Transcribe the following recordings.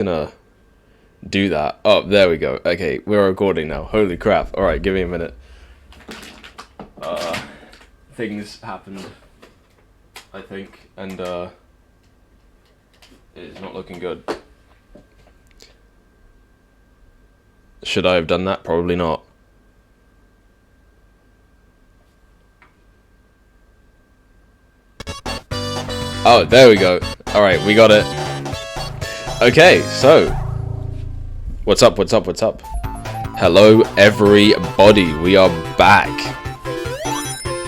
Gonna do that. Oh, there we go. Okay, we're recording now. Holy crap. Alright, give me a minute. Things happened, I think, and it's not looking good. Should I have done that? Probably not. Oh, there we go. Alright, we got it. Okay, so what's up? Hello everybody, we are back.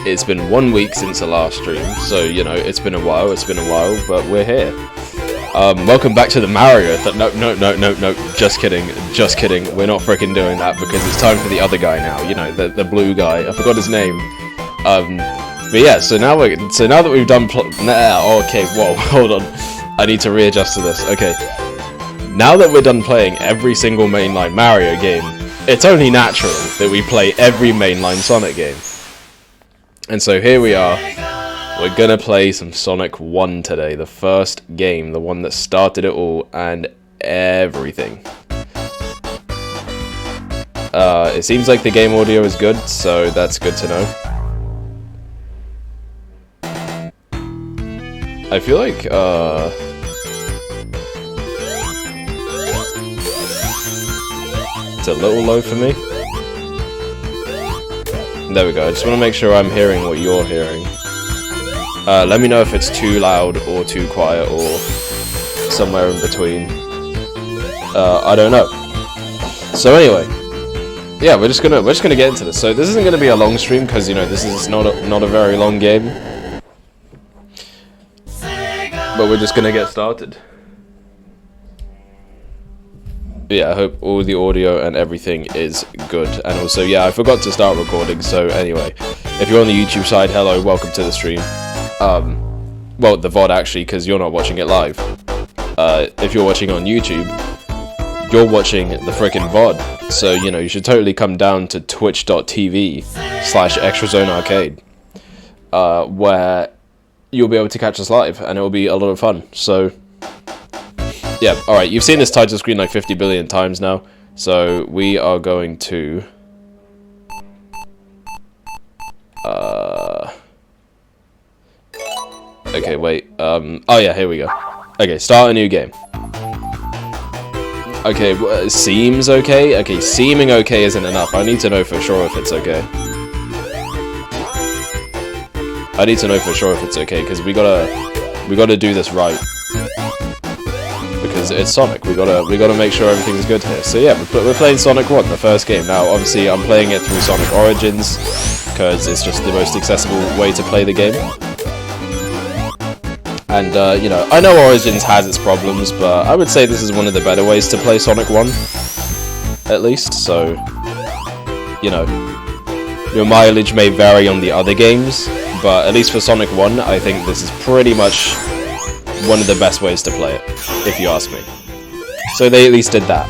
It's been 1 week since the last stream, so you know, it's been a while, but we're here. Welcome back to the Mario no, just kidding, we're not freaking doing that because it's time for the other guy now, you know, the blue guy, I forgot his name. But yeah, so now that we've done okay, whoa, hold on, I need to readjust to this. Okay, now that we're done playing every single mainline Mario game, it's only natural that we play every mainline Sonic game. And so here we are, we're gonna play some Sonic 1 today, the first game, the one that started it all and everything. It seems like the game audio is good, so that's good to know. I feel like, it's a little low for me. There we go, I just want to make sure I'm hearing what you're hearing. Let me know if it's too loud or too quiet or somewhere in between. I don't know. So anyway, yeah, we're just gonna get into this. So this isn't gonna be a long stream because you know this is not a very long game. But we're just gonna get started. Yeah, I hope all the audio and everything is good. And also, yeah, I forgot to start recording, so anyway, if you're on the YouTube side, hello, welcome to the stream. Well, the VOD actually, because you're not watching it live. If you're watching on YouTube, you're watching the frickin' VOD. So, you know, you should totally come down to twitch.tv/ExtraZoneArcade, where you'll be able to catch us live, and it will be a lot of fun, so... Yeah, alright, you've seen this title screen like 50 billion times now, so we are going to... Okay, wait, oh yeah, here we go. Okay, start a new game. Okay, seems okay? Okay, seeming okay isn't enough, I need to know for sure if it's okay. I need to know for sure if it's okay, because we gotta do this right. Because it's Sonic, we gotta make sure everything's good here. So yeah, we're playing Sonic 1, the first game. Now, obviously, I'm playing it through Sonic Origins, because it's just the most accessible way to play the game. And, you know, I know Origins has its problems, but I would say this is one of the better ways to play Sonic 1. At least, so... You know, your mileage may vary on the other games, but at least for Sonic 1, I think this is pretty much one of the best ways to play it, if you ask me. So they at least did that.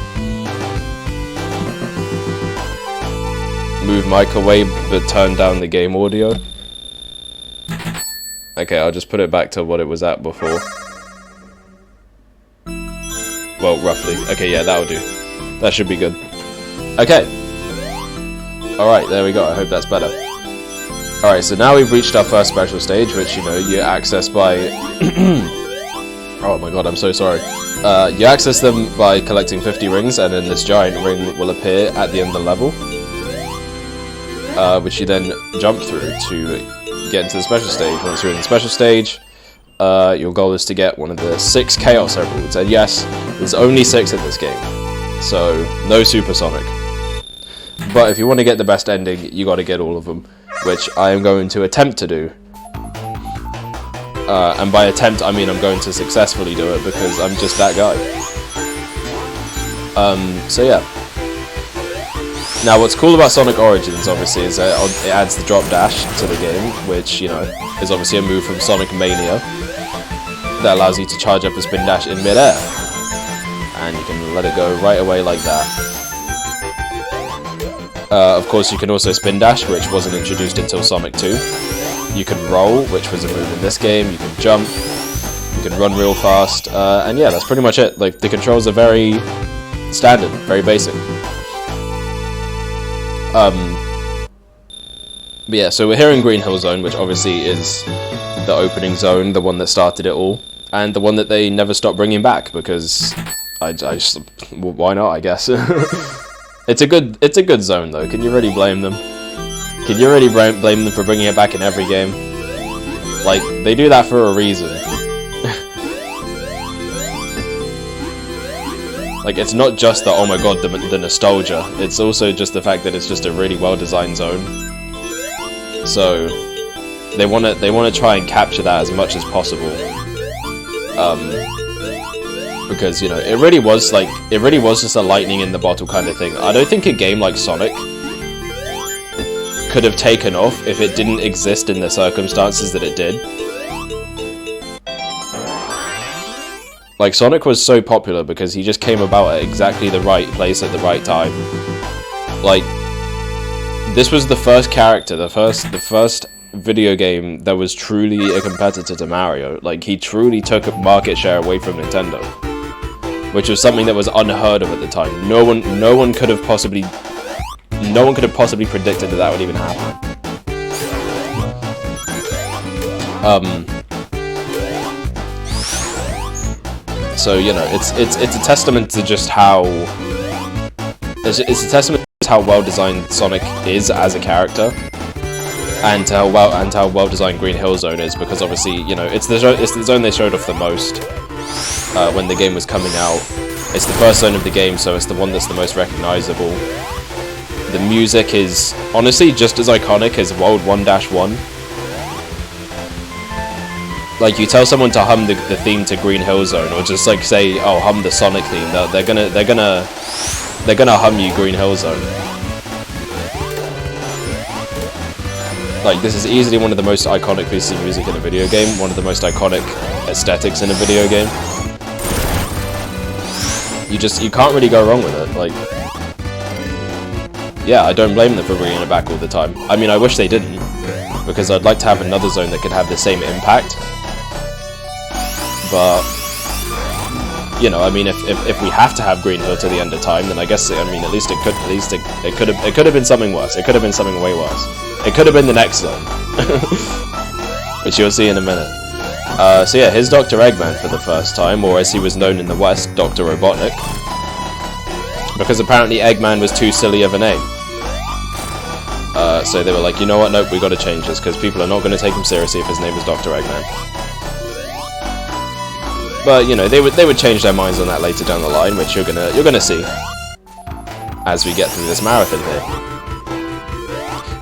Move mic away, but turn down the game audio. Okay, I'll just put it back to what it was at before. Well, roughly. Okay, yeah, that'll do. That should be good. Okay. Alright, there we go. I hope that's better. Alright, so now we've reached our first special stage, which, you know, you access by... Oh my god, I'm so sorry. You access them by collecting 50 rings, and then this giant ring will appear at the end of the level. Which you then jump through to get into the special stage. Once you're in the special stage, your goal is to get one of the 6 Chaos Emeralds. And yes, there's only 6 in this game. So, no Super Sonic. But if you want to get the best ending, you gotta get all of them. Which I am going to attempt to do. And by attempt, I mean I'm going to successfully do it because I'm just that guy. So yeah. Now what's cool about Sonic Origins, obviously, is that it adds the drop dash to the game, which, you know, is obviously a move from Sonic Mania that allows you to charge up a spin dash in midair. And you can let it go right away like that. Of course, you can also spin dash, which wasn't introduced until Sonic 2. You can roll, which was a move in this game. You can jump. You can run real fast, and yeah, that's pretty much it. Like, the controls are very standard, very basic. But yeah, so we're here in Green Hill Zone, which obviously is the opening zone, the one that started it all, and the one that they never stopped bringing back, because I just, well, why not, I guess. It's a good zone, though. Can you really blame them? Can you really blame them for bringing it back in every game? Like, they do that for a reason. Like, it's not just the, oh my god, the nostalgia. It's also just the fact that it's just a really well-designed zone. So, they wanna try and capture that as much as possible. Because, you know, it really was just a lightning in the bottle kind of thing. I don't think a game like Sonic could have taken off if it didn't exist in the circumstances that it did. Like, Sonic was so popular because he just came about at exactly the right place at the right time. Like, this was the first character, the first video game that was truly a competitor to Mario. Like, he truly took a market share away from Nintendo, which was something that was unheard of at the time. No one could have possibly predicted that would even happen. So, you know, it's a testament to just how it's a testament to how well designed Sonic is as a character, and to how well designed Green Hill Zone is, because obviously, you know, it's the zone they showed off the most when the game was coming out. It's the first zone of the game, so it's the one that's the most recognizable. The music is honestly just as iconic as World 1-1. Like, you tell someone to hum the theme to Green Hill Zone, or just like say, "Oh, hum the Sonic theme," they're gonna hum you Green Hill Zone. Like, this is easily one of the most iconic pieces of music in a video game, one of the most iconic aesthetics in a video game. You can't really go wrong with it. Like, yeah, I don't blame them for bringing it back all the time. I mean, I wish they didn't, because I'd like to have another zone that could have the same impact. But, you know, I mean, if we have to have Green Hill to the end of time, then I guess, I mean, at least it could have been something worse. It could have been something way worse. It could have been the next zone, which you'll see in a minute. So yeah, here's Dr. Eggman for the first time, or as he was known in the West, Dr. Robotnik, because apparently Eggman was too silly of a name. So they were like, you know what, nope, we got to change this, because people are not going to take him seriously if his name is Dr. Eggman. But, you know, they would change their minds on that later down the line, which you're gonna see as we get through this marathon here.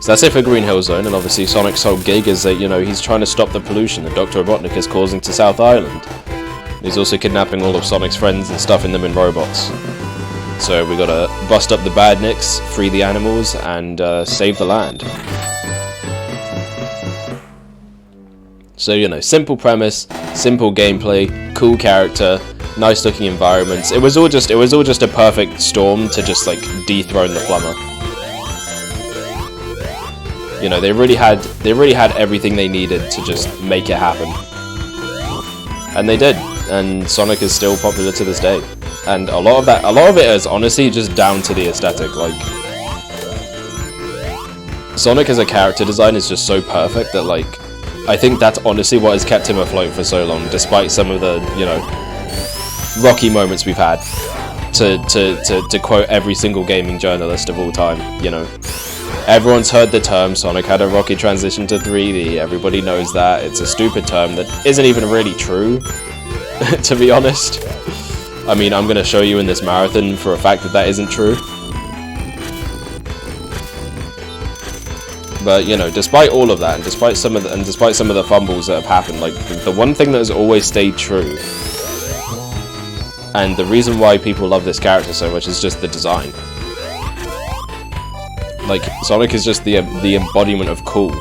So that's it for Green Hill Zone, and obviously Sonic's whole gig is that, you know, he's trying to stop the pollution that Dr. Robotnik is causing to South Island. He's also kidnapping all of Sonic's friends and stuffing them in robots. So we gotta bust up the badniks, free the animals, and save the land. So, you know, simple premise, simple gameplay, cool character, nice looking environments. It was all just a perfect storm to just like dethrone the plumber. You know, they really had everything they needed to just make it happen. And they did. And Sonic is still popular to this day. And a lot of it is honestly just down to the aesthetic. Like, Sonic as a character design is just so perfect that, like, I think that's honestly what has kept him afloat for so long, despite some of the, you know, rocky moments we've had. To quote every single gaming journalist of all time, you know. Everyone's heard the term Sonic had a rocky transition to 3D, everybody knows that. It's a stupid term that isn't even really true, to be honest. I mean, I'm gonna show you in this marathon for a fact that isn't true. But, you know, despite all of that, and despite some of the fumbles that have happened, like, the one thing that has always stayed true, and the reason why people love this character so much, is just the design. Like, Sonic is just the embodiment of cool.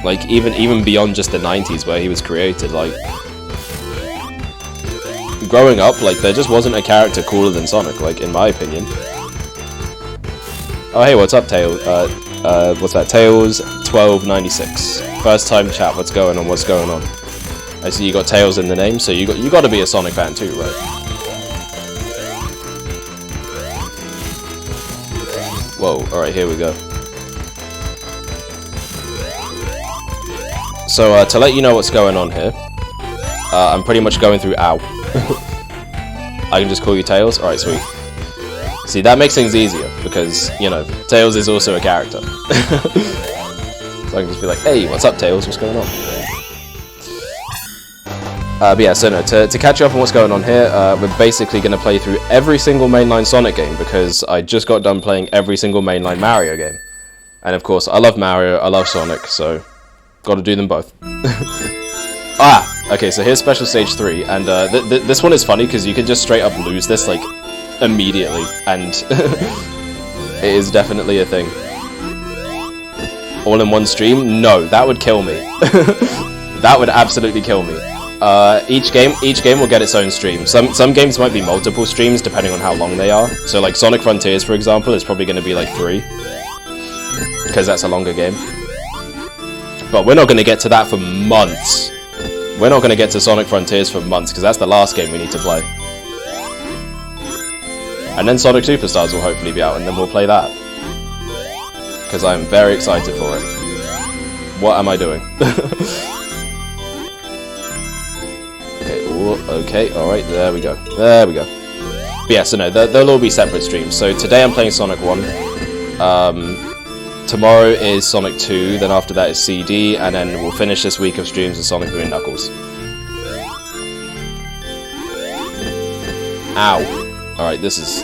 Like, even beyond just the 90s where he was created, like, growing up, like, there just wasn't a character cooler than Sonic, like, in my opinion. Oh, hey, what's up, Tails? What's that? Tails1296. First time chat, what's going on? I see you got Tails in the name, so you got to be a Sonic fan too, right? Whoa, alright, here we go. So, to let you know what's going on here, I'm pretty much going through... Ow. I can just call you Tails? Alright, sweet. See, that makes things easier, because, you know, Tails is also a character. So I can just be like, hey, what's up, Tails? What's going on? But yeah, so no, to catch you up on what's going on here, we're basically going to play through every single mainline Sonic game, because I just got done playing every single mainline Mario game. And of course, I love Mario, I love Sonic, so got to do them both. Okay, so here's Special Stage 3, and this one is funny, because you can just straight up lose this, like, immediately, and it is definitely a thing. All in one stream? No, that would kill me. That would absolutely kill me. Each game will get its own stream. Some games might be multiple streams depending on how long they are. So like Sonic Frontiers, for example, is probably going to be like 3, because that's a longer game. But we're not going to get to that for months. We're not going to get to Sonic Frontiers for months, because that's the last game we need to play. And then Sonic Superstars will hopefully be out, and then we'll play that. Because I'm very excited for it. What am I doing? Okay, alright, there we go. There we go. But yeah, so no, they'll all be separate streams. So today I'm playing Sonic 1. Tomorrow is Sonic 2, then after that is CD, and then we'll finish this week of streams with Sonic 3 and Knuckles. Ow. Alright, this is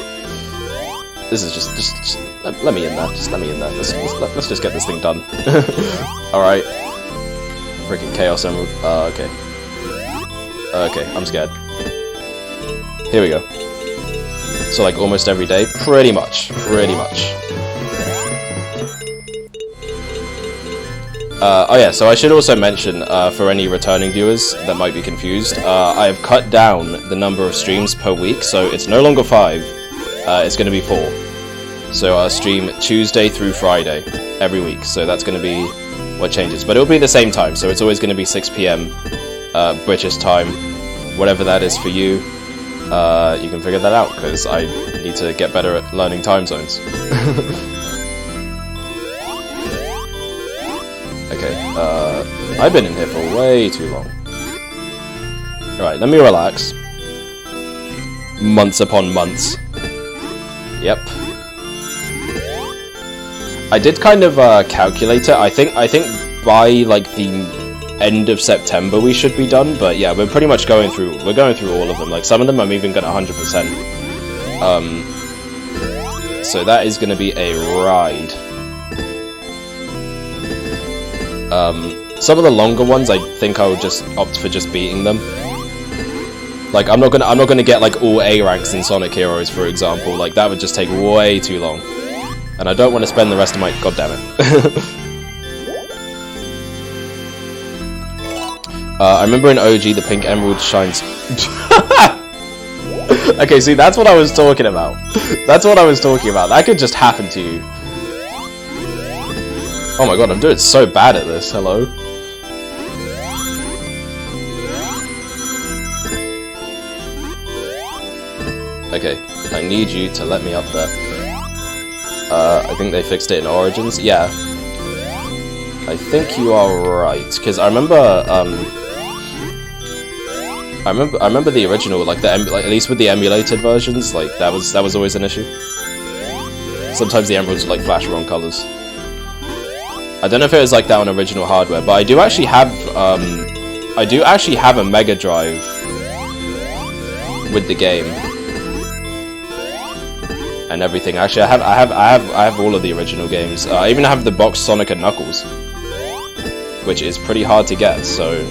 just let me in there. Just let me in there. Let's just get this thing done. Alright. Freaking Chaos Emerald. Okay. Okay, I'm scared. Here we go. So like almost every day? Pretty much. Pretty much. Oh yeah, so I should also mention, for any returning viewers that might be confused, I have cut down the number of streams per week, so it's no longer 5, it's going to be 4. So I'll stream Tuesday through Friday every week, so that's going to be what changes. But it'll be the same time, so it's always going to be 6 PM British time, whatever that is for you. You can figure that out, because I need to get better at learning time zones. Okay, I've been in here for way too long. Alright, let me relax. Months upon months. Yep. I did kind of calculate it. I think by like the end of September we should be done, but yeah, we're pretty much going through all of them. Like some of them I'm even gonna 100%. So that is gonna be a ride. Some of the longer ones I think I would just opt for just beating them. Like I'm not gonna get like all A ranks in Sonic Heroes, for example. Like that would just take way too long. And I don't want to spend the rest of my... God damn it. I remember in OG the pink emerald shines... Okay, see, that's what I was talking about. That's what I was talking about. That could just happen to you. Oh my god, I'm doing so bad at this. Hello? Okay, I need you to let me up there. I think they fixed it in Origins. Yeah, I think you are right, because I remember the original, like at least with the emulated versions, like that was always an issue. Sometimes the emeralds would like flash wrong colors. I don't know if it was like that on original hardware, but I do actually have a Mega Drive with the game. And everything. Actually, I have all of the original games. I even have the box Sonic and Knuckles, which is pretty hard to get. So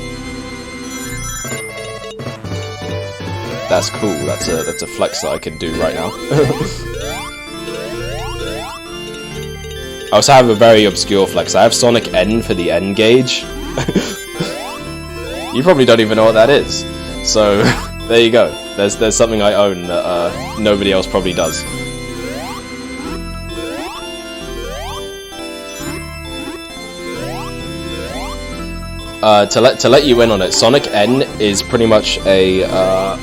that's cool. That's a flex that I can do right now. I also have a very obscure flex. I have Sonic N for the N gauge. You probably don't even know what that is. So there you go. There's something I own that nobody else probably does. to let you in on it, Sonic N is pretty much a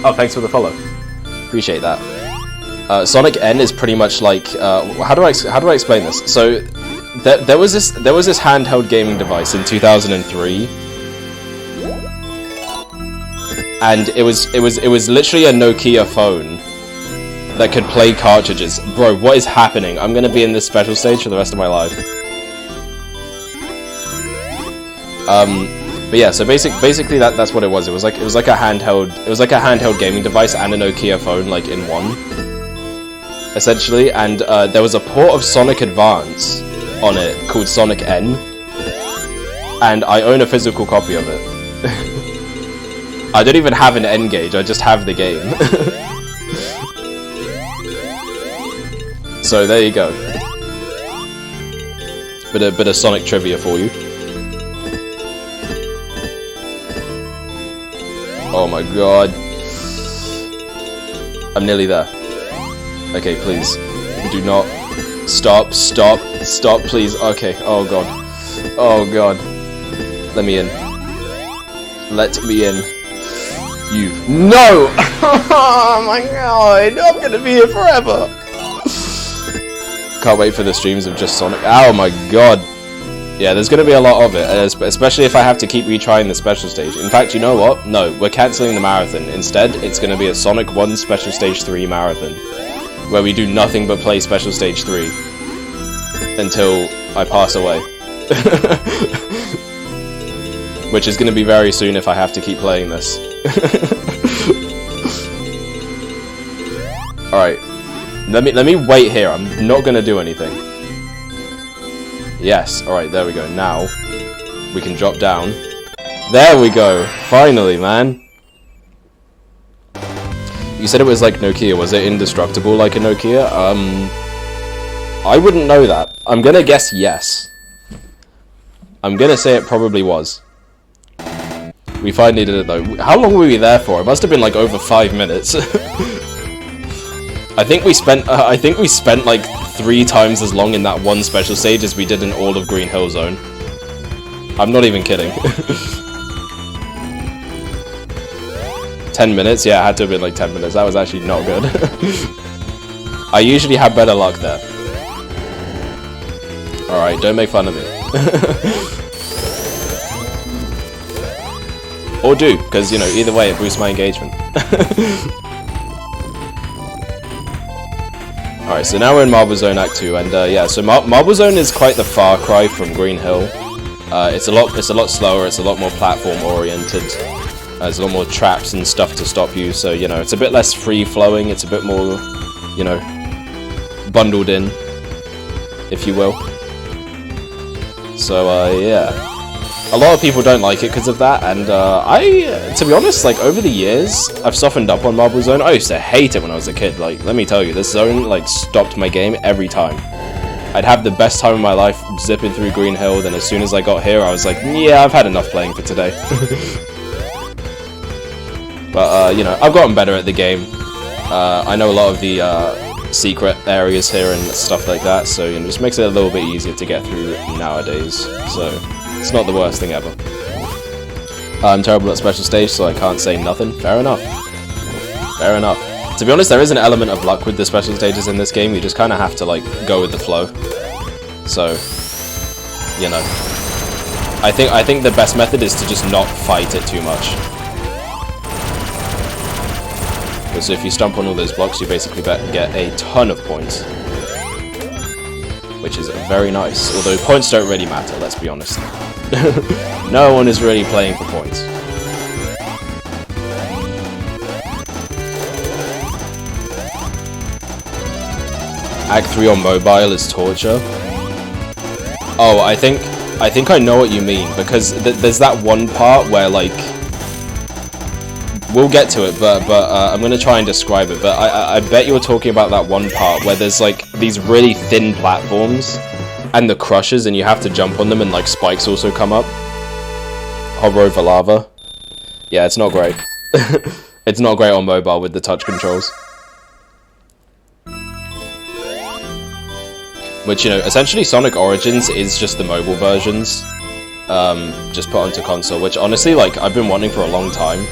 oh, thanks for the follow. Appreciate that. Sonic N is pretty much like how do I explain this? So there was this handheld gaming device in 2003, and it was literally a Nokia phone that could play cartridges. Bro, what is happening? I'm gonna be in this special stage for the rest of my life. But yeah, so basically that's what it was. It was like a handheld gaming device and a Nokia phone like in one, essentially. And there was a port of Sonic Advance on it called Sonic N, and I own a physical copy of it. I don't even have an N gauge. I just have the game. So there you go. Bit of Sonic trivia for you. Oh my god. I'm nearly there. Okay, please. Do not. Stop, please. Okay, oh god. Oh god. Let me in. Let me in. You. No! Oh my god, I'm gonna be here forever. Can't wait for the streams of just Sonic. Oh my god. Yeah, there's going to be a lot of it, especially if I have to keep retrying the special stage. In fact, you know what? No, we're cancelling the marathon. Instead, it's going to be a Sonic 1 Special Stage 3 marathon, where we do nothing but play Special Stage 3 until I pass away. Which is going to be very soon if I have to keep playing this. Alright, let me wait here. I'm not going to do anything. Yes, alright, there we go. Now, we can drop down. There we go! Finally, man! You said it was like Nokia. Was it indestructible like a Nokia? I wouldn't know that. I'm gonna guess yes. I'm gonna say it probably was. We finally did it though. How long were we there for? It must have been like over 5 minutes. I think we spent like 3 times as long in that one special stage as we did in all of Green Hill Zone. I'm not even kidding. 10 minutes? Yeah, it had to have been like 10 minutes. That was actually not good. I usually have better luck there. Alright, don't make fun of me. Or do, because, you know, either way it boosts my engagement. Alright, so now we're in Marble Zone Act 2, and yeah, so Marble Zone is quite the far cry from Green Hill. It's a lot slower, it's a lot more platform oriented. There's a lot more traps and stuff to stop you, so, you know, it's a bit less free-flowing, it's a bit more, you know, bundled in, if you will. So, yeah. A lot of people don't like it because of that, and to be honest, like, over the years, I've softened up on Marble Zone. I used to hate it when I was a kid. Like, let me tell you, this zone, like, stopped my game every time. I'd have the best time of my life zipping through Green Hill, then as soon as I got here, I was like, yeah, I've had enough playing for today. But, you know, I've gotten better at the game. I know a lot of the secret areas here and stuff like that, so, you know, it just makes it a little bit easier to get through nowadays, so it's not the worst thing ever. I'm terrible at special stage, so I can't say nothing. Fair enough. Fair enough. To be honest, there is an element of luck with the special stages in this game. You just kind of have to, like, go with the flow. So, you know, I think the best method is to just not fight it too much. So if you stomp on all those blocks, you basically get a ton of points. Which is very nice. Although points don't really matter, let's be honest. No one is really playing for points. Act 3 on mobile is torture. Oh, I think I know what you mean, because there's that one part where, like, we'll get to it, but I'm gonna try and describe it. But I bet you're talking about that one part where there's, like, these really thin platforms and the crushers, and you have to jump on them, and, like, spikes also come up. Hover over lava. Yeah, it's not great. It's not great on mobile with the touch controls. Which, you know, essentially Sonic Origins is just the mobile versions just put onto console, which honestly, like, I've been wanting for a long time.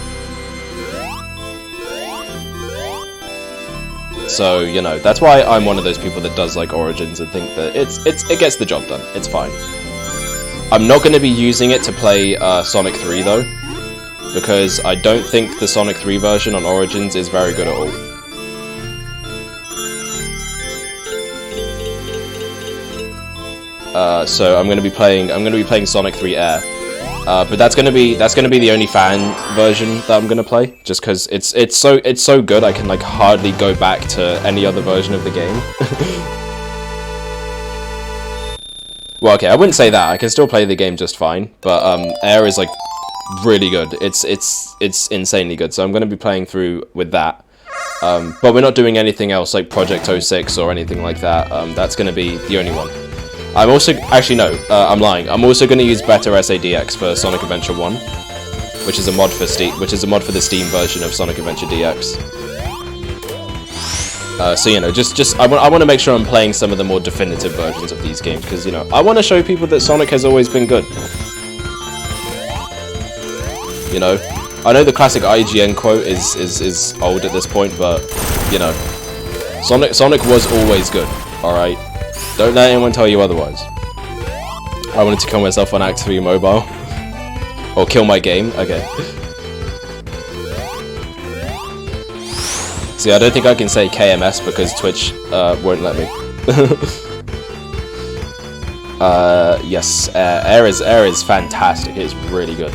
So, you know, that's why I'm one of those people that does like Origins and think that it gets the job done. It's fine. I'm not going to be using it to play Sonic 3 though, because I don't think the Sonic 3 version on Origins is very good at all. So I'm going to be playing Sonic 3 Air. But that's gonna be the only fan version that I'm gonna play, just because it's so good I can like hardly go back to any other version of the game. Well, okay, I wouldn't say that. I can still play the game just fine, but Air is like really good. It's insanely good. So I'm gonna be playing through with that. But we're not doing anything else like Project 06 or anything like that. That's gonna be the only one. I'm also, actually no, I'm lying. I'm also going to use Better SADX for Sonic Adventure 1, which is a mod for the Steam version of Sonic Adventure DX. So you know, I want to make sure I'm playing some of the more definitive versions of these games, because you know, I want to show people that Sonic has always been good. You know, I know the classic IGN quote is old at this point, but you know, Sonic was always good. All right. Don't let anyone tell you otherwise. I wanted to kill myself on Act 3 mobile. Or kill my game. Okay. See, I don't think I can say KMS because Twitch won't let me. Yes, Air is fantastic. It's really good.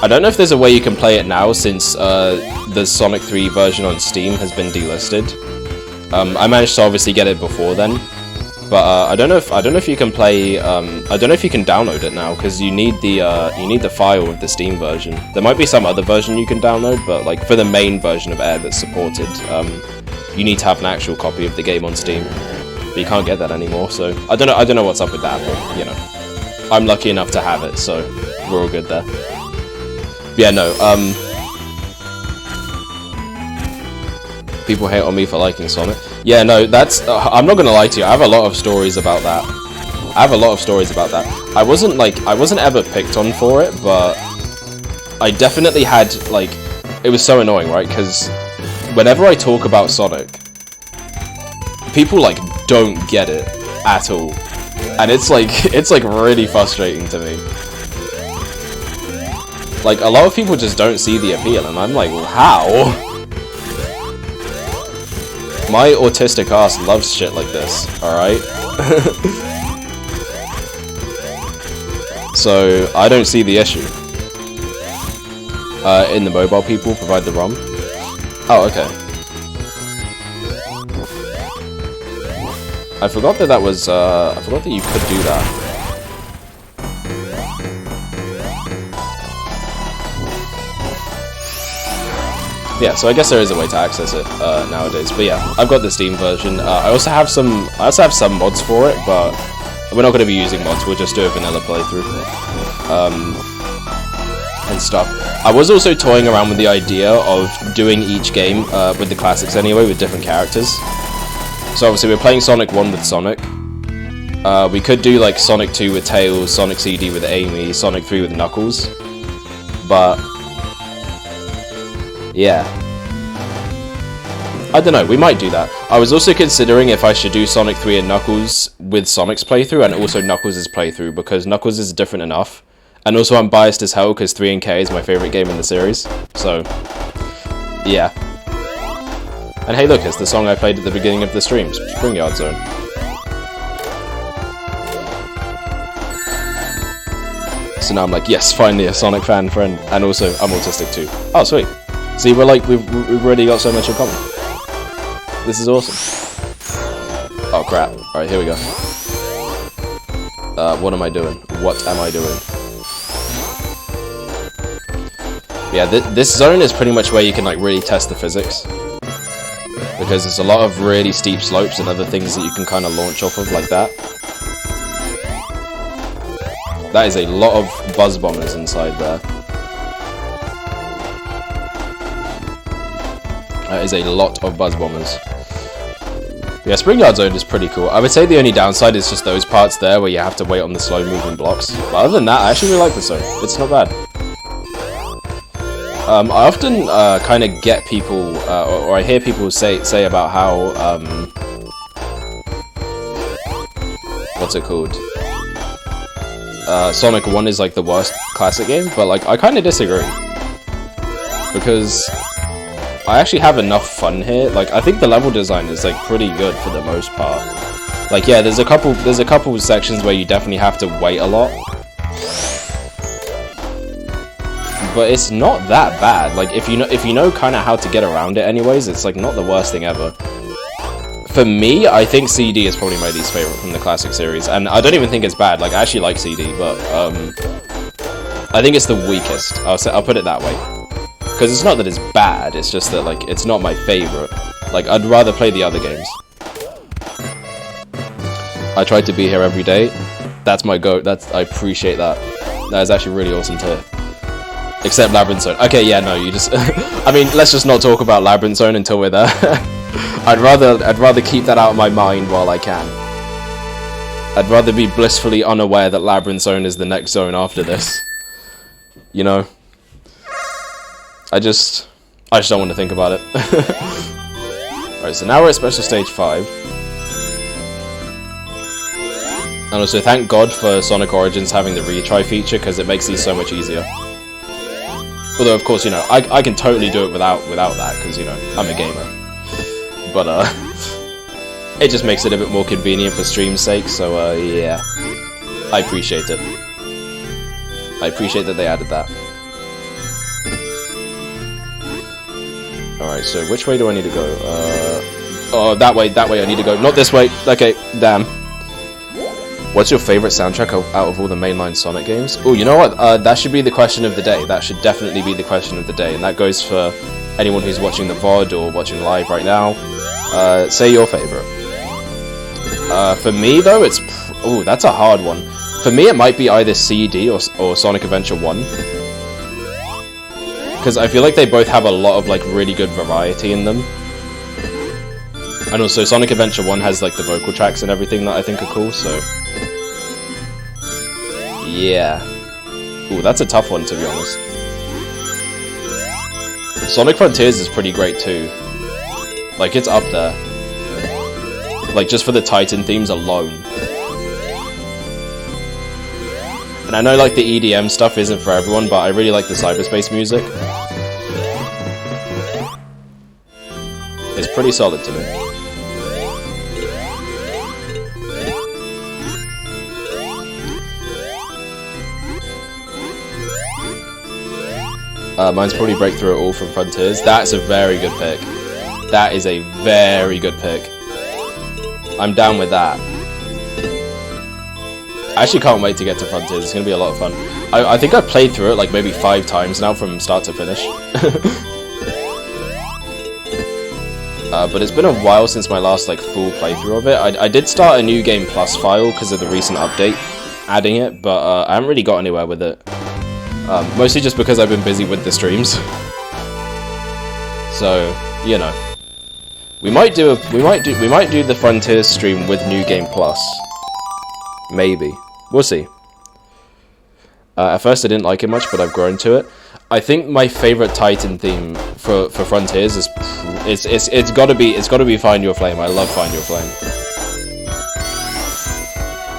I don't know if there's a way you can play it now since the Sonic 3 version on Steam has been delisted. I managed to obviously get it before then, but I don't know if you can play. I don't know if you can download it now because you need the file of the Steam version. There might be some other version you can download, but like for the main version of Air that's supported, you need to have an actual copy of the game on Steam. But you can't get that anymore, so I don't know what's up with that, but you know, I'm lucky enough to have it, so we're all good there. But yeah, no. People hate on me for liking Sonic. Yeah, no, that's... I'm not gonna lie to you, I have a lot of stories about that. I wasn't ever picked on for it, but I definitely had, like... It was so annoying, right? Because whenever I talk about Sonic, people, like, don't get it at all. And it's like really frustrating to me. Like, a lot of people just don't see the appeal, and I'm like, well, how? My autistic ass loves shit like this, alright? So, I don't see the issue. In the mobile people provide the ROM. Oh, okay. I forgot that I forgot that you could do that. Yeah, so I guess there is a way to access it nowadays. But yeah, I've got the Steam version. I also have some mods for it, but we're not going to be using mods. We'll just do a vanilla playthrough and stuff. I was also toying around with the idea of doing each game with the classics anyway, with different characters. So obviously we're playing Sonic 1 with Sonic. We could do like Sonic 2 with Tails, Sonic CD with Amy, Sonic 3 with Knuckles, but yeah. I don't know, we might do that. I was also considering if I should do Sonic 3 and Knuckles with Sonic's playthrough and also Knuckles' playthrough, because Knuckles is different enough. And also I'm biased as hell because 3 and K is my favourite game in the series. So, yeah. And hey look, it's the song I played at the beginning of the stream, Spring Yard Zone. So now I'm like, yes, finally a Sonic fan friend. And also, I'm autistic too. Oh, sweet. See, we've already got so much in common. This is awesome. Oh crap. Alright, here we go. What am I doing? What am I doing? Yeah, this zone is pretty much where you can like really test the physics. Because there's a lot of really steep slopes and other things that you can kind of launch off of like that. That is a lot of buzz bombers inside there. That is a lot of buzz bombers. Yeah, Spring Yard Zone is pretty cool. I would say the only downside is just those parts there where you have to wait on the slow moving blocks. But other than that, I actually really like the zone. It's not bad. I often kind of get people, or I hear people say about how, what's it called? Sonic 1 is like the worst classic game, but like I kind of disagree. Because I actually have enough fun here. Like, I think the level design is like pretty good for the most part. Like, yeah, there's a couple sections where you definitely have to wait a lot, but it's not that bad. Like, if you know kind of how to get around it anyways, it's like not the worst thing ever. For me, I think CD is probably my least favorite from the classic series, and I don't even think it's bad. Like, I actually like CD, but I think it's the weakest. I'll put it that way. Because it's not that it's bad, it's just that, like, it's not my favorite. Like, I'd rather play the other games. I try to be here every day. That's my go. I appreciate that. That is actually really awesome to hear. Except Labyrinth Zone. Okay, yeah, no, you just... I mean, let's just not talk about Labyrinth Zone until we're there. I'd rather keep that out of my mind while I can. I'd rather be blissfully unaware that Labyrinth Zone is the next zone after this. You know? I just don't want to think about it. Alright, so now we're at Special Stage 5. And also, thank God for Sonic Origins having the retry feature, because it makes these so much easier. Although, of course, you know, I can totally do it without that, because, you know, I'm a gamer. But, it just makes it a bit more convenient for stream's sake, so, yeah. I appreciate it. I appreciate that they added that. Alright, so which way do I need to go? Oh, that way I need to go. Not this way. Okay, damn. What's your favorite soundtrack out of all the mainline Sonic games? Oh, you know what? That should be the question of the day. That should definitely be the question of the day. And that goes for anyone who's watching the VOD or watching live right now. Say your favorite. For me, though, it's... Oh, that's a hard one. For me, it might be either CD or Sonic Adventure 1. Because I feel like they both have a lot of, like, really good variety in them. And also, Sonic Adventure 1 has, like, the vocal tracks and everything that I think are cool, so... Yeah. Ooh, that's a tough one, to be honest. Sonic Frontiers is pretty great, too. Like, it's up there. Like, just for the Titan themes alone. And I know, like, the EDM stuff isn't for everyone, but I really like the cyberspace music. It's pretty solid to me. Mine's probably Breakthrough It All from Frontiers. That's a very good pick. That is a very good pick. I'm down with that. I actually can't wait to get to Frontiers. It's going to be a lot of fun. I think I've played through it like maybe 5 times now from start to finish. But it's been a while since my last like full playthrough of it. I did start a New Game Plus file because of the recent update adding it, but I haven't really got anywhere with it. Mostly just because I've been busy with the streams. So, you know. We might do the Frontiers stream with New Game Plus. Maybe. We'll see. At first I didn't like it much, but I've grown to it. I think my favorite Titan theme for Frontiers is it's gotta be Find Your Flame. I love Find Your Flame.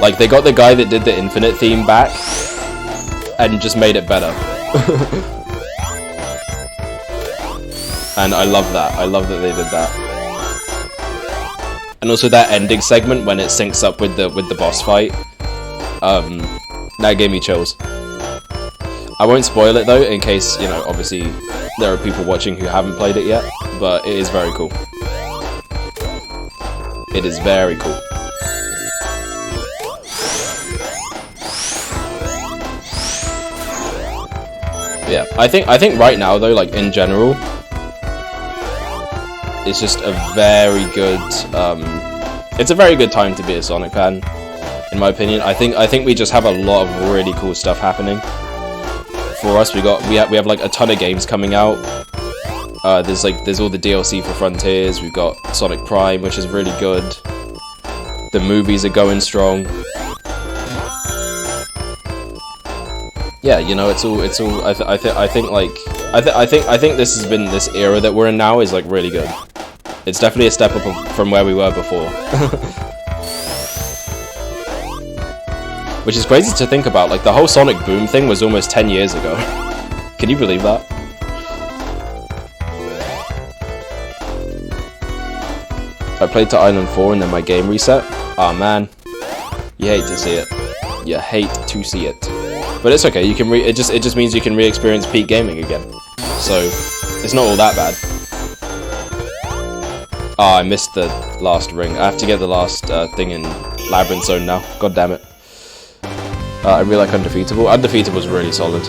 Like, they got the guy that did the Infinite theme back and just made it better. And I love that. I love that they did that. And also that ending segment when it syncs up with the boss fight. That gave me chills. I won't spoil it though, in case, you know, obviously there are people watching who haven't played it yet, but it is very cool. It is very cool. Yeah, I think right now though, like in general, it's just a very good it's a very good time to be a Sonic fan, in my opinion. I think we just have a lot of really cool stuff happening for us. We have like a ton of games coming out. There's all the DLC for Frontiers. We've got Sonic Prime, which is really good. The movies are going strong. Yeah, you know, it's all. I think this era that we're in now is like really good. It's definitely a step up from where we were before. Which is crazy to think about. Like the whole Sonic boom thing was almost 10 years ago. Can you believe that? I played to Island 4 and then my game reset. Ah, man, you hate to see it. You hate to see it. But it's okay. You can it just means you can re-experience peak gaming again. So it's not all that bad. Ah, I missed the last ring. I have to get the last thing in Labyrinth Zone now. God damn it. I really like Undefeatable. Undefeatable is really solid.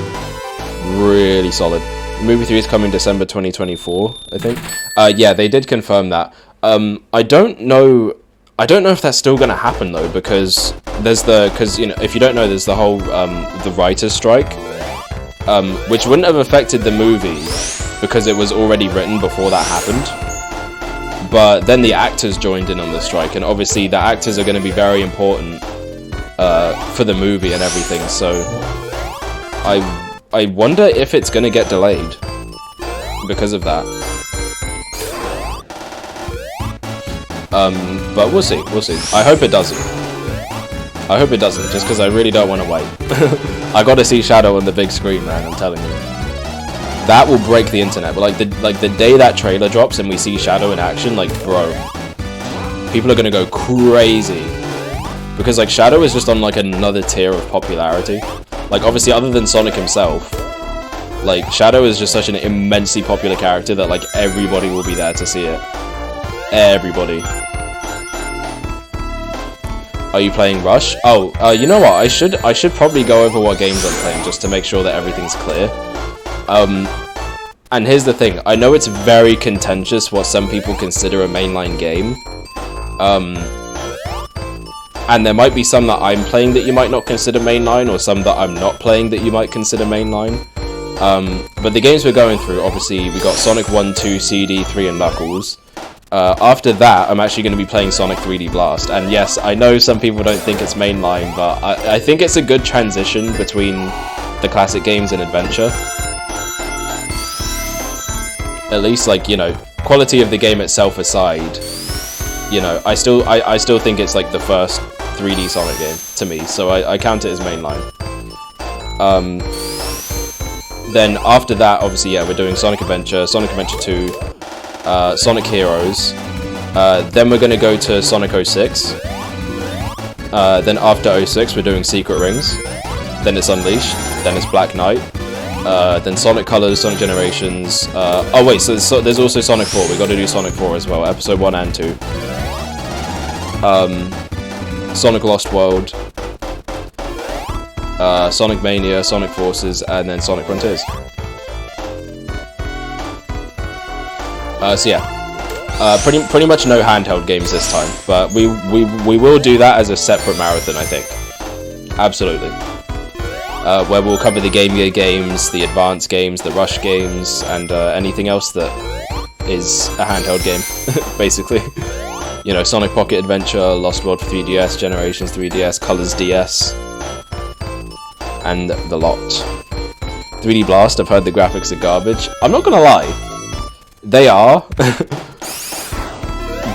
Really solid. Movie 3 is coming December 2024, I think. Yeah, they did confirm that. I don't know if that's still gonna happen though, because you know, if you don't know, there's the whole the writers' strike, which wouldn't have affected the movie because it was already written before that happened. But then the actors joined in on the strike, and obviously the actors are going to be very important for the movie and everything. So I wonder if it's going to get delayed because of that. But we'll see, I hope it doesn't. Just because I really don't want to wait. I gotta see Shadow on the big screen, man, I'm telling you. That will break the internet, but like the day that trailer drops and we see Shadow in action, like, bro, people are gonna go crazy. Because, like, Shadow is just on, like, another tier of popularity. Like, obviously, other than Sonic himself, like, Shadow is just such an immensely popular character that, like, everybody will be there to see it. Everybody. Are you playing Rush? Oh, you know what? I should probably go over what games I'm playing just to make sure that everything's clear. And here's the thing. I know it's very contentious what some people consider a mainline game. And there might be some that I'm playing that you might not consider mainline, or some that I'm not playing that you might consider mainline. But the games we're going through, obviously, we got Sonic 1, 2, CD, 3, and Knuckles. After that, I'm actually going to be playing Sonic 3D Blast. And yes, I know some people don't think it's mainline, but I think it's a good transition between the classic games and adventure. At least, like, you know, quality of the game itself aside, you know, I still think it's like the first 3D Sonic game to me, so I count it as mainline. Then after that, obviously, yeah, we're doing Sonic Adventure 2, Sonic Heroes, then we're going to go to Sonic 06, then after 06 we're doing Secret Rings, then it's Unleashed, then it's Black Knight, then Sonic Colors, Sonic Generations, oh wait, so there's also Sonic 4, we got to do Sonic 4 as well, Episode 1 and 2, Sonic Lost World, Sonic Mania, Sonic Forces, and then Sonic Frontiers. So yeah, pretty much no handheld games this time, but we will do that as a separate marathon, I think. Absolutely. Where we'll cover the Game Gear games, the Advance games, the Rush games, and anything else that is a handheld game, basically. You know, Sonic Pocket Adventure, Lost World for 3DS, Generations 3DS, Colors DS, and the lot. 3D Blast, I've heard the graphics are garbage. I'm not gonna lie. They are,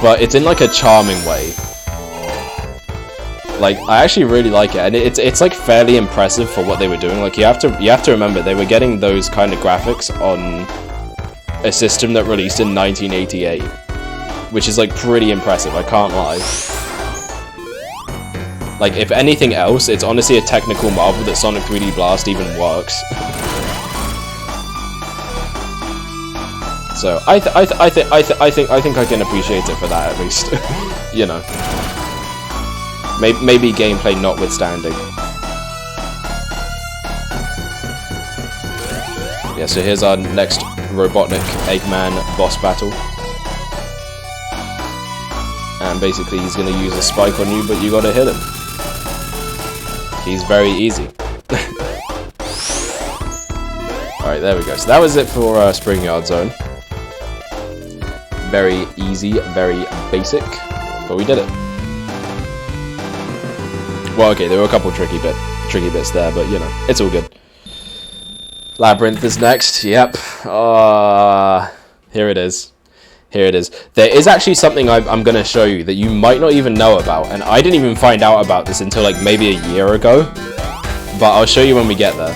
but it's in like a charming way. Like, I actually really like it, and it's like fairly impressive for what they were doing. Like, you have to remember they were getting those kind of graphics on a system that released in 1988, which is like pretty impressive. I can't lie. Like, if anything else, it's honestly a technical marvel that Sonic 3D Blast even works. So I think I can appreciate it for that, at least. You know, maybe gameplay notwithstanding. Yeah. So here's our next Robotnik Eggman boss battle, and basically he's gonna use a spike on you, but you gotta hit him. He's very easy. All right, there we go. So that was it for Spring Yard Zone. very easy, very basic, but we did it. Well, okay, there were a couple tricky bits there, but you know, it's all good. Labyrinth is next. Yep. Here it is. Here it is. There is actually something I'm going to show you that you might not even know about, and I didn't even find out about this until like maybe a year ago, but I'll show you when we get there.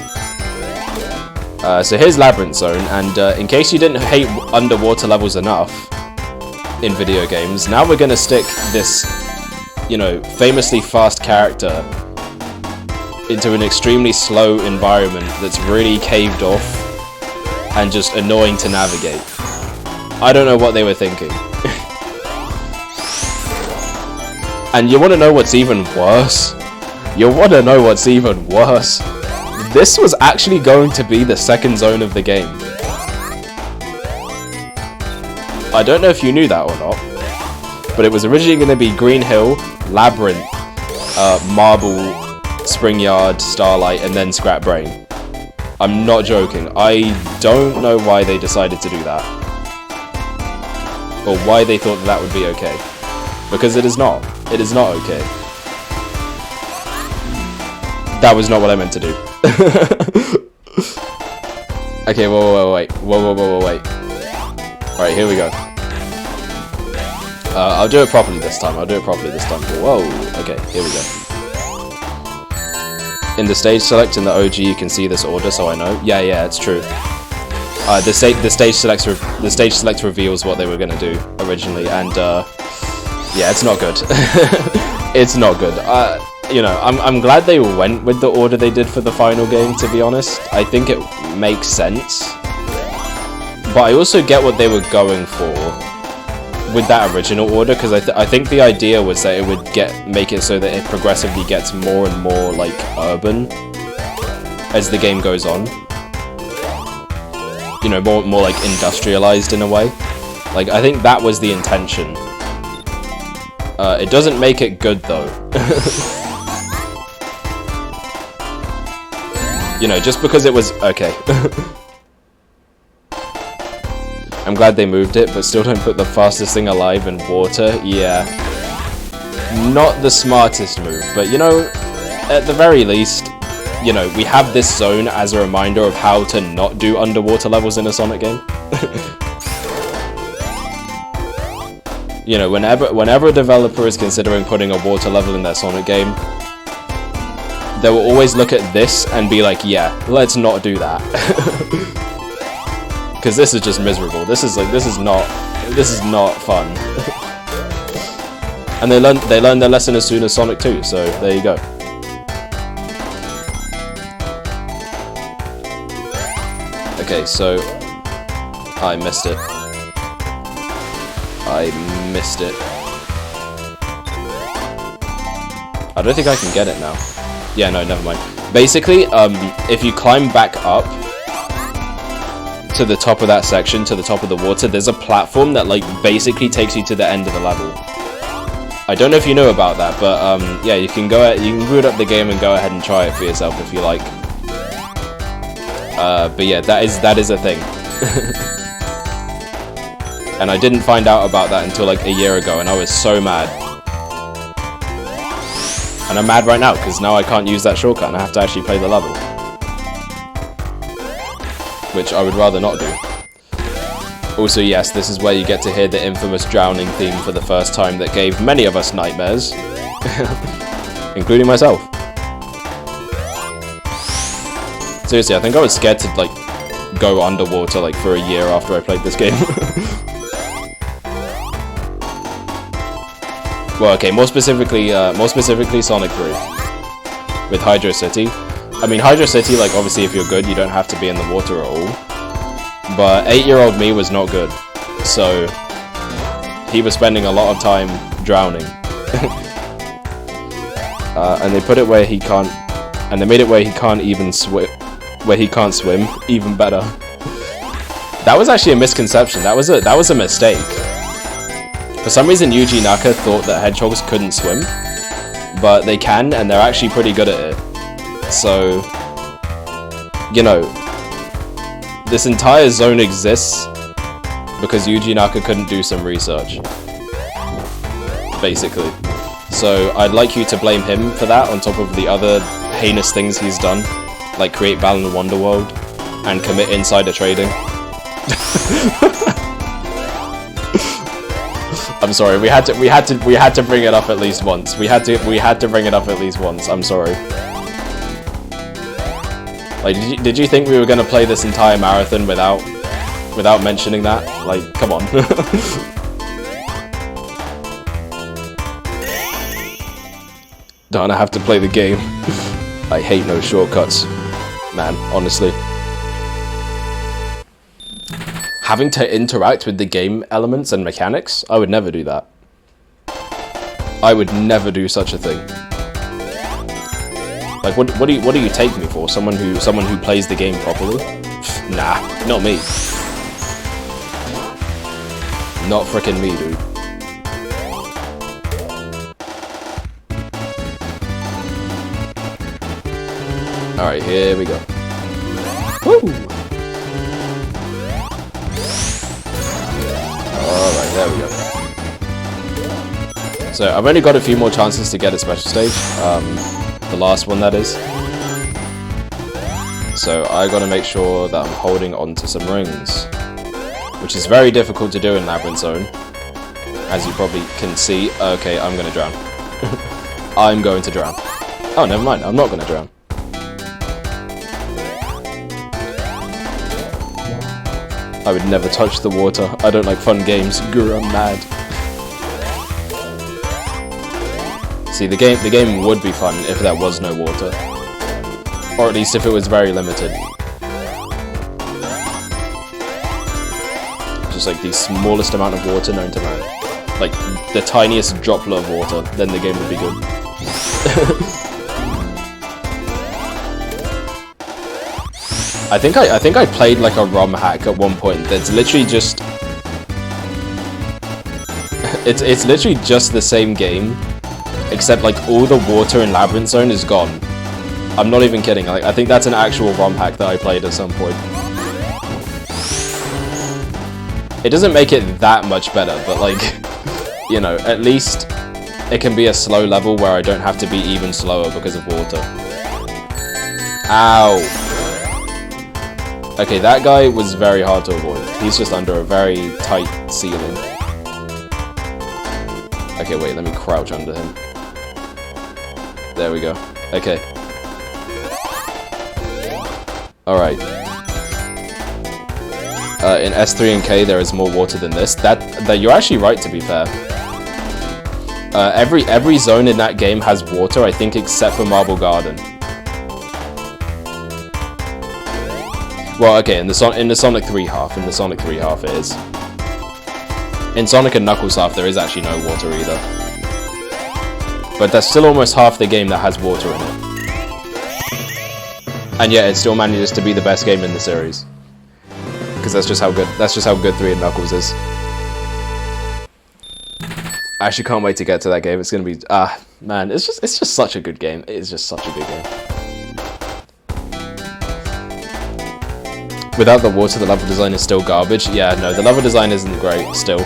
So here's Labyrinth Zone, and in case you didn't hate underwater levels enough in video games, now we're going to stick this, you know, famously fast character into an extremely slow environment that's really caved off and just annoying to navigate. I don't know what they were thinking. And you want to know what's even worse? This was actually going to be the second zone of the game. I don't know if you knew that or not, but it was originally going to be Green Hill, Labyrinth, Marble, Spring Yard, Starlight, and then Scrap Brain. I'm not joking. I don't know why they decided to do that, or why they thought that would be okay, because it is not. It is not okay. That was not what I meant to do. Okay, wait. Alright, here we go. I'll do it properly this time. Whoa, okay, here we go. In the stage select in the OG, you can see this order, so I know. Yeah, it's true. The stage select reveals what they were gonna do originally, and yeah, it's not good. It's not good. You know, I'm glad they went with the order they did for the final game, to be honest. I think it makes sense. But I also get what they were going for with that original order, because I think the idea was that it would make it so that it progressively gets more and more, like, urban as the game goes on. You know, more like industrialized in a way. Like, I think that was the intention. It doesn't make it good, though. You know, just because it was... Okay. I'm glad they moved it, but still don't put the fastest thing alive in water. Yeah. Not the smartest move, but you know, at the very least, you know, we have this zone as a reminder of how to not do underwater levels in a Sonic game. You know, whenever a developer is considering putting a water level in their Sonic game, they will always look at this and be like, yeah, let's not do that. Because this is just miserable. This is not fun. And they learned their lesson as soon as Sonic 2, so there you go. Okay, so I missed it. I don't think I can get it now. Yeah, no, never mind. Basically, if you climb back up to the top of that section, to the top of the water, there's a platform that, like, basically takes you to the end of the level. I don't know if you know about that, but, yeah, you can boot up the game and go ahead and try it for yourself if you like. But yeah, that is a thing. And I didn't find out about that until, like, a year ago, and I was so mad. And I'm mad right now, because now I can't use that shortcut, and I have to actually play the level. Which I would rather not do. Also, yes, this is where you get to hear the infamous drowning theme for the first time that gave many of us nightmares. Including myself. Seriously, I think I was scared to, like, go underwater, like, for a year after I played this game. Well, okay, more specifically Sonic 3. With Hydro City. I mean, Hydro City, like, obviously if you're good, you don't have to be in the water at all. But 8-year-old me was not good. So, he was spending a lot of time drowning. And they put it where he can't... And they made it where he can't even swim... Where he can't swim. Even better. That was actually a misconception. That was a mistake. For some reason, Yuji Naka thought that hedgehogs couldn't swim. But they can, and they're actually pretty good at it. So, you know, this entire zone exists because Yuji Naka couldn't do some research, basically. So I'd like you to blame him for that on top of the other heinous things he's done, like create Balan Wonderworld and commit insider trading. I'm sorry, we had to bring it up at least once. We had to bring it up at least once. I'm sorry. Like, did you think we were gonna play this entire marathon without mentioning that? Like, come on. Don't I have to play the game? I hate no shortcuts, man. Honestly, having to interact with the game elements and mechanics, I would never do that. I would never do such a thing. Like, what do you take me for? Someone who plays the game properly? Nah, not me. Not frickin' me, dude. Alright, here we go. Woo! Alright, there we go. So, I've only got a few more chances to get a special stage. The last one, that is. So, I gotta make sure that I'm holding onto some rings. Which is very difficult to do in Labyrinth Zone. As you probably can see. Okay, I'm gonna drown. I'm going to drown. Oh, never mind, I'm not gonna drown. I would never touch the water. I don't like fun games. Grr, I'm mad. See, the game would be fun if there was no water. Or at least if it was very limited. Just like the smallest amount of water known to man. Like, the tiniest droplet of water, then the game would be good. I think I played like a ROM hack at one point that's literally just... It's literally just the same game, except like all the water in Labyrinth Zone is gone. I'm not even kidding, like, I think that's an actual ROM hack that I played at some point. It doesn't make it that much better, but like, you know, at least it can be a slow level where I don't have to be even slower because of water. Ow! Okay, that guy was very hard to avoid. He's just under a very tight ceiling. Okay, wait, let me crouch under him. There we go. Okay. Alright. In S3 and K, there is more water than this. That you're actually right, to be fair. Every zone in that game has water, I think, except for Marble Garden. Well, okay, in the Sonic 3 half, it is. In Sonic and Knuckles half, there is actually no water either. But there's still almost half the game that has water in it. And yet, it still manages to be the best game in the series. Because that's just how good 3 and Knuckles is. I actually can't wait to get to that game. It's gonna be, man, it's just such a good game. It is just such a good game. Without the water, the level design is still garbage. Yeah, no, the level design isn't great, still.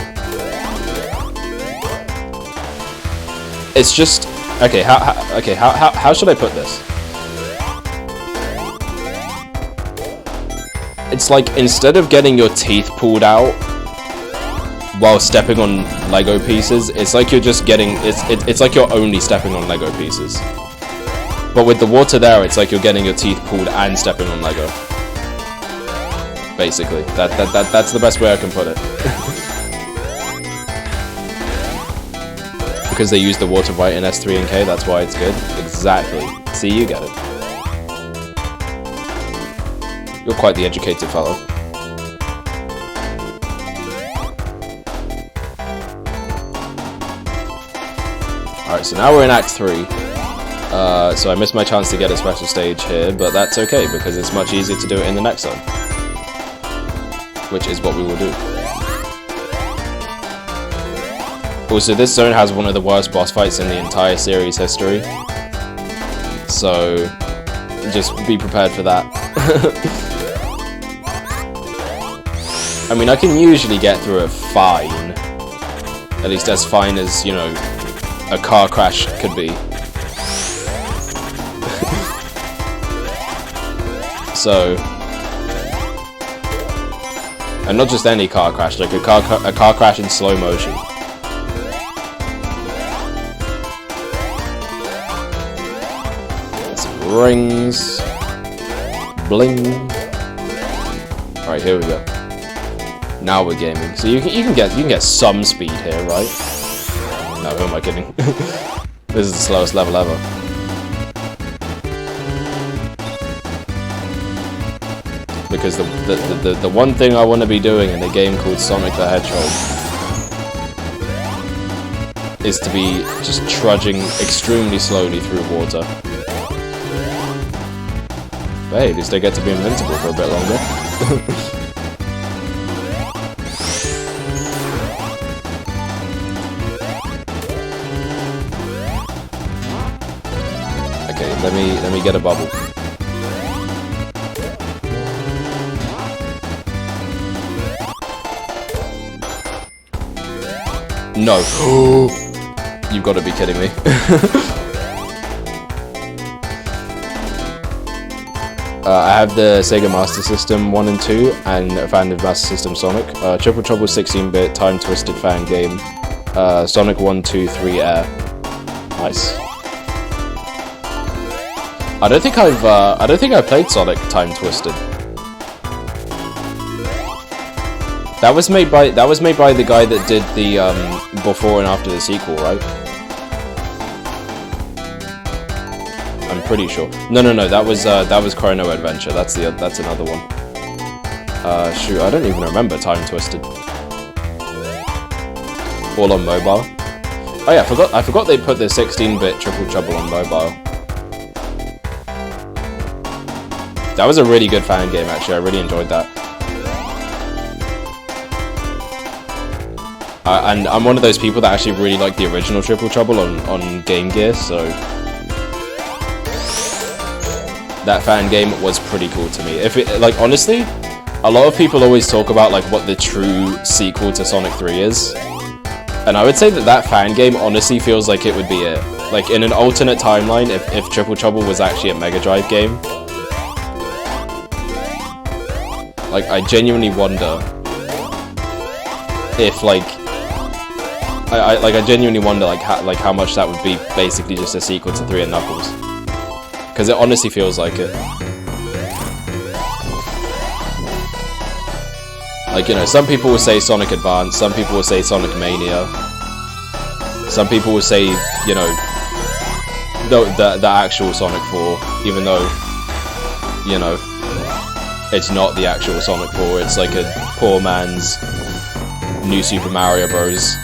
It's just... Okay, how should I put this? It's like, instead of getting your teeth pulled out while stepping on Lego pieces, it's like you're just getting... It's like you're only stepping on Lego pieces. But with the water there, it's like you're getting your teeth pulled and stepping on Lego. Basically, that's the best way I can put it. Because they use the water right in S3 and K, that's why it's good. Exactly. See, you get it. You're quite the educated fellow. Alright, so now we're in Act 3. So I missed my chance to get a special stage here, but that's okay, because it's much easier to do it in the next zone. Which is what we will do. Also, this zone has one of the worst boss fights in the entire series history. So, just be prepared for that. I mean, I can usually get through it fine. At least as fine as, you know, a car crash could be. So... And not just any car crash, like a car crash in slow motion. Some rings. Bling. Alright, here we go. Now we're gaming. So you can get some speed here, right? No, who am I kidding? This is the slowest level ever. Because the one thing I want to be doing in a game called Sonic the Hedgehog is to be just trudging extremely slowly through water. But hey, at least I get to be invincible for a bit longer. Okay, let me get a bubble. No. You've got to be kidding me. I have the Sega Master System 1 and 2, and a fan of Master System Sonic. Triple Trouble 16-bit, Time Twisted fan game. Sonic 1, 2, 3 Air. Nice. I don't think I've played Sonic Time Twisted. That was made by the guy that did the before and after the sequel, right? I'm pretty sure. No, that was Chrono Adventure. That's another one. Shoot, I don't even remember Time Twisted. All on mobile. Oh yeah, I forgot they put the 16-bit Triple Trouble on mobile. That was a really good fan game, actually. I really enjoyed that. And I'm one of those people that actually really like the original Triple Trouble on Game Gear, so that fan game was pretty cool to me. If it, like, honestly, a lot of people always talk about like what the true sequel to Sonic 3 is, and I would say that fan game honestly feels like it would be it. Like in an alternate timeline, if Triple Trouble was actually a Mega Drive game, like I genuinely wonder if I genuinely wonder how much that would be basically just a sequel to 3 and Knuckles, because it honestly feels like it. Like, you know, some people will say Sonic Advance, some people will say Sonic Mania, some people will say, you know, the actual Sonic 4, even though, you know, it's not the actual Sonic 4, it's like a poor man's New Super Mario Bros.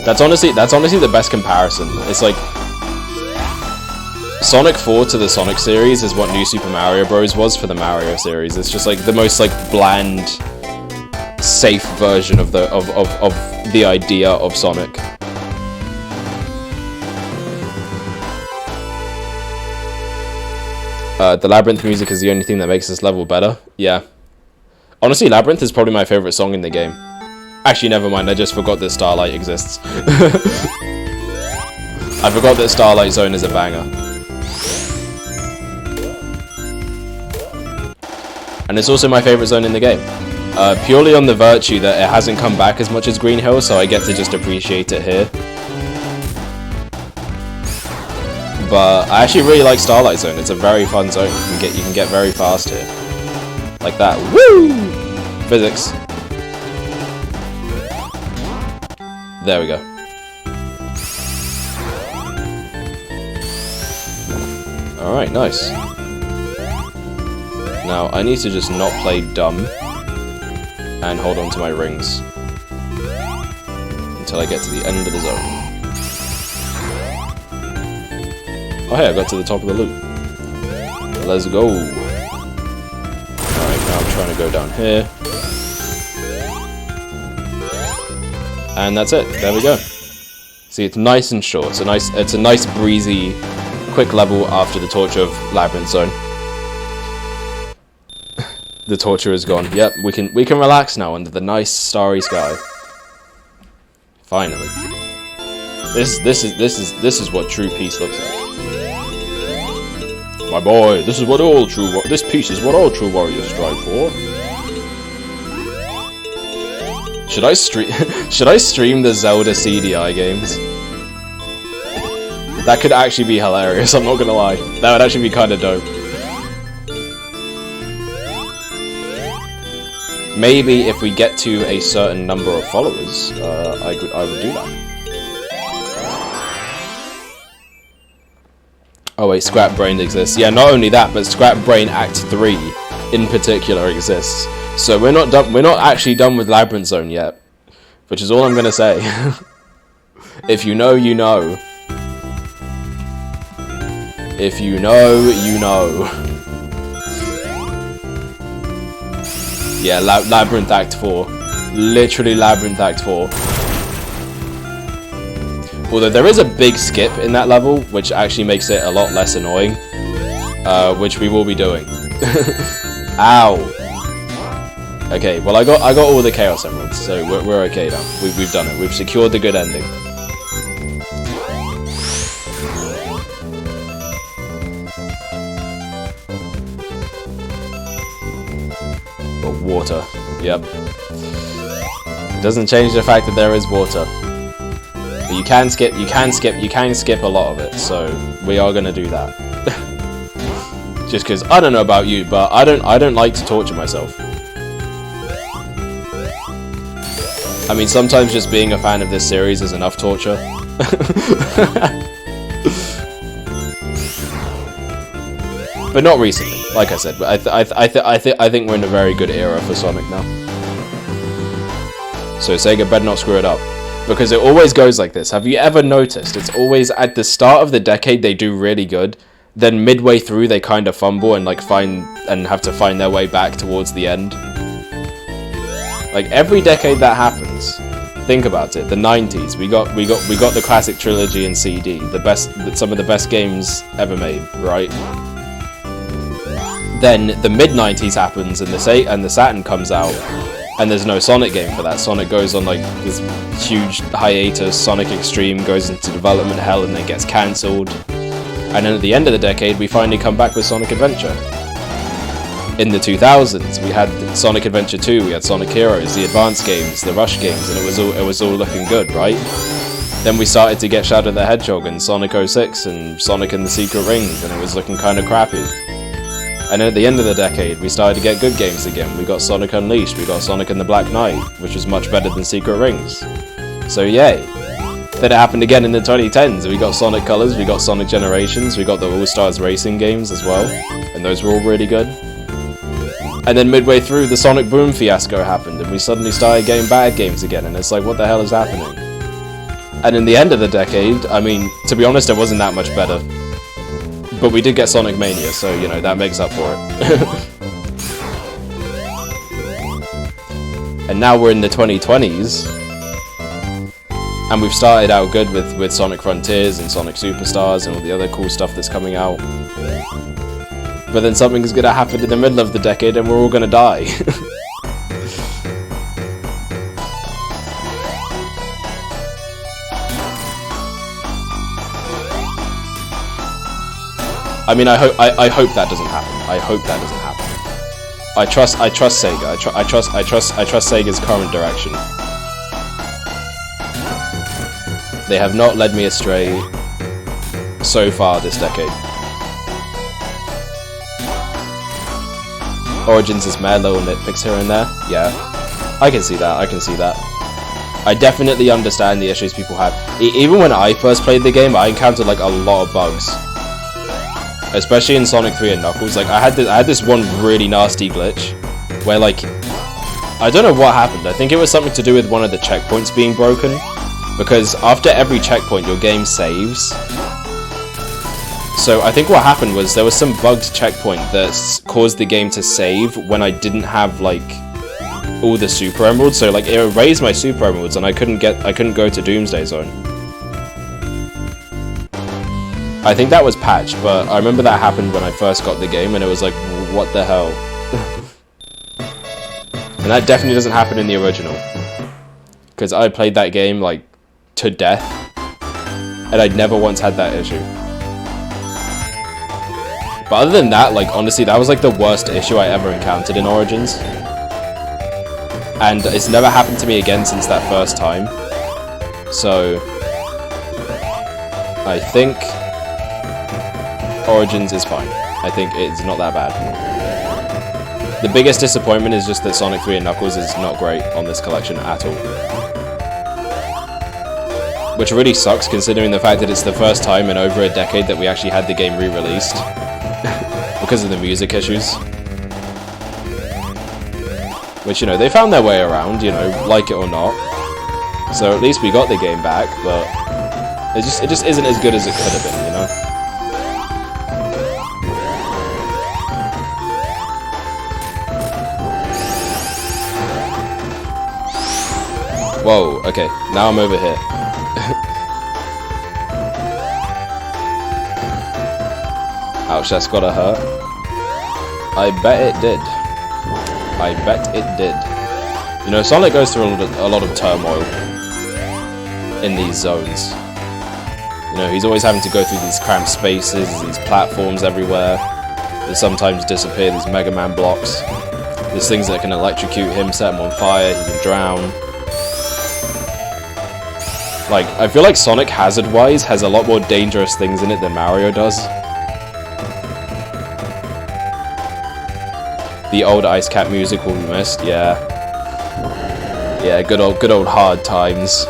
That's honestly the best comparison. It's like Sonic 4 to the Sonic series is what New Super Mario Bros. Was for the Mario series. It's just like the most like bland, safe version of the idea of Sonic. The Labyrinth music is the only thing that makes this level better. Yeah. Honestly, Labyrinth is probably my favorite song in the game. Actually, never mind, I just forgot that Starlight exists. I forgot that Starlight Zone is a banger. And it's also my favorite zone in the game. Purely on the virtue that it hasn't come back as much as Green Hill, so I get to just appreciate it here. But I actually really like Starlight Zone. It's a very fun zone. You can get very fast here. Like that. Woo! Physics. There we go. Alright, nice. Now, I need to just not play dumb and hold on to my rings until I get to the end of the zone. Oh hey, I got to the top of the loop. Let's go. Alright, now I'm trying to go down here. And that's it. There we go. See, it's nice and short. It's a nice breezy, quick level after the torture of Labyrinth Zone. The torture is gone. Yep, we can relax now under the nice starry sky. Finally. This is what true peace looks like. My boy, this peace is what all true warriors strive for. Should I stream the Zelda CDI games? That could actually be hilarious, I'm not gonna lie. That would actually be kinda dope. Maybe if we get to a certain number of followers, I would do that. Oh wait, Scrap Brain exists. Yeah, not only that, but Scrap Brain Act 3 in particular exists. So we're not actually done with Labyrinth Zone yet, which is all I'm gonna say. If you know, you know. If you know, you know. Yeah, Labyrinth Act 4. Literally Labyrinth Act 4. Although there is a big skip in that level, which actually makes it a lot less annoying. Which we will be doing. Ow! Okay, well I got all the Chaos Emeralds, so we're okay now. We've done it. We've secured the good ending. But water. Yep. It doesn't change the fact that there is water. But you can skip a lot of it, so we are gonna do that. Just because I don't know about you, but I don't like to torture myself. I mean, sometimes just being a fan of this series is enough torture. But not recently, like I said. But I think we're in a very good era for Sonic now. So Sega better not screw it up, because it always goes like this. Have you ever noticed? It's always at the start of the decade they do really good, then midway through they kind of fumble and have to find their way back towards the end. Like every decade that happens. Think about it. The 90s, we got the classic trilogy in CD, some of the best games ever made, right? Then the mid-90s happens and the Saturn comes out, and there's no Sonic game for that. Sonic goes on like this huge hiatus. Sonic Extreme goes into development hell and then gets cancelled. And then at the end of the decade, we finally come back with Sonic Adventure. In the 2000s, we had Sonic Adventure 2, we had Sonic Heroes, the Advance games, the Rush games, and it was all looking good, right? Then we started to get Shadow the Hedgehog and Sonic 06 and Sonic and the Secret Rings, and it was looking kind of crappy. And then at the end of the decade, we started to get good games again. We got Sonic Unleashed, we got Sonic and the Black Knight, which was much better than Secret Rings. So yay. Then it happened again in the 2010s. We got Sonic Colors, we got Sonic Generations, we got the All-Stars Racing games as well, and those were all really good. And then midway through, the Sonic Boom fiasco happened, and we suddenly started getting bad games again, and it's like, what the hell is happening? And in the end of the decade, I mean, to be honest, it wasn't that much better. But we did get Sonic Mania, so, you know, that makes up for it. And now we're in the 2020s, and we've started out good with Sonic Frontiers and Sonic Superstars and all the other cool stuff that's coming out. But then something's gonna happen in the middle of the decade and we're all gonna die. I mean, I hope that doesn't happen. I hope that doesn't happen. I trust Sega. I trust Sega's current direction. They have not led me astray so far this decade. Origins is mad little nitpicks here and there. Yeah, I can see that. I definitely understand the issues people have. Even when I first played the game, I encountered like a lot of bugs. Especially in Sonic 3 and Knuckles, like I had this one really nasty glitch where like I don't know what happened. I think it was something to do with one of the checkpoints being broken, because after every checkpoint your game saves. So I think what happened was there was some bugged checkpoint that caused the game to save when I didn't have like all the Super Emeralds. So like it erased my Super Emeralds and I couldn't go to Doomsday Zone. I think that was patched, but I remember that happened when I first got the game, and it was like, what the hell? And that definitely doesn't happen in the original. Because I played that game, like, to death. And I'd never once had that issue. But other than that, like, honestly, that was, like, the worst issue I ever encountered in Origins. And it's never happened to me again since that first time. So, I think Origins is fine. I think it's not that bad. The biggest disappointment is just that Sonic 3 and Knuckles is not great on this collection at all. Which really sucks considering the fact that it's the first time in over a decade that we actually had the game re-released. Because of the music issues. Which, you know, they found their way around, you know, like it or not. So at least we got the game back, but it just isn't as good as it could have been, you know? Whoa, okay, now I'm over here. Ouch, that's gotta hurt. I bet it did. I bet it did. You know, Sonic goes through a lot of turmoil in these zones. You know, he's always having to go through these cramped spaces, these platforms everywhere that sometimes disappear, these Mega Man blocks. There's things that can electrocute him, set him on fire, he can drown. Like, I feel like Sonic, hazard-wise, has a lot more dangerous things in it than Mario does. The old Ice Cat music will be missed, yeah. Yeah, good old hard times.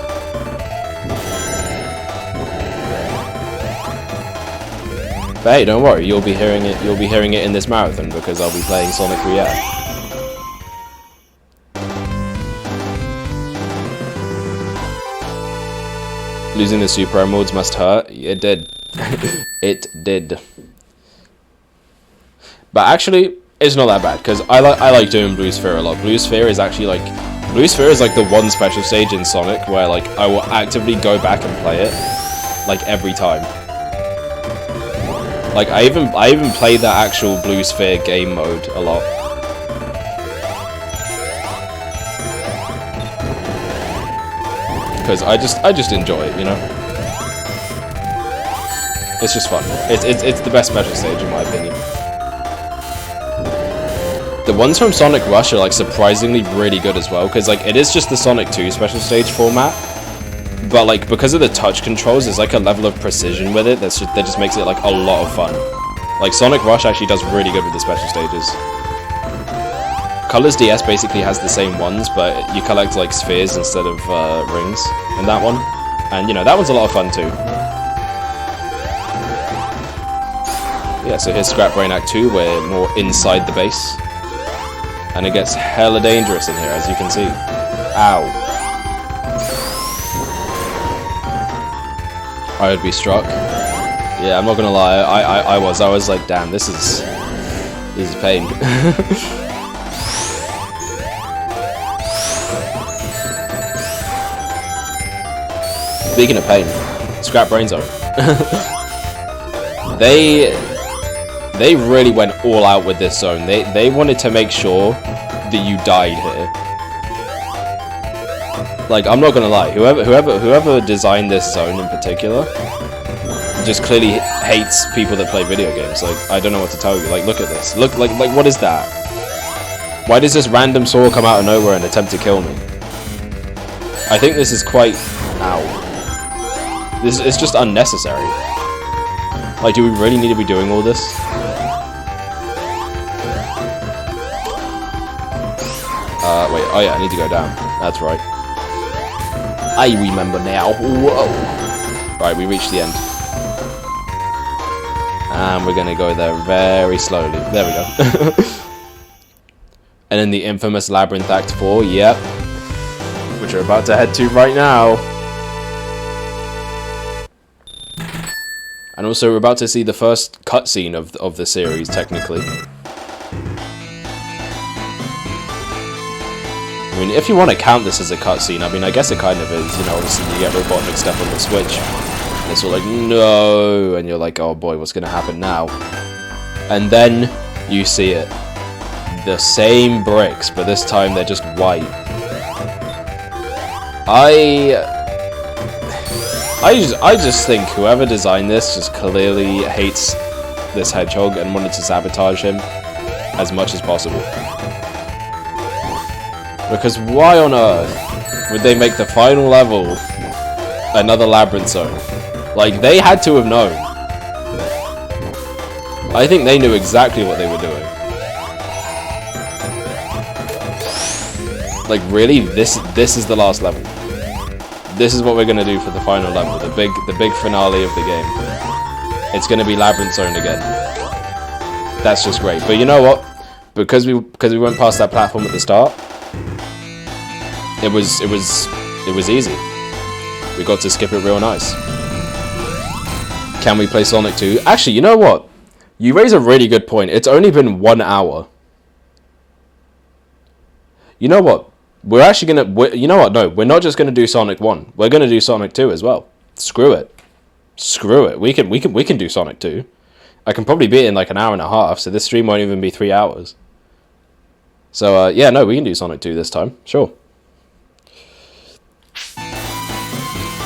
But hey, don't worry, you'll be hearing it in this marathon because I'll be playing Sonic 3. Losing the Super modes must hurt. It did. It did. But actually, it's not that bad because I like doing Blue Sphere a lot. Blue Sphere is actually like the one special stage in Sonic where like I will actively go back and play it like every time. Like I even played that actual Blue Sphere game mode a lot. Because I just enjoy it, you know. It's just fun. It's the best special stage in my opinion. The ones from Sonic Rush are like surprisingly really good as well, because like it is just the Sonic 2 special stage format, but like because of the touch controls, there's like a level of precision with it that just makes it like a lot of fun. Like Sonic Rush actually does really good with the special stages. Colors DS basically has the same ones, but you collect like spheres instead of rings in that one. And you know, that one's a lot of fun too. Yeah, so here's Scrap Brain Act 2, we're more inside the base. And it gets hella dangerous in here, as you can see. Ow. I would be struck. Yeah, I'm not gonna lie, I was like, damn, this is pain. Speaking of pain, Scrap Brain Zone. They really went all out with this zone. They wanted to make sure that you died here. Like, I'm not gonna lie, whoever designed this zone in particular just clearly hates people that play video games. Like, I don't know what to tell you. Like, look at this. Look, like what is that? Why does this random saw come out of nowhere and attempt to kill me? I think this is quite... Ow. This is just unnecessary. Like, do we really need to be doing all this? Wait, oh yeah, I need to go down. That's right. I remember now. Whoa. Right, we reached the end. And we're gonna go there very slowly. There we go. And then the infamous Labyrinth Act 4, yep. Which we're about to head to right now. And also, we're about to see the first cutscene of the series, technically. I mean, if you want to count this as a cutscene, I mean, I guess it kind of is. You know, obviously you get Robotnik step on the switch. And it's all like, no! And you're like, oh boy, what's going to happen now? And then you see it. the same bricks, but this time they're just white. I just think whoever designed this just clearly hates this hedgehog and wanted to sabotage him as much as possible. Because why on earth would they make the final level another labyrinth zone? Like, they had to have known. I think they knew exactly what they were doing. Like, really? This is the last level. This is what we're gonna do for the final level, the big finale of the game. It's gonna be labyrinth zone again. That's just great. But you know what? Because we went past that platform at the start, it was easy. We got to skip it real nice. Can we play Sonic 2? Actually, you know what? You raise a really good point. It's only been 1 hour. You know what? We're actually gonna... you know what? No, we're not just gonna do Sonic 1. We're gonna do Sonic 2 as well. Screw it. Screw it. We can do Sonic 2. I can probably beat it in like an hour and a half, so this stream won't even be 3 hours. So, yeah, no, we can do Sonic 2 this time. Sure.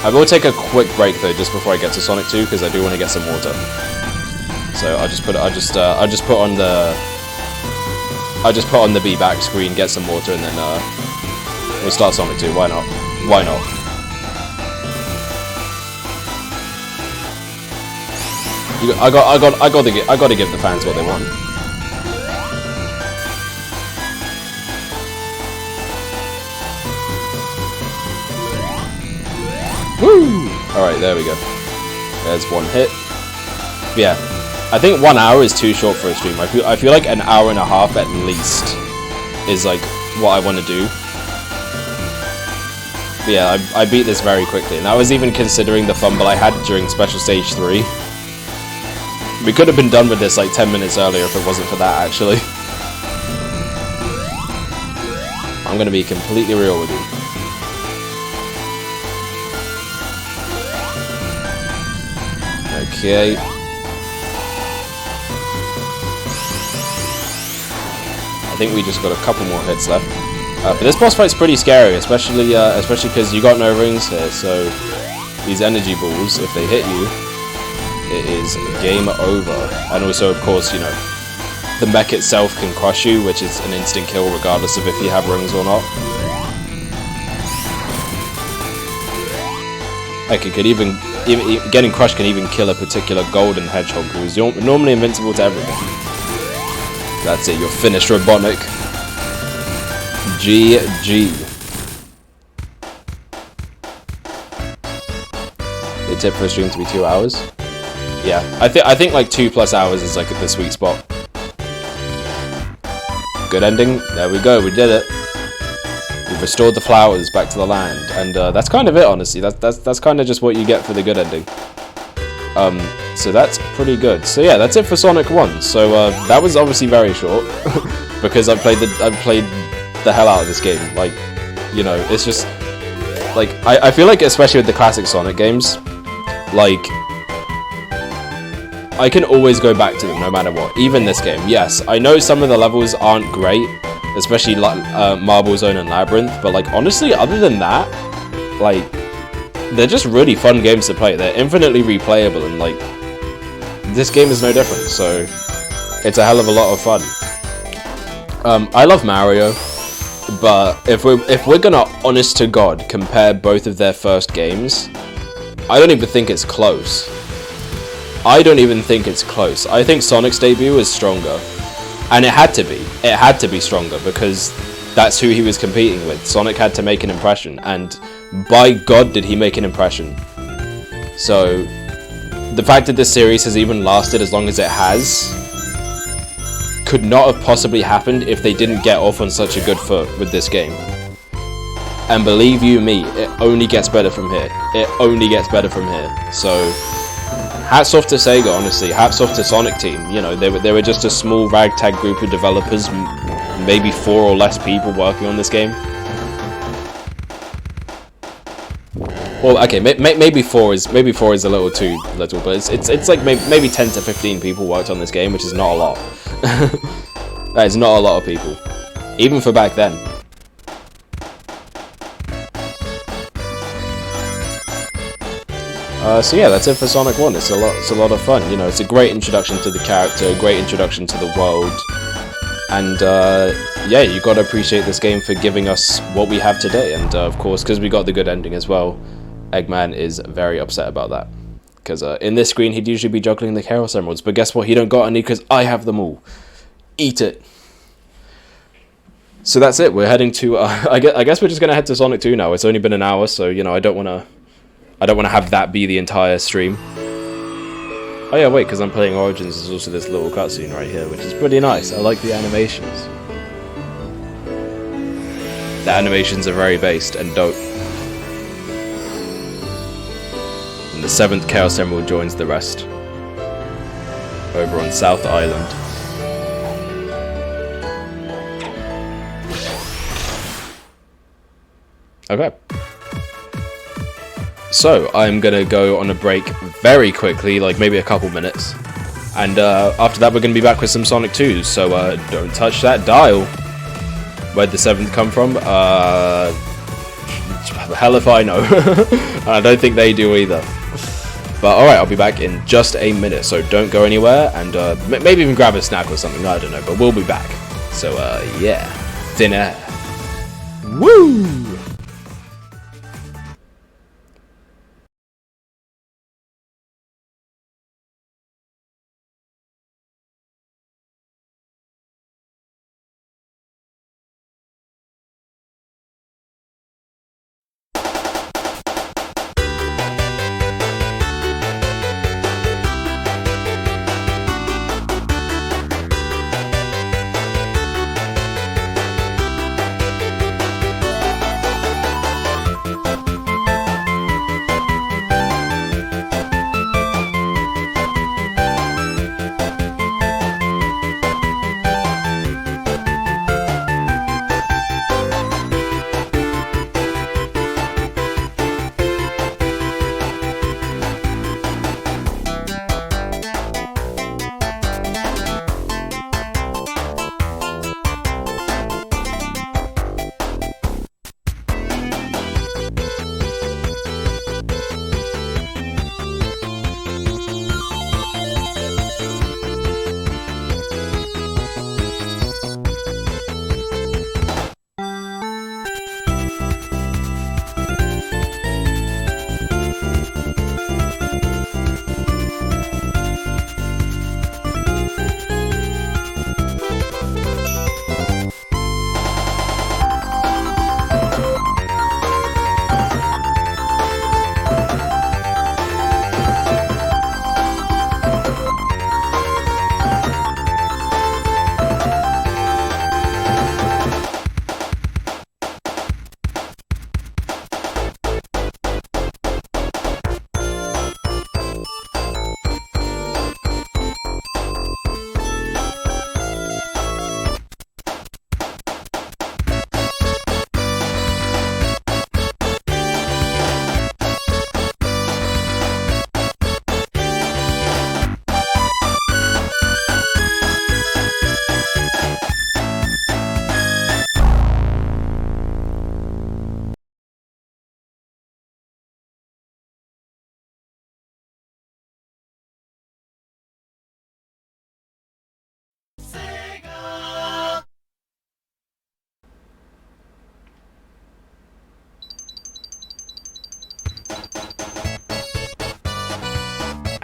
I will take a quick break though, just before I get to Sonic 2, because I do want to get some water. So I just put on the be back screen, get some water, and then we'll start Sonic 2. Why not? Why not? I got to give the fans what they want. Woo! Alright, there we go. There's one hit. Yeah, I think 1 hour is too short for a stream. I feel like an hour and a half at least is like what I want to do. But yeah, I beat this very quickly, and I was even considering the fumble I had during Special Stage 3. We could have been done with this like 10 minutes earlier if it wasn't for that, actually. I'm gonna be completely real with you. Okay. I think we just got a couple more hits left. But this boss fight's pretty scary, especially because you got no rings here, so these energy balls, if they hit you, it is game over. And also, of course, you know, the mech itself can crush you, which is an instant kill regardless of if you have rings or not. Like, it could even getting crushed can even kill a particular golden hedgehog who is normally invincible to everything. That's it, you're finished, Robotnik. GG. They tip for a stream to be 2 hours. Yeah, I think like 2+ hours is like the sweet spot. Good ending. There we go. We did it. We've restored the flowers back to the land, and that's kind of it. Honestly, that's kind of just what you get for the good ending. So that's pretty good. So yeah, that's it for Sonic 1. So that was obviously very short because I played the hell out of this game. Like, you know, it's just like I feel like, especially with the classic Sonic games, like, I can always go back to them no matter what. Even this game, yes, I know some of the levels aren't great, especially like Marble Zone and Labyrinth, but like honestly, other than that, like, they're just really fun games to play. They're infinitely replayable, and like, this game is no different, so it's a hell of a lot of fun. I love Mario, but if we're gonna honest to God compare both of their first games, I don't even think it's close. I don't even think it's close. I think Sonic's debut is stronger. And it had to be. It had to be stronger because that's who he was competing with. Sonic had to make an impression, and by God did he make an impression. So, the fact that this series has even lasted as long as it has could not have possibly happened if they didn't get off on such a good foot with this game. And believe you me, it only gets better from here. It only gets better from here. So, hats off to Sega, honestly. Hats off to Sonic Team. You know, they were just a small ragtag group of developers, maybe 4 or less people working on this game. Well, okay, maybe 4 is a little too little, but it's like maybe 10 to 15 people worked on this game, which is not a lot. That is not a lot of people, even for back then. So yeah, that's it for Sonic 1. It's a lot of fun. You know, it's a great introduction to the character, a great introduction to the world, and yeah, you got to appreciate this game for giving us what we have today. And of course, because we got the good ending as well, Eggman is very upset about that. Because in this screen, he'd usually be juggling the Chaos Emeralds, but guess what? He don't got any because I have them all. Eat it. So that's it. We're heading to. I guess we're just gonna head to Sonic 2 now. It's only been an hour, so you know I don't wanna have that be the entire stream. Oh yeah, wait, because I'm playing Origins. There's also this little cutscene right here, which is pretty nice. I like the animations. The animations are very based and dope. And the 7th Chaos Emerald joins the rest over on South Island. Okay. So, I'm gonna go on a break very quickly, like maybe a couple minutes. And after that, we're gonna be back with some Sonic 2s, so don't touch that dial. Where'd the 7th come from? Hell if I know. I don't think they do either. But alright, I'll be back in just a minute, so don't go anywhere, and maybe even grab a snack or something, I don't know, but we'll be back. So, yeah. Dinner. Woo!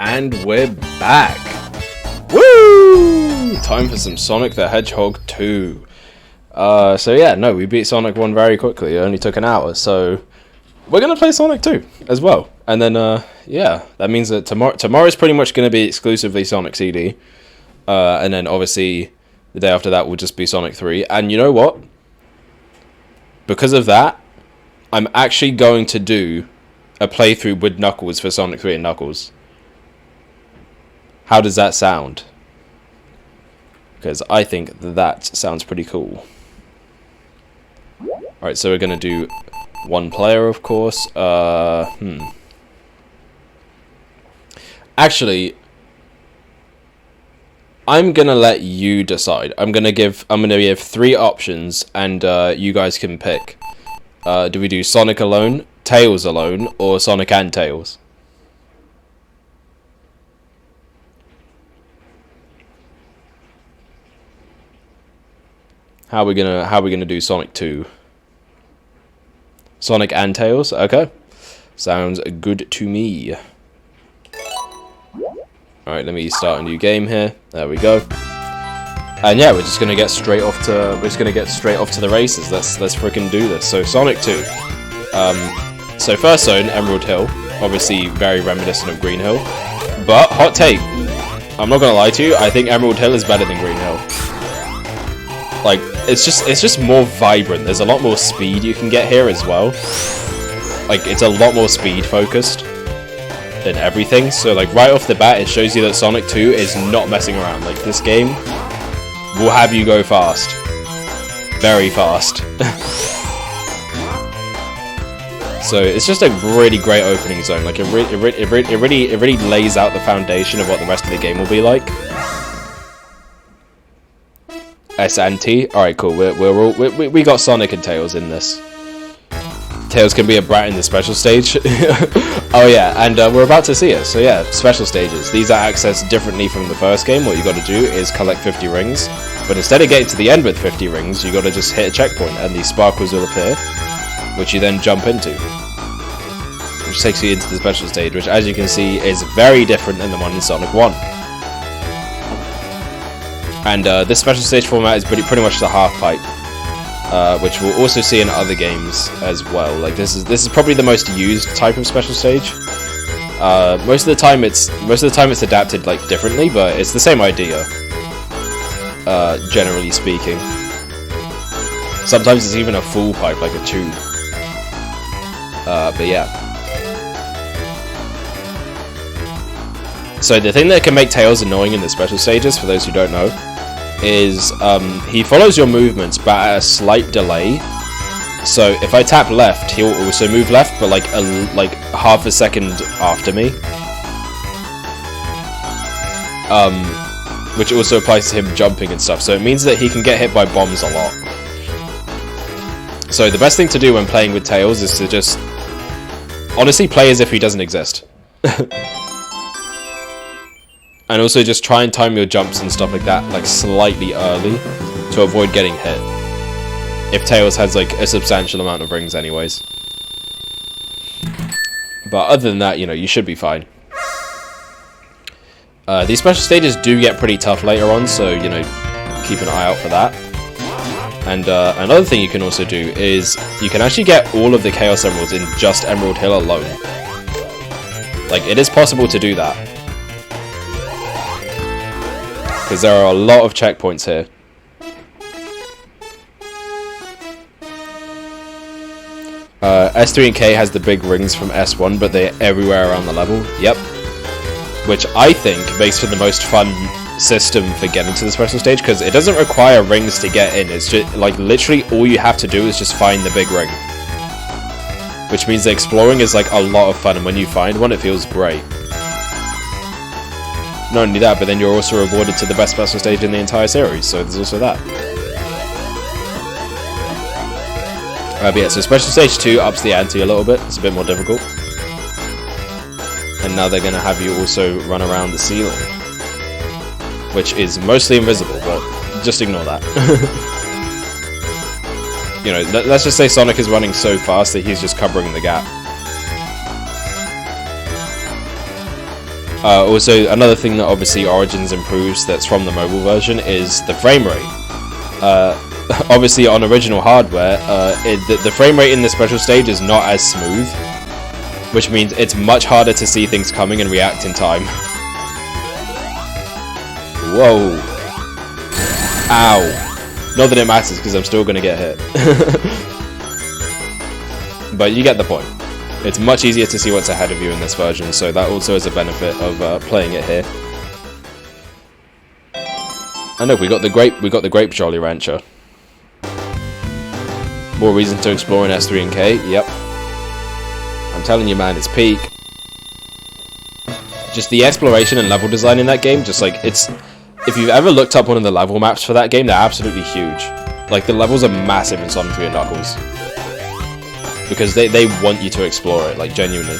And we're back! Woo! Time for some Sonic the Hedgehog 2. So yeah, no, we beat Sonic 1 very quickly. It only took an hour, so we're gonna play Sonic 2 as well. And then, yeah, that means that tomorrow's pretty much gonna be exclusively Sonic CD. And then obviously the day after that will just be Sonic 3. And you know what? Because of that, I'm actually going to do a playthrough with Knuckles for Sonic 3 and Knuckles. How does that sound? Because I think that sounds pretty cool. Alright, so we're going to do one player, of course. Actually, I'm gonna let you decide. I'm gonna give 3 options, and you guys can pick. Do we do Sonic alone, Tails alone, or Sonic and Tails? How are we gonna do Sonic 2? Sonic and Tails? Okay. Sounds good to me. Alright, let me start a new game here. There we go. And yeah, we're just gonna get straight off to the races. Let's freaking do this. So Sonic 2. So first zone, Emerald Hill. Obviously very reminiscent of Green Hill. But hot take. I'm not gonna lie to you, I think Emerald Hill is better than Green Hill. Like, it's just more vibrant. There's a lot more speed you can get here as well. Like, it's a lot more speed focused than everything. So like right off the bat, it shows you that Sonic 2 is not messing around. Like, this game will have you go fast, very fast. So it's just a really great opening zone. Like, it really lays out the foundation of what the rest of the game will be like. S and T. All right, cool. We got Sonic and Tails in this. Tails can be a brat in the special stage. Oh yeah, and we're about to see it. So yeah, special stages. These are accessed differently from the first game. What you got to do is collect 50 rings, but instead of getting to the end with 50 rings, you got to just hit a checkpoint, and these sparkles will appear, which you then jump into, which takes you into the special stage, which, as you can see, is very different than the one in Sonic 1. And this special stage format is pretty much the half pipe, which we'll also see in other games as well. Like, this is probably the most used type of special stage. Most of the time it's adapted like differently, but it's the same idea. Generally speaking, sometimes it's even a full pipe, like a tube. But yeah. So the thing that can make Tails annoying in the special stages, for those who don't know, is he follows your movements but at a slight delay. So if I tap left, he'll also move left, but like half a second after me. Which also applies to him jumping and stuff. So it means that he can get hit by bombs a lot. So the best thing to do when playing with Tails is to just honestly play as if he doesn't exist. And also just try and time your jumps and stuff like that, like, slightly early, to avoid getting hit. If Tails has, like, a substantial amount of rings anyways. But other than that, you know, you should be fine. These special stages do get pretty tough later on, so, you know, keep an eye out for that. And another thing you can also do is you can actually get all of the Chaos Emeralds in just Emerald Hill alone. Like, it is possible to do that. Because there are a lot of checkpoints here. S3 and K has the big rings from S1, but they're everywhere around the level. Yep. Which I think makes for the most fun system for getting to the special stage, because it doesn't require rings to get in. It's just, like, literally all you have to do is just find the big ring. Which means that exploring is, like, a lot of fun, and when you find one, it feels great. Not only that, but then you're also rewarded to the best special stage in the entire series, so there's also that. But yeah, so special stage 2 ups the ante a little bit. It's a bit more difficult. And now they're going to have you also run around the ceiling, which is mostly invisible, but just ignore that. You know, let's just say Sonic is running so fast that he's just covering the gap. Also, another thing that obviously Origins improves that's from the mobile version is the frame rate. Obviously on original hardware, the frame rate in the special stage is not as smooth, which means it's much harder to see things coming and react in time. Whoa. Ow. Not that it matters, because I'm still going to get hit. But you get the point. It's much easier to see what's ahead of you in this version, so that also is a benefit of playing it here. And look, we got the grape Jolly Rancher. More reason to explore in S3 and K. Yep. I'm telling you, man, it's peak. Just the exploration and level design in that game, just like it's if you've ever looked up one of the level maps for that game, they're absolutely huge. Like, the levels are massive in Sonic 3 and Knuckles. Because they want you to explore it, like, genuinely.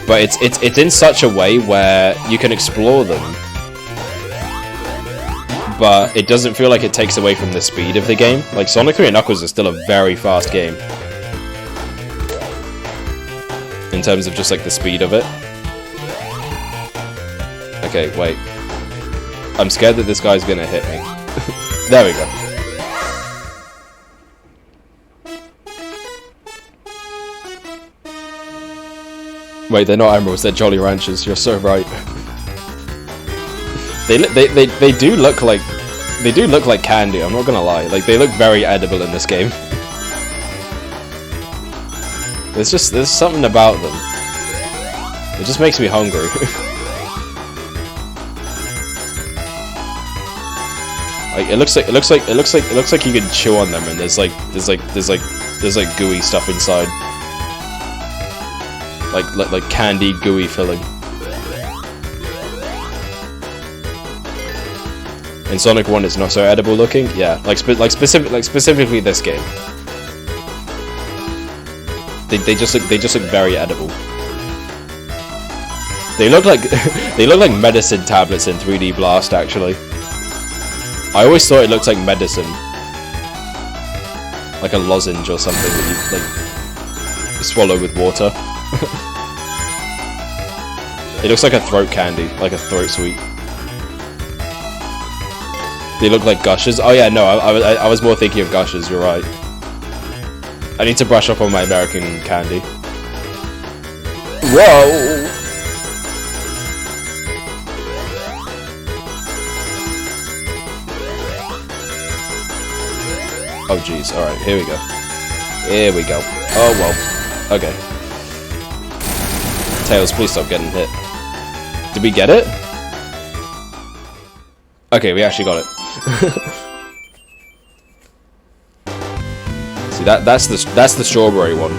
But it's in such a way where you can explore them, but it doesn't feel like it takes away from the speed of the game. Like, Sonic 3 and Knuckles is still a very fast game. In terms of just, like, the speed of it. Okay, wait. I'm scared that this guy's gonna hit me. There we go. Wait, they're not emeralds, they're Jolly Ranchers. You're so right. They do look like candy. I'm not gonna lie. Like, they look very edible in this game. There's something about them. It just makes me hungry. Like, it looks like you can chew on them, and there's like gooey stuff inside. Like candy gooey filling. In Sonic 1 it's not so edible looking. Yeah, specifically this game. They just look very edible. They look like medicine tablets in 3D Blast, actually. I always thought it looked like medicine. Like a lozenge or something that you like swallow with water. It looks like a throat candy, like a throat sweet. They look like gushers. Oh yeah, no, I was more thinking of gushers, you're right. I need to brush up on my American candy. Whoa! Oh jeez, alright, here we go. Here we go. Oh well. Okay. Tails, please stop getting hit. Did we get it? Okay, we actually got it. See, that's the strawberry one.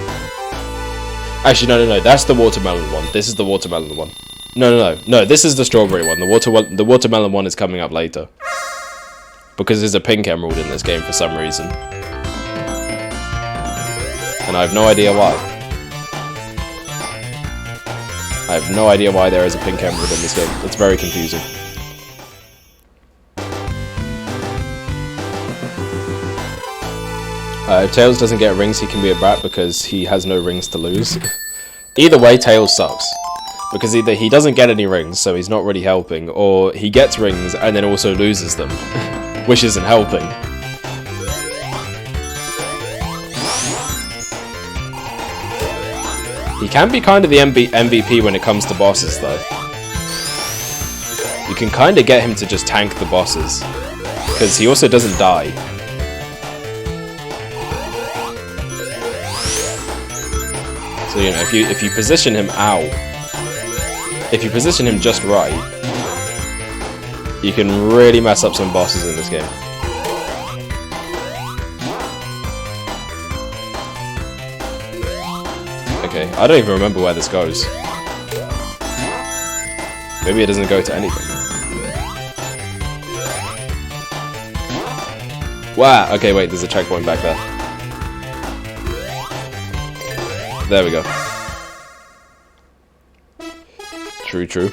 Actually, no, that's the watermelon one. This is the watermelon one. No, this is the strawberry one. The watermelon one is coming up later. Because there's a pink emerald in this game for some reason. And I have no idea why. I have no idea why there is a pink emerald in this game. It's very confusing. If Tails doesn't get rings, he can be a brat because he has no rings to lose. Either way, Tails sucks. Because either he doesn't get any rings, so he's not really helping, or he gets rings and then also loses them. Which isn't helping. He can be kind of the MVP when it comes to bosses, though. You can kind of get him to just tank the bosses. Because he also doesn't die. So, you know, if you position him out... If you position him just right... You can really mess up some bosses in this game. Okay, I don't even remember where this goes. Maybe it doesn't go to anything. Wow, okay, wait, there's a checkpoint back there. There we go. True.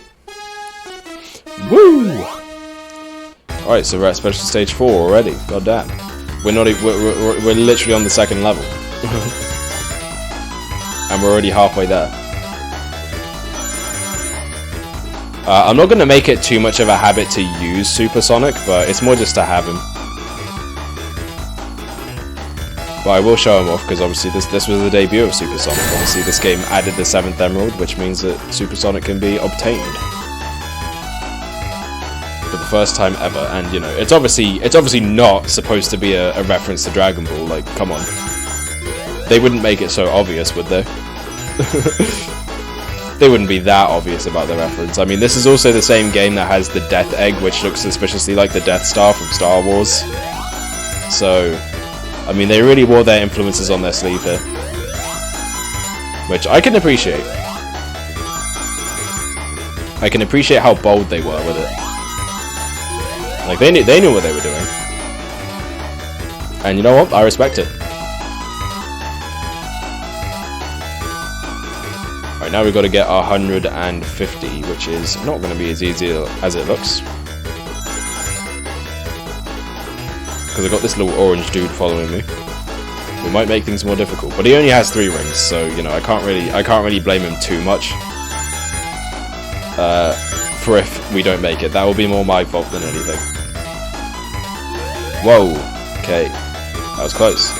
Woo! Alright, so we're at Special Stage 4 already. God damn. We're literally on the second level. And we're already halfway there. I'm not going to make it too much of a habit to use Supersonic, but it's more just to have him. But I will show him off, because obviously this was the debut of Supersonic. Obviously this game added the 7th Emerald, which means that Supersonic can be obtained. For the first time ever, and you know, it's obviously not supposed to be a reference to Dragon Ball, like, come on. They wouldn't make it so obvious, would they? They wouldn't be that obvious about the reference. I mean, this is also the same game that has the Death Egg, which looks suspiciously like the Death Star from Star Wars. So, I mean, they really wore their influences on their sleeve here. Which I can appreciate. I can appreciate how bold they were with it. Like, they knew what they were doing. And you know what? I respect it. Right, now we've got to get 150, which is not going to be as easy as it looks. Because I've got this little orange dude following me. We might make things more difficult, but he only has 3 rings, so you know I can't really blame him too much. For if we don't make it, that will be more my fault than anything. Whoa, okay, that was close,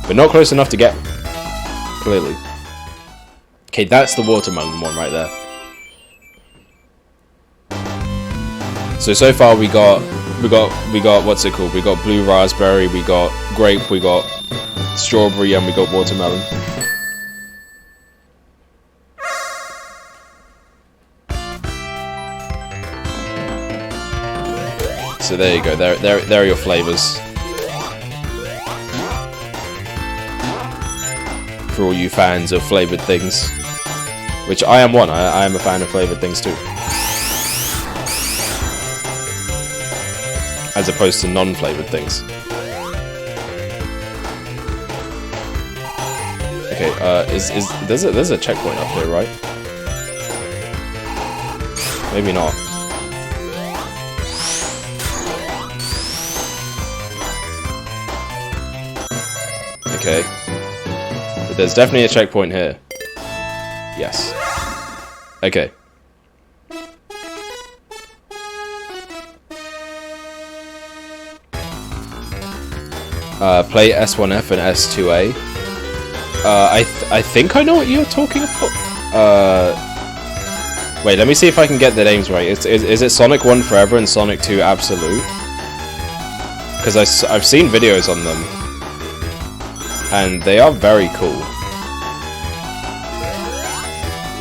but not close enough to get. Clearly, okay, that's the watermelon one right there. So far we got what's it called? We got blue raspberry, we got grape, we got strawberry, and we got watermelon. So there you go. There are your flavors for all you fans of flavored things, which I am one. I am a fan of flavored things too. As opposed to non-flavored things. Okay, there's a checkpoint up here, right? Maybe not. Okay. But there's definitely a checkpoint here. Yes. Okay. Play S1F and S2A. I think I know what you're talking about. Wait, let me see if I can get the names right. Is it Sonic 1 Forever and Sonic 2 Absolute? Because I've seen videos on them, and they are very cool.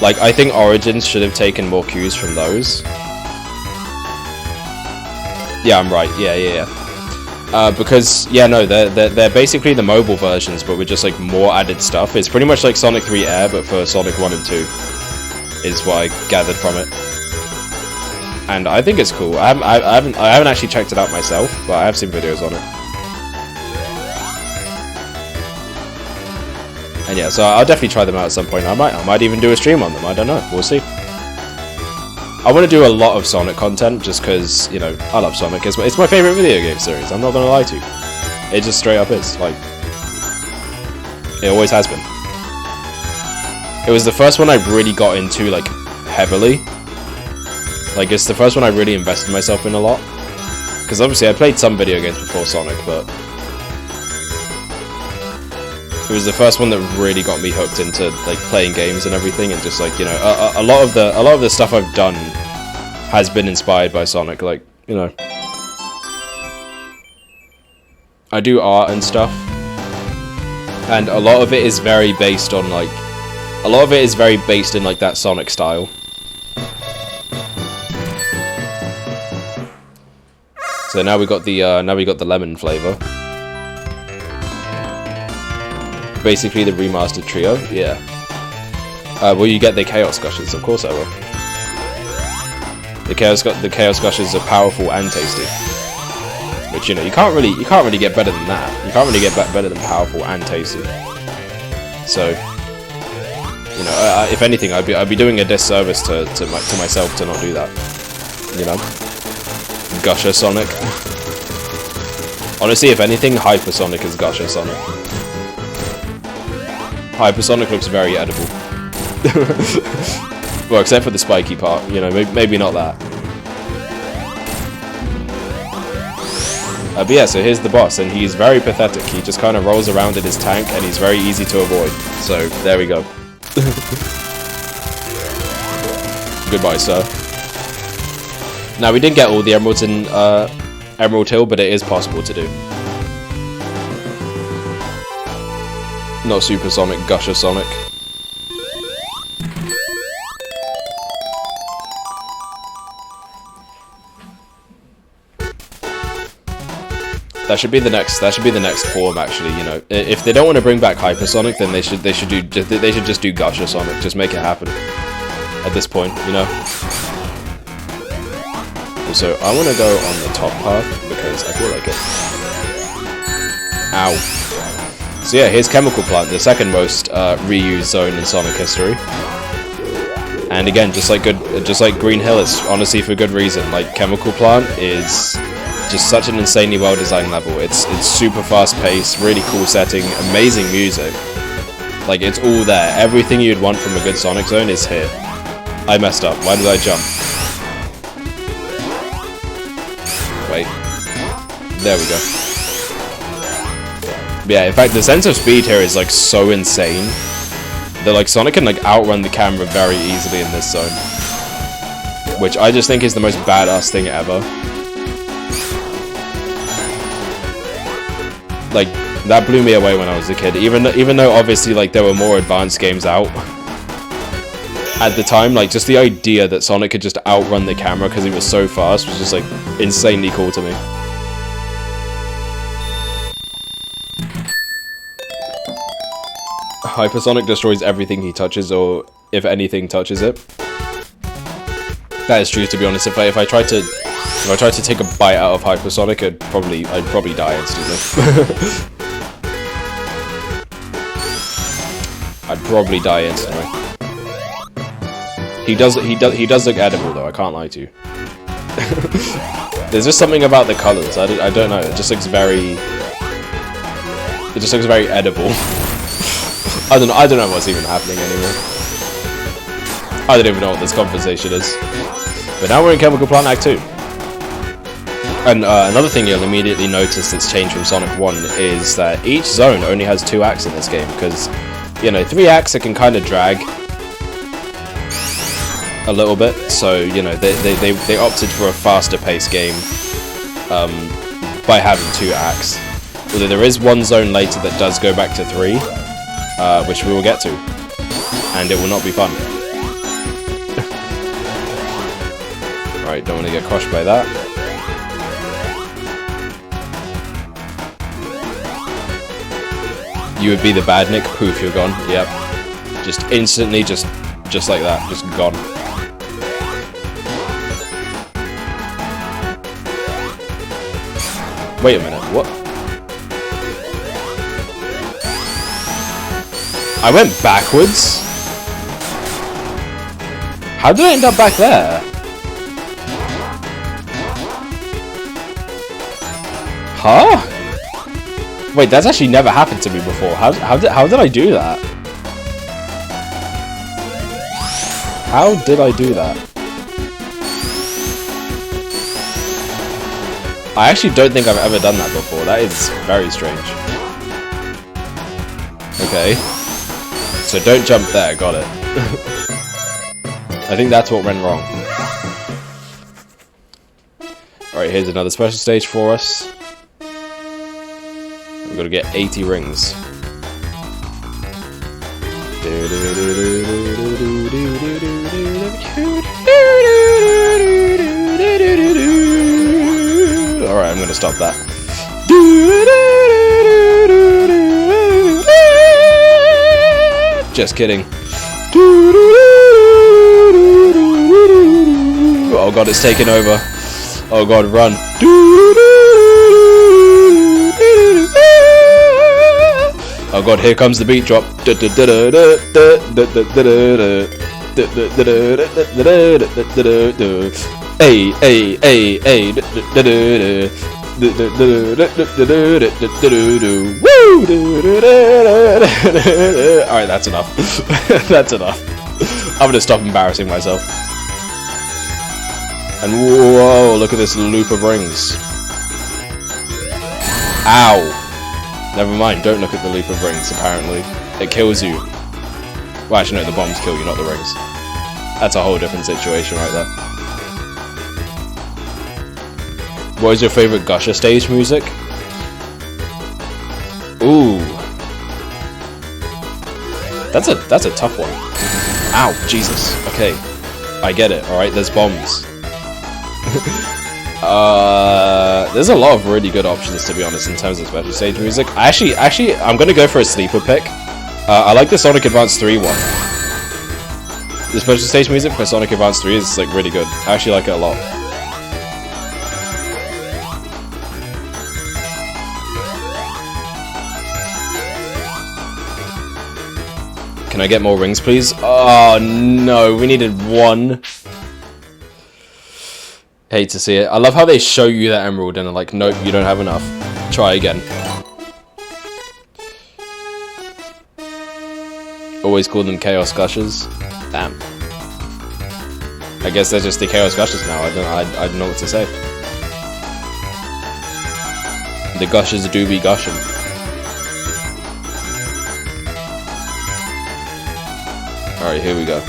Like, I think Origins should have taken more cues from those. Yeah, I'm right. Yeah. Because, yeah, no, they're basically the mobile versions, but with just, like, more added stuff. It's pretty much like Sonic 3 Air, but for Sonic 1 and 2, is what I gathered from it. And I think it's cool. I haven't actually checked it out myself, but I have seen videos on it. And yeah, so I'll definitely try them out at some point. I might even do a stream on them. I don't know. We'll see. I want to do a lot of Sonic content just because, you know, I love Sonic. It's my favorite video game series. I'm not going to lie to you. It just straight up is. Like, it always has been. It was the first one I really got into, like, heavily. Like, it's the first one I really invested myself in a lot. Because obviously I played some video games before Sonic, but it was the first one that really got me hooked into, like, playing games and everything, and just, like, you know, a lot of the stuff I've done has been inspired by Sonic. Like, you know, I do art and stuff, and a lot of it is very based on, like, a lot of it is very based in, like, that Sonic style. So now we got the lemon flavor. Basically the remastered trio, yeah. Will you get the Chaos Gushers? Of course I will. The Chaos Gushers are powerful and tasty, which, you know, you can't really get better than that. You can't really get better than powerful and tasty. So, you know, if anything, I'd be doing a disservice to myself to not do that. You know, Gusher Sonic. Honestly, if anything, Hyper Sonic is Gusher Sonic. Hypersonic looks very edible. Well, except for the spiky part, you know, maybe not that. But yeah, so here's the boss, and he's very pathetic. He just kind of rolls around in his tank, and he's very easy to avoid. So, there we go. Goodbye, sir. Now, we didn't get all the emeralds in Emerald Hill, but it is possible to do. Not Super Sonic, Gusher Sonic. That should be the next form, actually. You know, if they don't want to bring back Hyper Sonic, then they should just do Gusher Sonic. Just make it happen. at this point, you know? Also, I want to go on the top path because I feel like it. Ow. So yeah, here's Chemical Plant, the second most reused zone in Sonic history. And again, just like Green Hill, it's honestly for good reason. Like, Chemical Plant is just such an insanely well-designed level. It's super fast-paced, really cool setting, amazing music. Like, it's all there. Everything you'd want from a good Sonic zone is here. I messed up. Why did I jump? Wait. There we go. Yeah, in fact, the sense of speed here is, like, so insane that, like, Sonic can, like, outrun the camera very easily in this zone. Which I just think is the most badass thing ever. Like, that blew me away when I was a kid. Even though, obviously, like, there were more advanced games out at the time, like, just the idea that Sonic could just outrun the camera because he was so fast was just, like, insanely cool to me. Hypersonic destroys everything he touches, or if anything touches it. That is true, to be honest. If I tried to take a bite out of Hypersonic, I'd probably die instantly. I'd probably die instantly. He does look edible though. I can't lie to you. There's just something about the colors. I don't know. It just looks very edible. I don't know what's even happening anymore. I don't even know what this conversation is. But now we're in Chemical Plant Act 2. And another thing you'll immediately notice that's changed from Sonic 1 is that each zone only has 2 acts in this game, because, you know, 3 acts it can kind of drag a little bit, so, you know, they opted for a faster paced game by having 2 acts. Although there is one zone later that does go back to 3, which we will get to, and it will not be fun. Alright, don't want to get crushed by that. You would be the bad Nick. Poof, you're gone. Yep. Just instantly, just like that. Just gone. Wait a minute, what? I went backwards? How did I end up back there? Huh? Wait, that's actually never happened to me before. How did I do that? How did I do that? I actually don't think I've ever done that before. That is very strange. Okay. So don't jump there, got it. I think that's what went wrong. Alright, here's another special stage for us. We've got to get 80 rings. Alright, I'm going to stop that. Just kidding. Oh god, it's taken over. Oh god, run. Oh god, here comes the beat drop. Hey, hey, hey, hey. Alright, that's enough. That's enough. I'm gonna stop embarrassing myself. And whoa, look at this loop of rings. Ow. Never mind, don't look at the loop of rings, apparently. It kills you. Well, actually, no, the bombs kill you, not the rings. That's a whole different situation right there. What is your favourite Gusher stage music? Ooh. That's a tough one. Ow, Jesus. Okay. I get it, alright, there's bombs. There's a lot of really good options, to be honest, in terms of special stage music. Actually, I'm gonna go for a sleeper pick. I like the Sonic Advance 3 one. The special stage music for Sonic Advance 3 is like really good. I actually like it a lot. Can I get more rings, please? Oh no, we needed one. Hate to see it. I love how they show you that emerald and they're like, nope, you don't have enough. Try again. Always call them Chaos Gushers. Damn. I guess they're just the Chaos Gushers now. I don't know what to say. The Gushers do be gushing. Alright, here we go.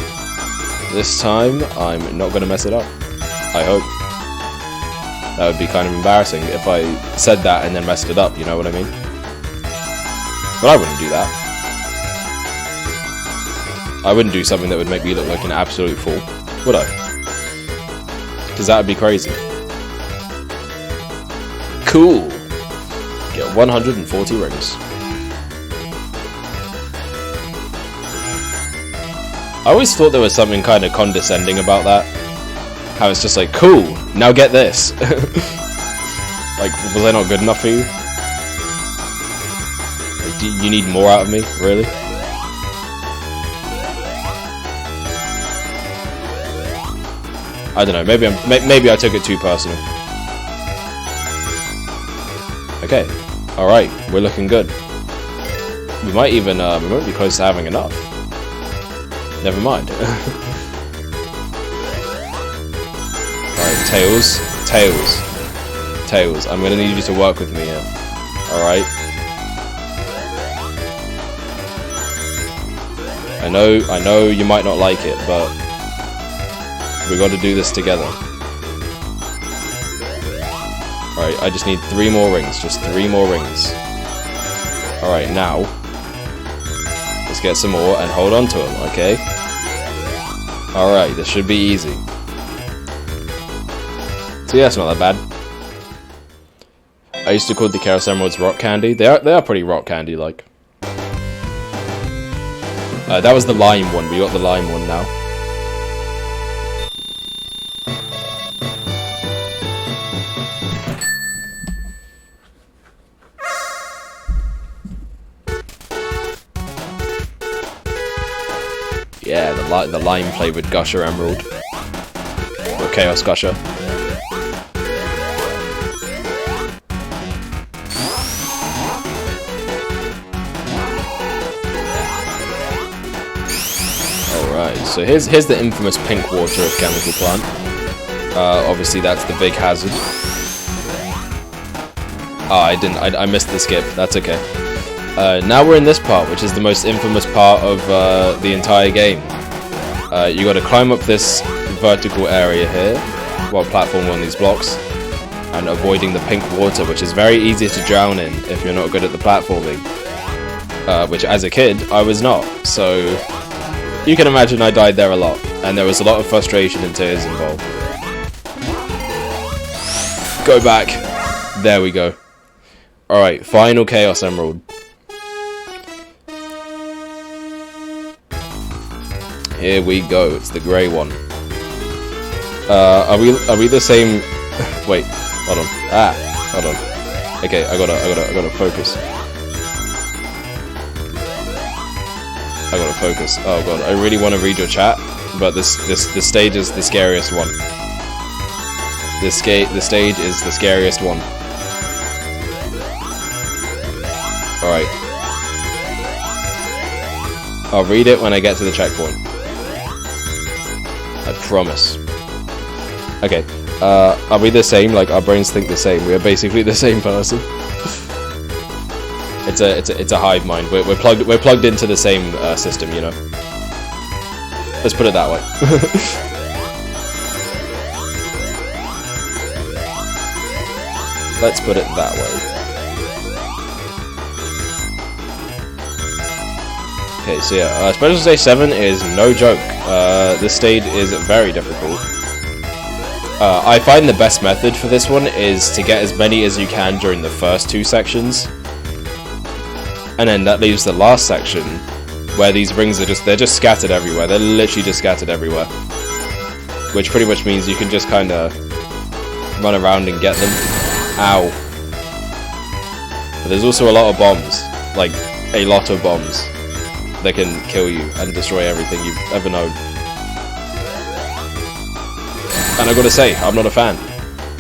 This time, I'm not gonna mess it up. I hope. That would be kind of embarrassing if I said that and then messed it up, you know what I mean? But I wouldn't do that. I wouldn't do something that would make me look like an absolute fool, would I? Because that would be crazy. Cool! Get 140 rings. I always thought there was something kind of condescending about that. How it's just like, cool, now get this. Like, was I not good enough for you? Like, do you need more out of me? Really? I don't know, maybe I took it too personal. Okay, alright, we're looking good. We might even, we might be close to having enough. Never mind. Alright, Tails. Tails, I'm gonna need you to work with me here. Alright? I know you might not like it, but we gotta do this together. Alright, I just need 3 more rings, just 3 more rings. Alright, now let's get some more and hold on to them, okay? Alright, this should be easy. So yeah, it's not that bad. I used to call the Chaos Emeralds rock candy. They are pretty rock candy like. That was the lime one. We got the lime one now. Yeah, the lime flavored Gusher Emerald. Or Chaos Gusher. Alright, so here's the infamous pink water of Chemical Plant. Obviously that's the big hazard. I missed the skip, that's okay. Now we're in this part, which is the most infamous part of the entire game. You gotta climb up this vertical area here, while platforming on these blocks, and avoiding the pink water, which is very easy to drown in if you're not good at the platforming. Which as a kid, I was not, so you can imagine I died there a lot, and there was a lot of frustration and tears involved. Go back. There we go. Alright, final Chaos Emerald. Here we go, it's the grey one. Are we the same? Wait, hold on. Hold on. Okay, I gotta focus. I gotta focus. Oh god, I really want to read your chat, but this stage is the scariest one. The stage is the scariest one. Alright. I'll read it when I get to the checkpoint. I promise. Okay. Are we the same? Like, our brains think the same. We are basically the same person. It's a hive mind. We're plugged into the same system, you know. Let's put it that way. Let's put it that way. Okay, so yeah, Special Stage 7 is no joke. This stage is very difficult. I find the best method for this one is to get as many as you can during the first 2 sections. And then that leaves the last section where these rings are they're just scattered everywhere. They're literally just scattered everywhere. Which pretty much means you can just kind of run around and get them. Ow. But there's also a lot of bombs. Like, a lot of bombs that can kill you and destroy everything you've ever known. And I gotta say, I'm not a fan.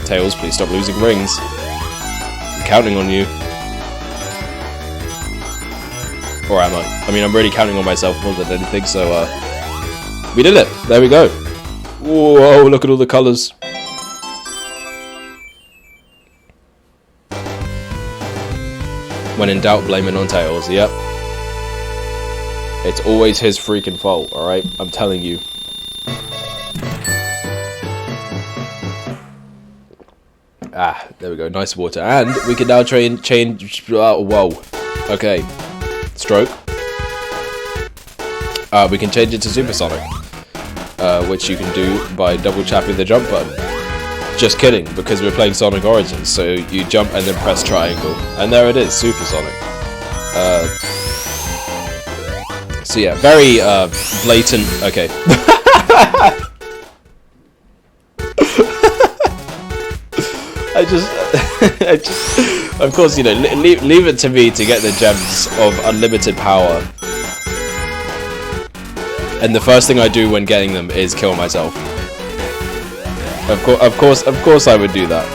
Tails, please stop losing rings. I'm counting on you. Or am I? I mean, I'm really counting on myself more than anything, so, we did it! There we go! Whoa, look at all the colours. When in doubt, blame it on Tails, yep. It's always his freaking fault, alright? I'm telling you. Ah, there we go, nice water. And we can now change, whoa. Okay. Stroke. We can change it to Supersonic. Which you can do by double tapping the jump button. Just kidding, because we're playing Sonic Origins, so you jump and then press triangle. And there it is, Supersonic. So yeah, very blatant. Okay. I just, of course, you know, leave it to me to get the gems of unlimited power. And the first thing I do when getting them is kill myself. Of course I would do that.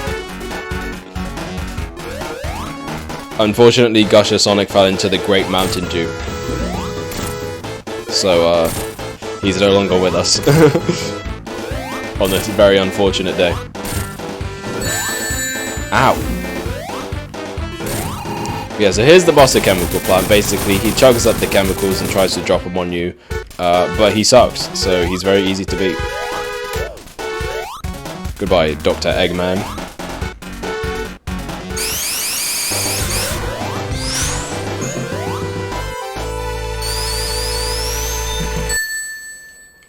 Unfortunately, Gusher Sonic fell into the Great Mountain Dew. So, he's no longer with us. On this very unfortunate day. Ow. Yeah, so here's the boss of Chemical Plant. Basically, he chugs up the chemicals and tries to drop them on you. But he sucks, so he's very easy to beat. Goodbye, Dr. Eggman.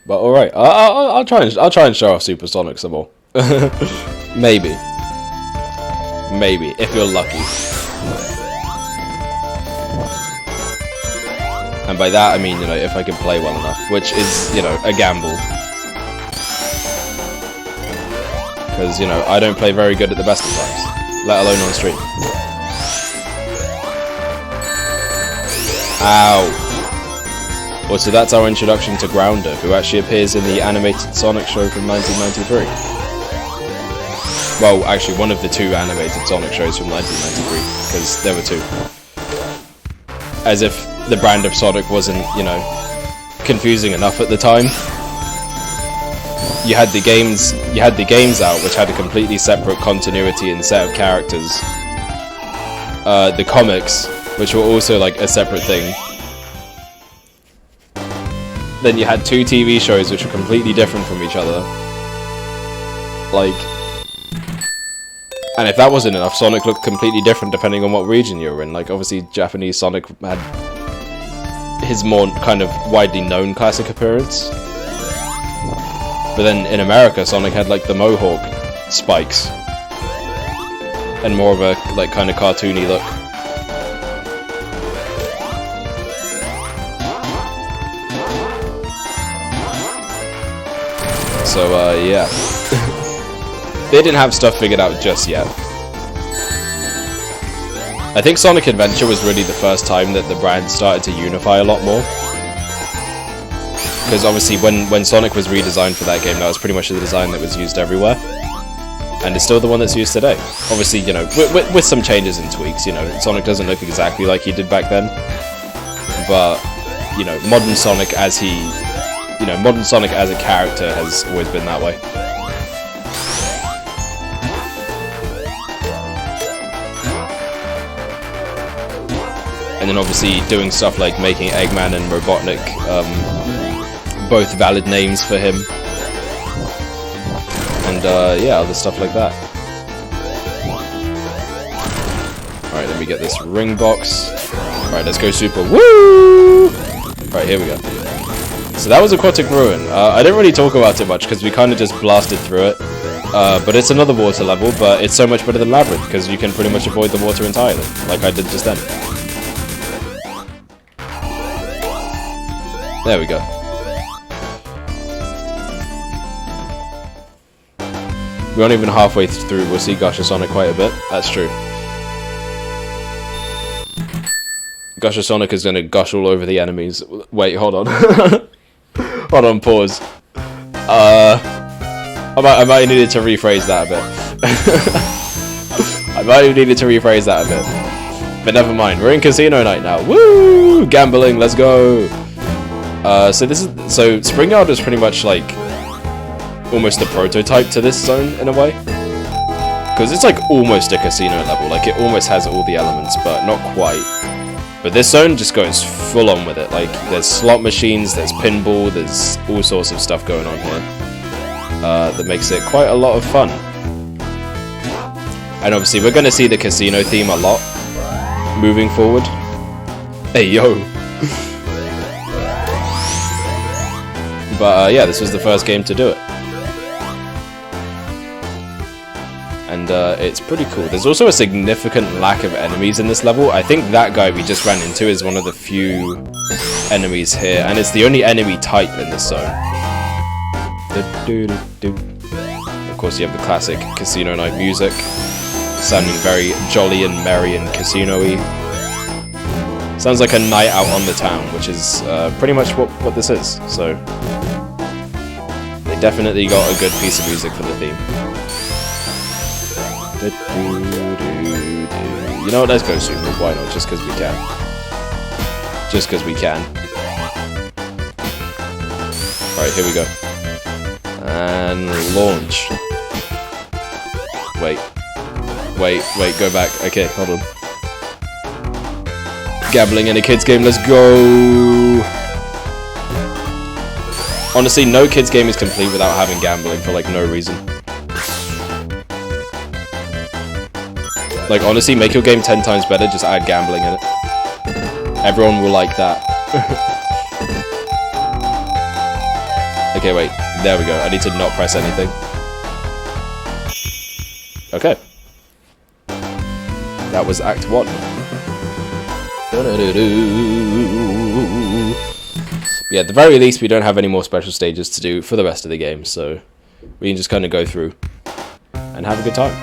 But all right, I'll try and show off Supersonic some more. Maybe, if you're lucky. And by that I mean, you know, if I can play well enough, which is, you know, a gamble. Because, you know, I don't play very good at the best of times, let alone on stream. Ow. Well, so that's our introduction to Grounder, who actually appears in the animated Sonic show from 1993. Well, actually, one of the two animated Sonic shows from 1993, because there were two. As if the brand of Sonic wasn't, you know, confusing enough at the time. You had the games out, which had a completely separate continuity and set of characters. The comics, which were also like a separate thing. Then you had two TV shows which were completely different from each other. Like, and if that wasn't enough, Sonic looked completely different depending on what region you were in. Like, obviously, Japanese Sonic had his more kind of widely known classic appearance. But then in America, Sonic had like the mohawk spikes. And more of a like kind of cartoony look. So, yeah. They didn't have stuff figured out just yet. I think Sonic Adventure was really the first time that the brand started to unify a lot more. Because obviously when Sonic was redesigned for that game, that was pretty much the design that was used everywhere. And it's still the one that's used today. Obviously, you know, with some changes and tweaks, you know, Sonic doesn't look exactly like he did back then. But, you know, modern Sonic as a character has always been that way. And then obviously doing stuff like making Eggman and Robotnik both valid names for him. And yeah, other stuff like that. Alright, let me get this ring box. Alright, let's go super. Woo! Alright, here we go. So that was Aquatic Ruin. I didn't really talk about it much because we kind of just blasted through it. But it's another water level, but it's so much better than Labyrinth because you can pretty much avoid the water entirely, like I did just then. There we go. We aren't even halfway through. We'll see Gusher Sonic quite a bit. That's true. Gusher Sonic is going to gush all over the enemies. Wait, hold on. Hold on, pause. I might have needed to rephrase that a bit. I might have needed to rephrase that a bit. But never mind. We're in Casino Night now. Woo! Gambling, let's go! So Springyard is pretty much like almost the prototype to this zone in a way, because it's like almost a casino level, like it almost has all the elements but not quite. But this zone just goes full on with it. Like there's slot machines, there's pinball, there's all sorts of stuff going on here that makes it quite a lot of fun. And obviously we're going to see the casino theme a lot moving forward. Hey yo. But yeah, this was the first game to do it. And it's pretty cool. There's also a significant lack of enemies in this level. I think that guy we just ran into is one of the few enemies here, and it's the only enemy type in this zone. Of course, you have the classic Casino Night music, sounding very jolly and merry and casino-y. Sounds like a night out on the town, which is pretty much what this is. So they definitely got a good piece of music for the theme. You know what, let's go Super, why not, just because we can. Just because we can. Alright, here we go. And launch. Wait, go back. Okay, hold on. Gambling in a kids game, let's go! Honestly, no kids game is complete without having gambling for like no reason. Like, honestly, make your game 10 times better, just add gambling in it. Everyone will like that. Okay, wait. There we go. I need to not press anything. Okay. That was Act 1. Yeah, at the very least, we don't have any more special stages to do for the rest of the game, so we can just kind of go through and have a good time.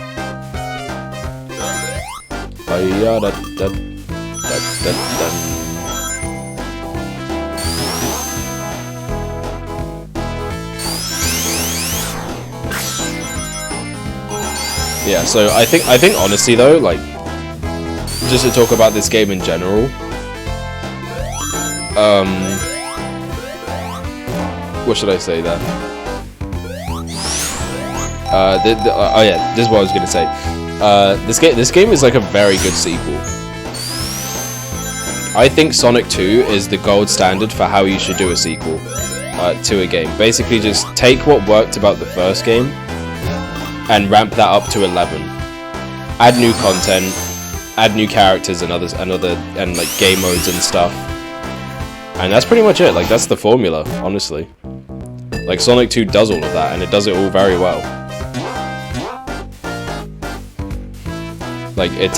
Yeah, so I think honestly though, like, just to talk about this game in general, what should I say there? Oh yeah, this is what I was gonna say. This game is like a very good sequel. I think Sonic 2 is the gold standard for how you should do a sequel to a game. Basically, just take what worked about the first game and ramp that up to 11. Add new content, add new characters and like game modes and stuff. And that's pretty much it. Like, that's the formula, honestly. Like, Sonic 2 does all of that, and it does it all very well. Like, it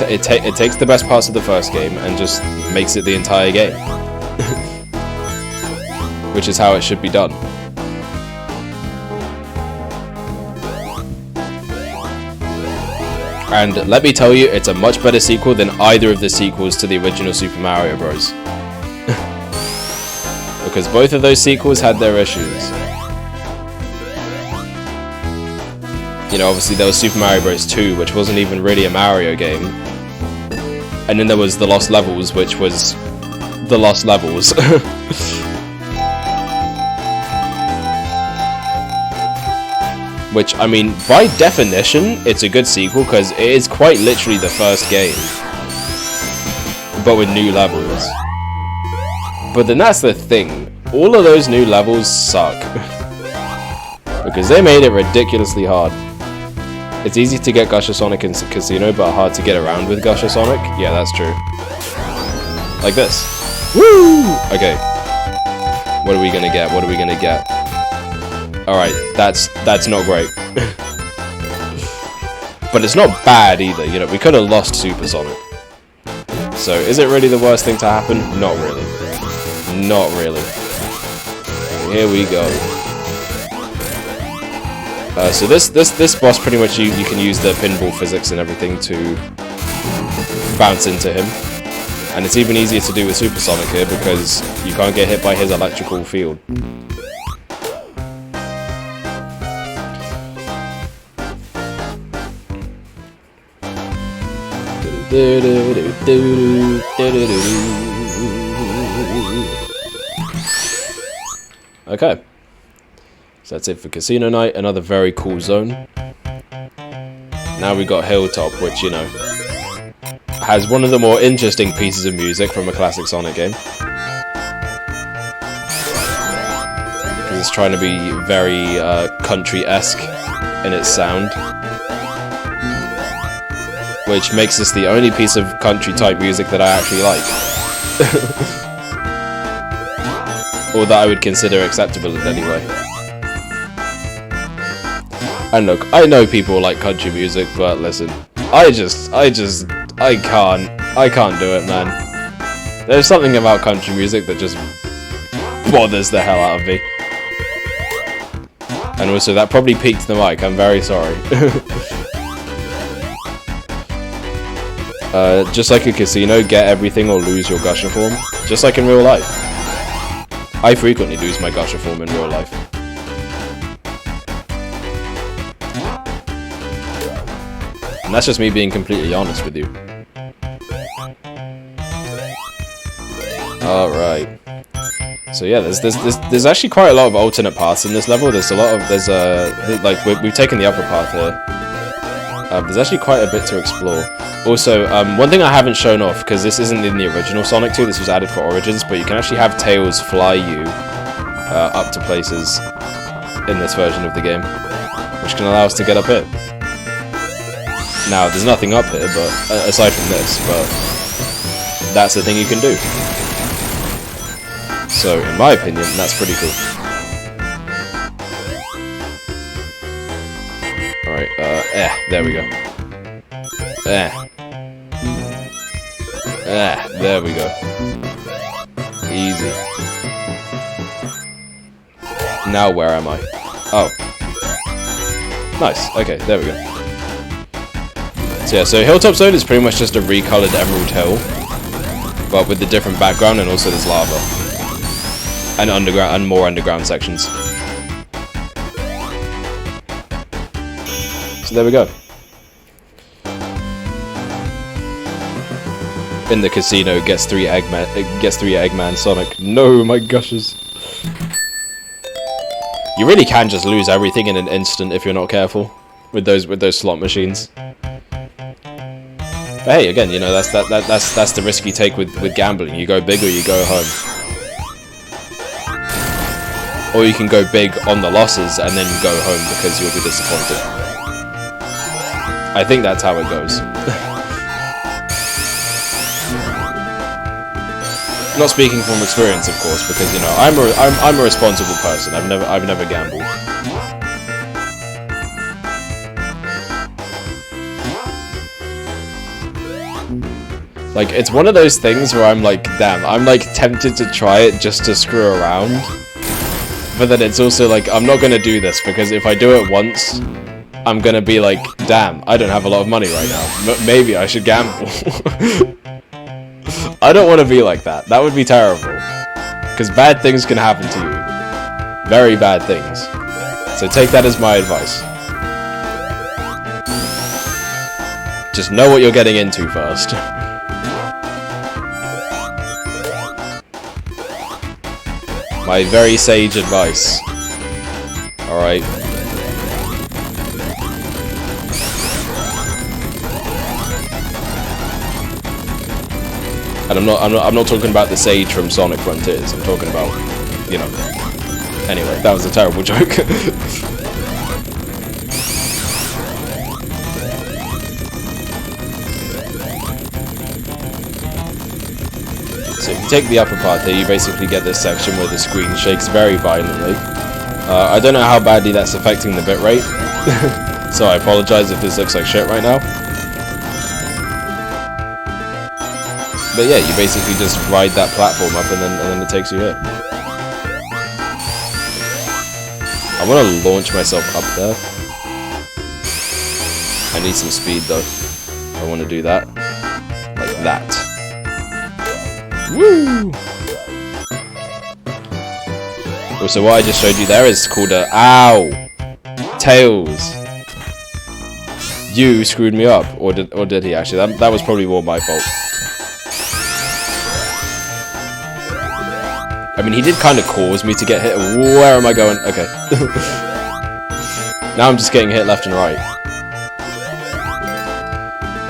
takes the best parts of the first game and just makes it the entire game. Which is how it should be done. And let me tell you, it's a much better sequel than either of the sequels to the original Super Mario Bros. Because both of those sequels had their issues. You know, obviously there was Super Mario Bros. 2, which wasn't even really a Mario game. And then there was The Lost Levels, which was The Lost Levels. Which, I mean, by definition, it's a good sequel, because it is quite literally the first game. But with new levels. But then that's the thing. All of those new levels suck. Because they made it ridiculously hard. It's easy to get Gusher Sonic in Casino, but hard to get around with Gusher Sonic. Yeah, that's true. Like this. Woo! Okay. What are we gonna get? What are we gonna get? Alright, that's not great. But it's not bad either, you know, we could have lost Super Sonic. So, is it really the worst thing to happen? Not really. Not really. here we go. So this boss, pretty much you can use the pinball physics and everything to bounce into him. And it's even easier to do with Supersonic here because you can't get hit by his electrical field. Okay. So that's it for Casino Night, another very cool zone. Now we got Hilltop, which, you know, has one of the more interesting pieces of music from a classic Sonic game. Because it's trying to be very country-esque in its sound. Which makes this the only piece of country-type music that I actually like. Or that I would consider acceptable in any way. And look, I know people like country music, but listen, I can't do it, man. There's something about country music that just bothers the hell out of me. And also, that probably peaked the mic, I'm very sorry. Just like a casino, get everything or lose your gusher form. Just like in real life. I frequently lose my gusher form in real life. And that's just me being completely honest with you. Alright. So yeah, there's actually quite a lot of alternate paths in this level. We've taken the upper path here. There's actually quite a bit to explore. Also, one thing I haven't shown off, because this isn't in the original Sonic 2, this was added for Origins, but you can actually have Tails fly you up to places in this version of the game, which can allow us to get up here. Now, there's nothing up here, but aside from this, but that's the thing you can do. So, in my opinion, that's pretty cool. Alright, there we go. There we go. Easy. Now where am I? Oh. Nice, okay, there we go. So yeah, so Hilltop Zone is pretty much just a recolored Emerald Hill, but with the different background, and also there's lava. And underground, and more underground sections. So there we go. In the casino, gets three Eggman Sonic. No, my gushers. You really can just lose everything in an instant if you're not careful with those slot machines. But hey, again, you know, that's the risk you take with gambling. You go big or you go home. Or you can go big on the losses and then go home because you'll be disappointed. I think that's how it goes. Not speaking from experience, of course, because you know I'm a responsible person. I've never gambled. Like, it's one of those things where I'm like, damn, I'm like tempted to try it just to screw around. But then it's also like, I'm not gonna do this because if I do it once, I'm gonna be like, damn, I don't have a lot of money right now. Maybe I should gamble. I don't want to be like that. That would be terrible. Because bad things can happen to you. Very bad things. So take that as my advice. Just know what you're getting into first. My very sage advice. Alright. And I'm not talking about the sage from Sonic Frontiers. I'm talking about, you know. Anyway, that was a terrible joke. So if you take the upper part here, you basically get this section where the screen shakes very violently. I don't know how badly that's affecting the bitrate, so I apologize if this looks like shit right now. But yeah, you basically just ride that platform up and then it takes you here. I want to launch myself up there. I need some speed though. I want to do that. Like that. Woo! So what I just showed you there is called a... Ow! Tails! You screwed me up. Or did he actually? That was probably more my fault. I mean, he did kind of cause me to get hit. Where am I going? Okay. Now I'm just getting hit left and right.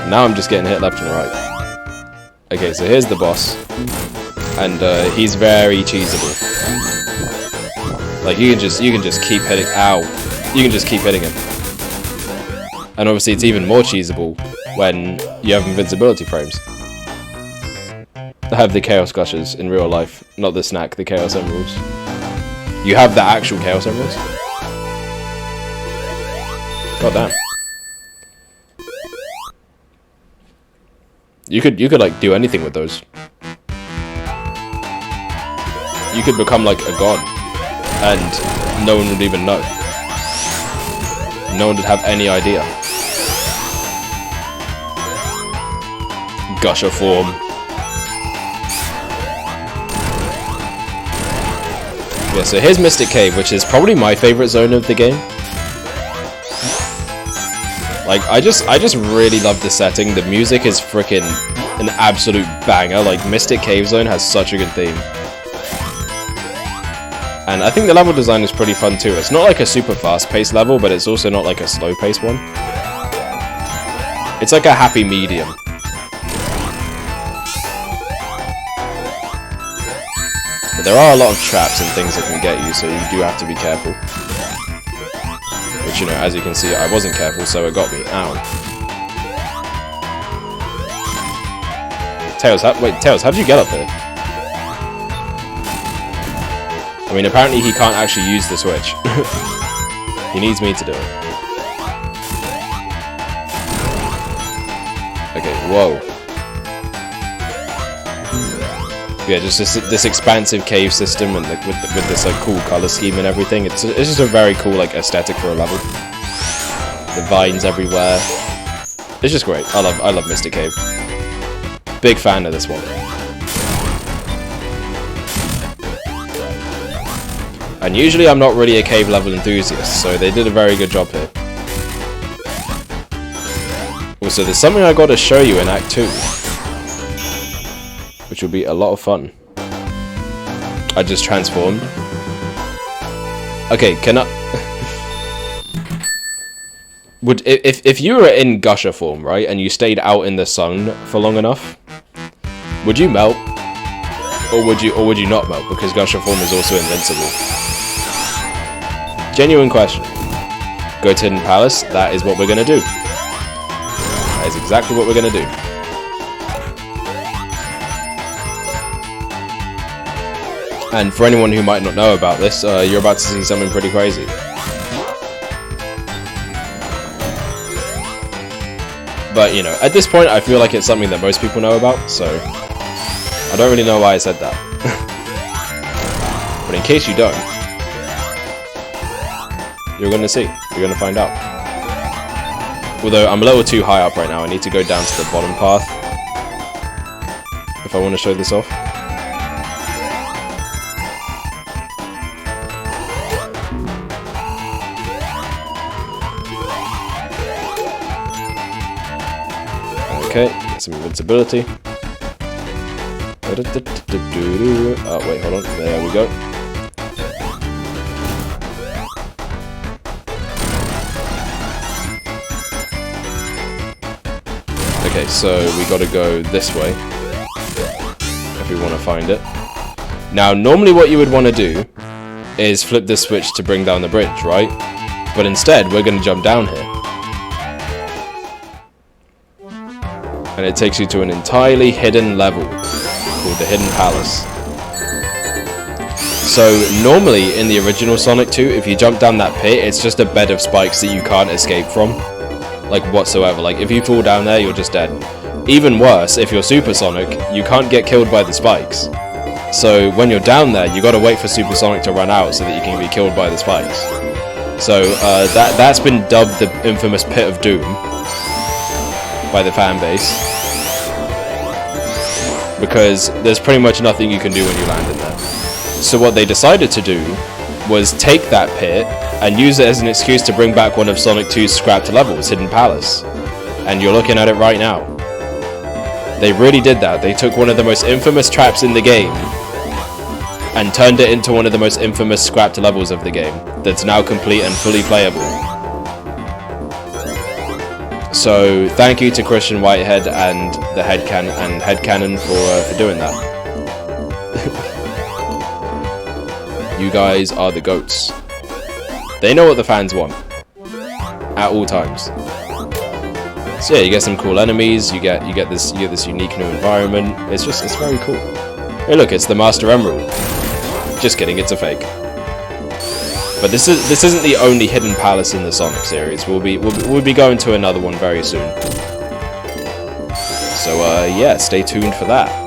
Now I'm just getting hit left and right. Okay, so here's the boss. And he's very cheesable. Like, you can just keep hitting... Ow. You can just keep hitting him. And obviously it's even more cheesable when you have invincibility frames. I have the Chaos Gushers in real life, not the snack, the Chaos Emeralds. You have the actual Chaos Emeralds? God damn. You could like do anything with those. You could become like a god, and no one would even know. No one would have any idea. Gusher form. Yeah, so here's Mystic Cave, which is probably my favorite zone of the game. Like, I just really love the setting. The music is freaking an absolute banger. Like, Mystic Cave Zone has such a good theme. And I think the level design is pretty fun too. It's not like a super fast-paced level, but it's also not like a slow-paced one. It's like a happy medium. But there are a lot of traps and things that can get you, so you do have to be careful. Which, you know, as you can see, I wasn't careful, so it got me. Ow. Tails, wait, Tails, how did you get up here? I mean, apparently he can't actually use the switch. He needs me to do it. Okay, whoa. Yeah, just this expansive cave system and with this like cool color scheme and everything. It's just a very cool like aesthetic for a level. The vines everywhere. It's just great. I love Mystic Cave. Big fan of this one. And usually I'm not really a cave level enthusiast, so they did a very good job here. Also, there's something I got to show you in Act 2. Which will be a lot of fun. I just transformed. Okay, can I... if you were in Gusher form, right, and you stayed out in the sun for long enough, would you melt? Or would you not melt? Because Gusher form is also invincible. Genuine question. Go to Hidden Palace, that is what we're gonna do. That is exactly what we're gonna do. And for anyone who might not know about this, you're about to see something pretty crazy. But, you know, at this point I feel like it's something that most people know about, so I don't really know why I said that. But in case you don't, you're gonna see. You're gonna find out. Although I'm a little too high up right now, I need to go down to the bottom path if I want to show this off. Okay, get some invincibility. Oh, wait, hold on. There we go. Okay, so we gotta go this way if we want to find it. Now, normally what you would want to do is flip this switch to bring down the bridge, right? But instead, we're gonna jump down here. And it takes you to an entirely hidden level called the Hidden Palace. So normally in the original Sonic 2, if you jump down that pit, it's just a bed of spikes that you can't escape from, like whatsoever. Like if you fall down there, you're just dead. Even worse, if you're Super Sonic, you can't get killed by the spikes. So when you're down there, you gotta wait for Super Sonic to run out so that you can be killed by the spikes. So that's been dubbed the infamous Pit of Doom by the fan base, because there's pretty much nothing you can do when you land in there. So what they decided to do was take that pit and use it as an excuse to bring back one of Sonic 2's scrapped levels, Hidden Palace. And you're looking at it right now. They really did that. They took one of the most infamous traps in the game and turned it into one of the most infamous scrapped levels of the game that's now complete and fully playable. So thank you to Christian Whitehead and the Headcanon for doing that. You guys are the goats. They know what the fans want at all times. So yeah, you get some cool enemies. You get this unique new environment. It's very cool. Hey, look, it's the Master Emerald. Just kidding, it's a fake. But this isn't the only hidden palace in the Sonic series. We'll be going to another one very soon. So yeah, stay tuned for that.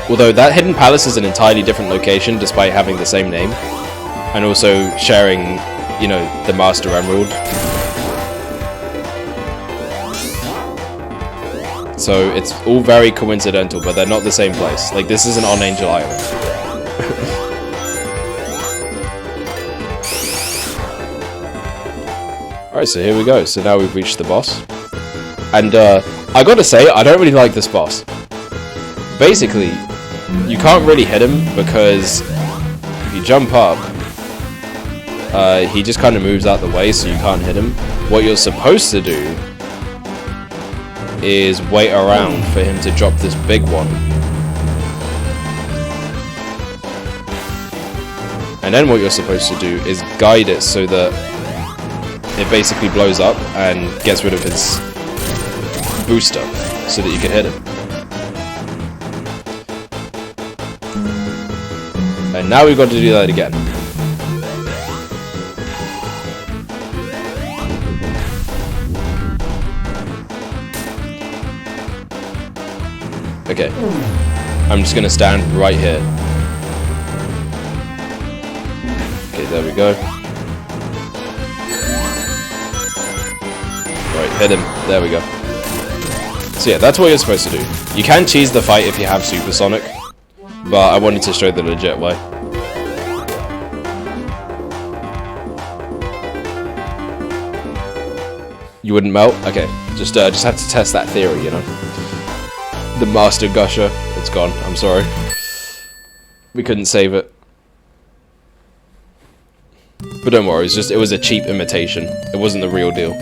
Although that hidden palace is an entirely different location, despite having the same name, and also sharing, you know, the Master Emerald. So it's all very coincidental, but they're not the same place. Like, this isn't on Angel Island. Alright, so here we go. So now we've reached the boss. And I gotta say, I don't really like this boss. Basically, you can't really hit him because if you jump up, he just kind of moves out the way, so you can't hit him. What you're supposed to do is wait around for him to drop this big one. And then what you're supposed to do is guide it so that it basically blows up and gets rid of his booster so that you can hit him. And now we've got to do that again. Okay, I'm just gonna stand right here. Okay, there we go. Right, hit him. There we go. So yeah, that's what you're supposed to do. You can cheese the fight if you have Supersonic, but I wanted to show the legit way. You wouldn't melt? Okay, just had to test that theory, you know. The Master Gusher, it's gone. I'm sorry. We couldn't save it. But don't worry, it was a cheap imitation. It wasn't the real deal.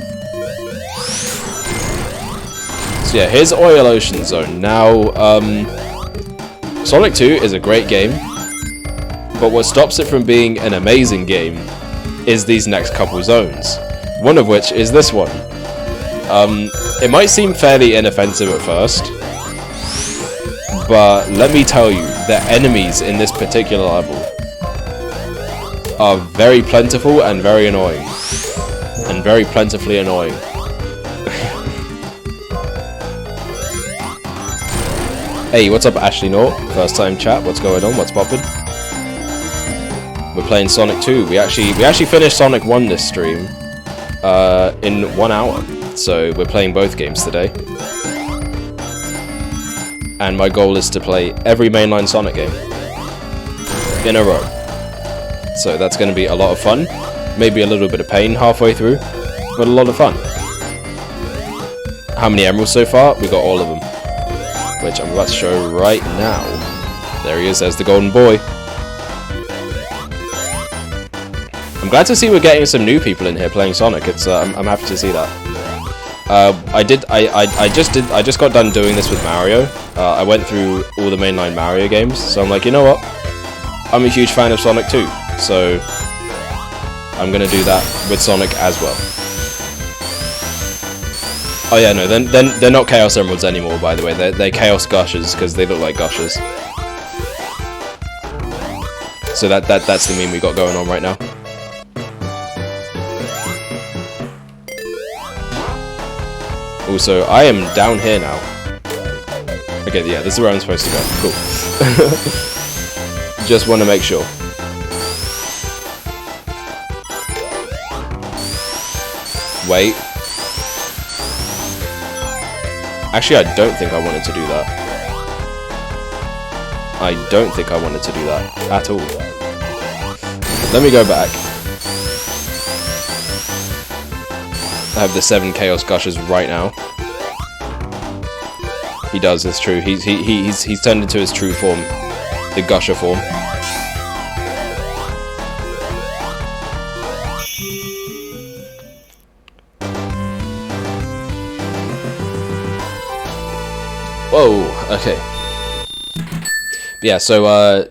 So yeah, here's Oil Ocean Zone. Now, Sonic 2 is a great game, but what stops it from being an amazing game is these next couple zones. One of which is this one. It might seem fairly inoffensive at first, but let me tell you, the enemies in this particular level are very plentiful and very annoying. And very plentifully annoying. Hey, what's up, Ashley Nort? First time chat, what's going on? What's poppin'? We're playing Sonic 2. We actually finished Sonic 1 this stream in 1 hour. So we're playing both games today. And my goal is to play every mainline Sonic game in a row. So that's going to be a lot of fun. Maybe a little bit of pain halfway through, but a lot of fun. How many emeralds so far? We got all of them, which I'm about to show right now. There he is, there's the golden boy. I'm glad to see we're getting some new people in here playing Sonic. It's I'm happy to see that. I just got done doing this with Mario. I went through all the mainline Mario games, so I'm like, you know what? I'm a huge fan of Sonic 2, so I'm gonna do that with Sonic as well. Oh yeah, no, then they're not Chaos Emeralds anymore, by the way. They're Chaos Gushers because they look like gushers. So that's the meme we got going on right now. Also, I am down here now. Okay, yeah, this is where I'm supposed to go. Cool. Just want to make sure. Wait. Actually, I don't think I wanted to do that. I don't think I wanted to do that at all. Let me go back. I have the 7 Chaos Gushers right now. He does, it's true. He's turned into his true form. The Gusher form. Whoa, okay. Yeah, so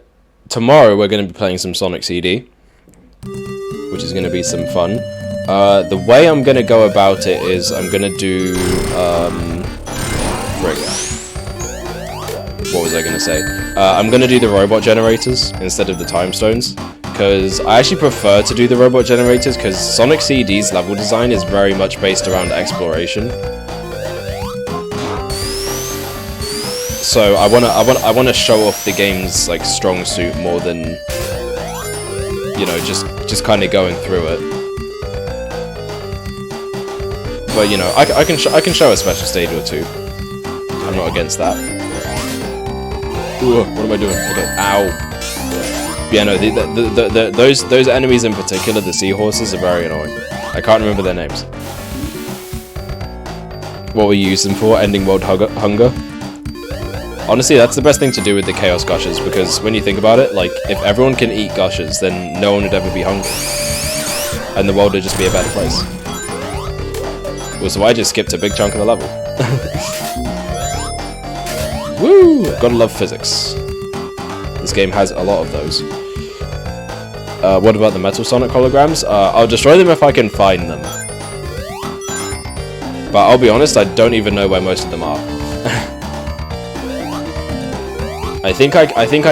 tomorrow we're going to be playing some Sonic CD, which is going to be some fun. The way I'm going to go about it is I'm going to do, what was I going to say? I'm going to do the robot generators instead of the time stones, because I actually prefer to do the robot generators, because Sonic CD's level design is very much based around exploration. So I wanna show off the game's like strong suit more than, you know, just kind of going through it. But you know, I can show a special stage or two. I'm not against that. Ooh, what am I doing? Okay, ow. Yeah, no, those enemies in particular, the seahorses, are very annoying. I can't remember their names. What we use them for? Ending world hunger. Honestly, that's the best thing to do with the Chaos Gushers, because when you think about it, like, if everyone can eat Gushers, then no one would ever be hungry. And the world would just be a better place. Well, so I just skipped a big chunk of the level. Woo! Gotta love physics. This game has a lot of those. What about the Metal Sonic holograms? I'll destroy them if I can find them. But I'll be honest, I don't even know where most of them are. I think I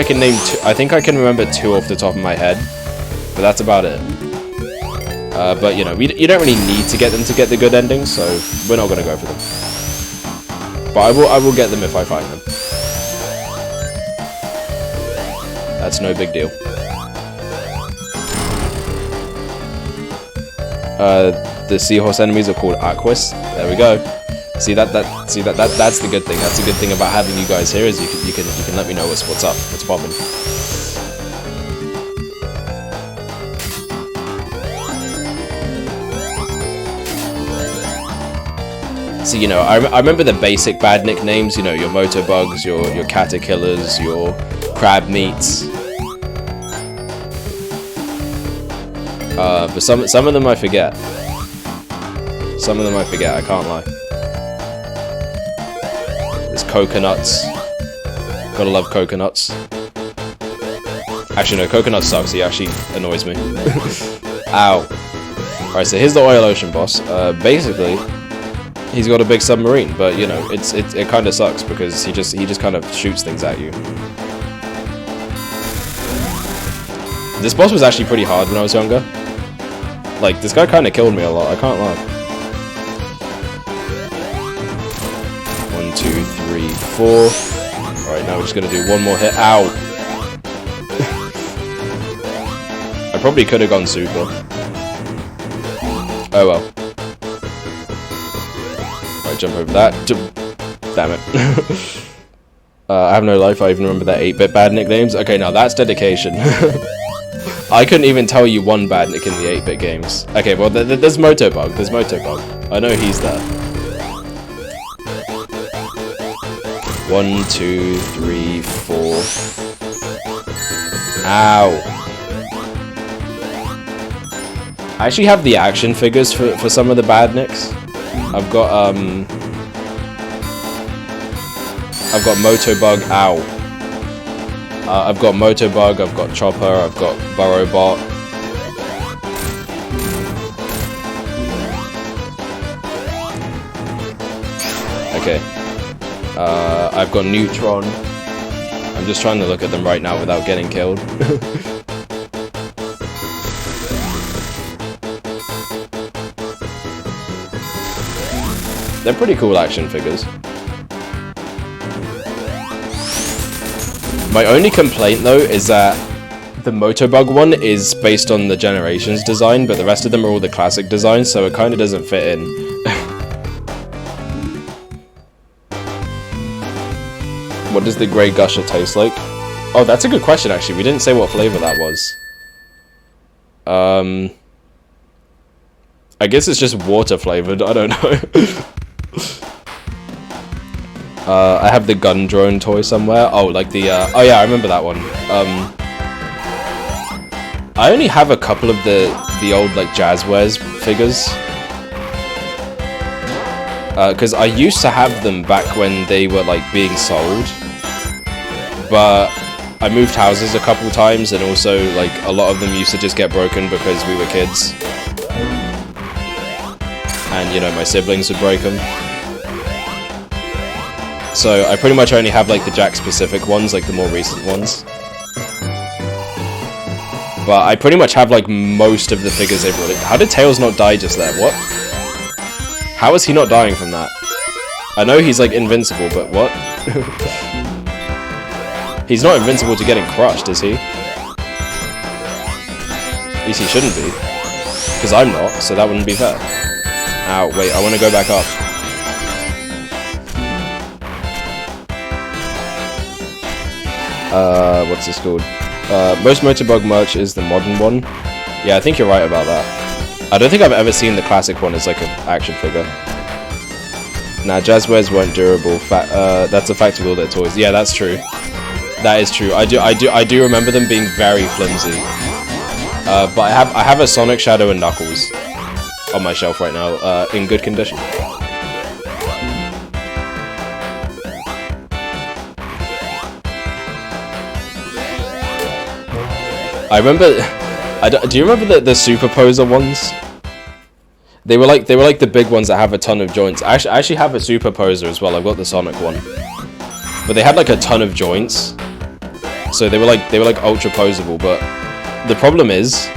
can name two. I think I can remember 2 off the top of my head, but that's about it. But you know, you don't really need to get them to get the good endings, so we're not gonna go for them. But I will get them if I find them. That's no big deal. The seahorse enemies are called Aquas. There we go. See that's the good thing. That's the good thing about having you guys here, is you can let me know what's up, what's popping. So you know, I remember the basic bad nicknames. You know, your Motobugs, your Caterkillers, your Crab Meats. But some of them I forget. Some of them I forget. I can't lie. Coconuts. Gotta love coconuts. Actually, no, coconut sucks. He actually annoys me. Ow. Alright, so here's the Oil Ocean boss. Basically, he's got a big submarine, but you know, it kind of sucks because he just kind of shoots things at you. This boss was actually pretty hard when I was younger. Like, this guy kind of killed me a lot. I can't lie. 1, 2, 3, 4. Alright, now we're just gonna do one more hit. Ow! I probably could have gone super. Oh well. Alright, jump over that. Damn it. I have no life. I even remember that 8-bit bad nicknames. Okay, now that's dedication. I couldn't even tell you one bad nick in the 8-bit games. Okay, well, there's Motobug. There's Motobug. I know he's there. 1, 2, 3, 4. Ow. I actually have the action figures for some of the bad nicks. I've got Motobug. Ow. I've got Motobug. I've got Chopper. I've got Burrowbot. Okay. I've got Neutron. I'm just trying to look at them right now without getting killed. They're pretty cool action figures. My only complaint though is that The Motobug one is based on the Generations design, but the rest of them are all the classic designs, so it kind of doesn't fit in. What does the Grey Gusher taste like? Oh, that's a good question, actually. We didn't say what flavor that was. I guess it's just water flavored. I don't know. I have the gun drone toy somewhere. Oh, like the, oh yeah, I remember that one. I only have a couple of the old, like, Jazzwares figures. Because I used to have them back when they were, like, being sold. But I moved houses a couple times, and also, like, a lot of them used to just get broken because we were kids. And, you know, my siblings would break them. So I pretty much only have, like, the Jack-specific ones, like the more recent ones. But I pretty much have, like, most of the figures they've released. How did Tails not die just there? What? How is he not dying from that? I know he's, like, invincible, but what? He's not invincible to getting crushed, is he? At least he shouldn't be. Because I'm not, so that wouldn't be fair. Ow, wait, I want to go back up. What's this called? Most Motobug merch is the modern one. Yeah, I think you're right about that. I don't think I've ever seen the classic one as like an action figure. Nah, Jazzwares weren't durable. That's a fact of all their toys. Yeah, that's true. That is true. I do remember them being very flimsy. But I have a Sonic, Shadow, and Knuckles on my shelf right now, in good condition. I remember. Do you remember the Superposer ones? They were like the big ones that have a ton of joints. I actually have a Superposer as well. I've got the Sonic one, but they had like a ton of joints, so they were like ultra posable. But the problem is,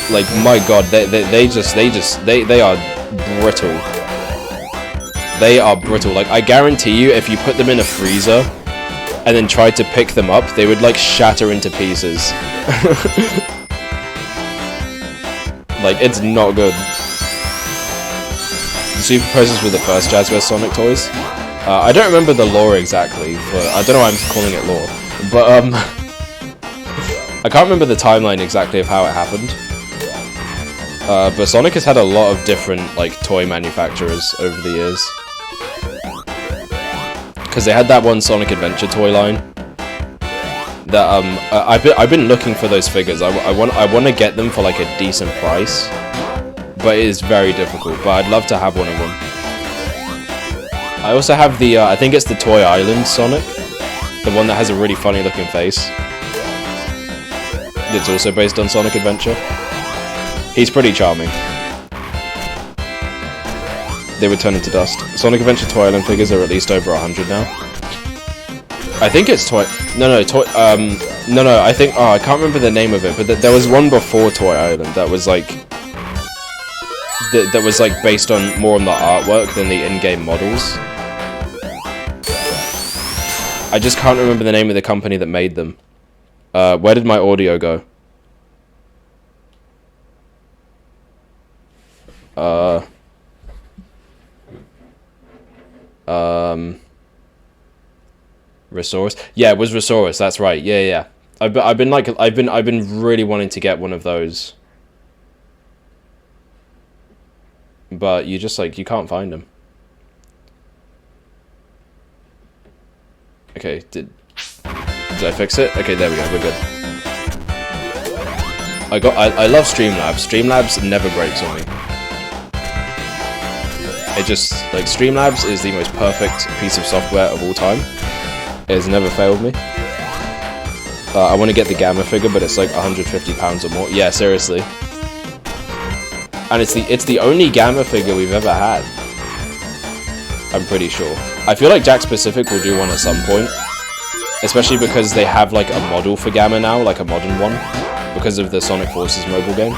like, my god, they are brittle. They are brittle. Like, I guarantee you, if you put them in a freezer and then tried to pick them up, they would, like, shatter into pieces. Like, it's not good. The Superposers were the first Jazzwares Sonic toys. I don't remember the lore exactly, but I don't know why I'm calling it lore. But, I can't remember the timeline exactly of how it happened. But Sonic has had a lot of different, like, toy manufacturers over the years. Because they had that one Sonic Adventure toy line. That, I've been looking for those figures. I want to get them for, like, a decent price. But it is very difficult. But I'd love to have one of them. I also have the, I think it's the Toy Island Sonic. The one that has a really funny looking face. It's also based on Sonic Adventure. He's pretty charming. They would turn into dust. Sonic Adventure Toy Island figures are at least over 100 now. I think it's Toy... No, I think... Oh, I can't remember the name of it, but there was one before Toy Island that was, like... That was, like, based on more on the artwork than the in-game models. I just can't remember the name of the company that made them. Where did my audio go? Resource? Yeah, it was Resource, that's right. Yeah. I've been really wanting to get one of those. But you just, like, you can't find them. Okay, did I fix it? Okay, there we go, we're good. I love Streamlabs. Streamlabs never breaks on me. It just, like, Streamlabs is the most perfect piece of software of all time. It has never failed me. I want to get the Gamma figure, but it's like £150 or more. Yeah, seriously. And it's the only Gamma figure we've ever had. I'm pretty sure. I feel like Jack Specific will do one at some point. Especially because they have, like, a model for Gamma now, like a modern one. Because of the Sonic Forces mobile game.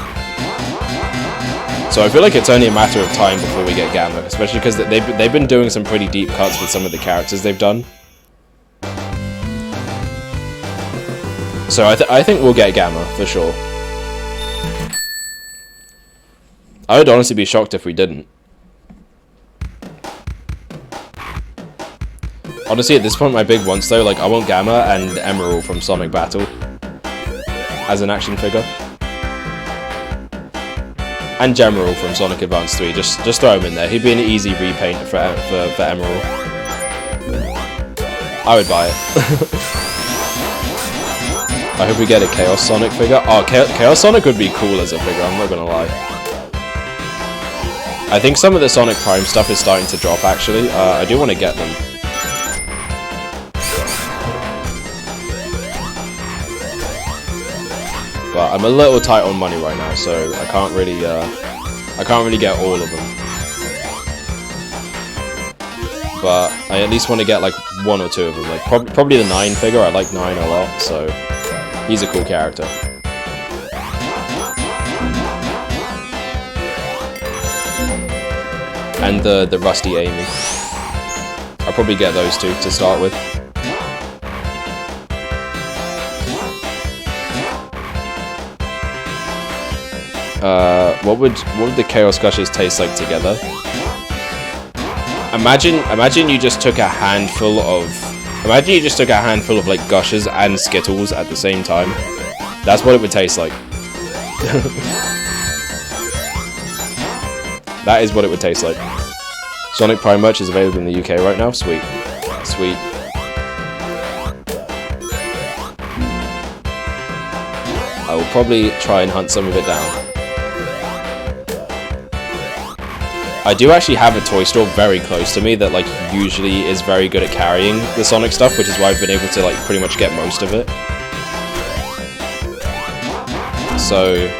So I feel like it's only a matter of time before we get Gamma. Especially because they've been doing some pretty deep cuts with some of the characters they've done. So I think we'll get Gamma for sure. I would honestly be shocked if we didn't. Honestly, at this point, my big wants though, like I want Gamma and Emerald from Sonic Battle as an action figure, and Gemerald from Sonic Advance 3. Just throw him in there. He'd be an easy repaint for Emerald. I would buy it. I hope we get a Chaos Sonic figure. Oh, Chaos Sonic would be cool as a figure, I'm not gonna lie. I think some of the Sonic Prime stuff is starting to drop, actually. I do want to get them. But I'm a little tight on money right now, so I can't really get all of them. But I at least want to get like 1 or 2 of them. Like probably the 9 figure. I like 9 a lot, so he's a cool character. And the Rusty Amy. I'll probably get those 2 to start with. What would the Chaos Gushers taste like together? Imagine you just took a handful of like Gushers and Skittles at the same time. That's what it would taste like. That is what it would taste like. Sonic Prime merch is available in the UK right now. Sweet. Sweet. I will probably try and hunt some of it down. I do actually have a toy store very close to me that like usually is very good at carrying the Sonic stuff, which is why I've been able to like pretty much get most of it. So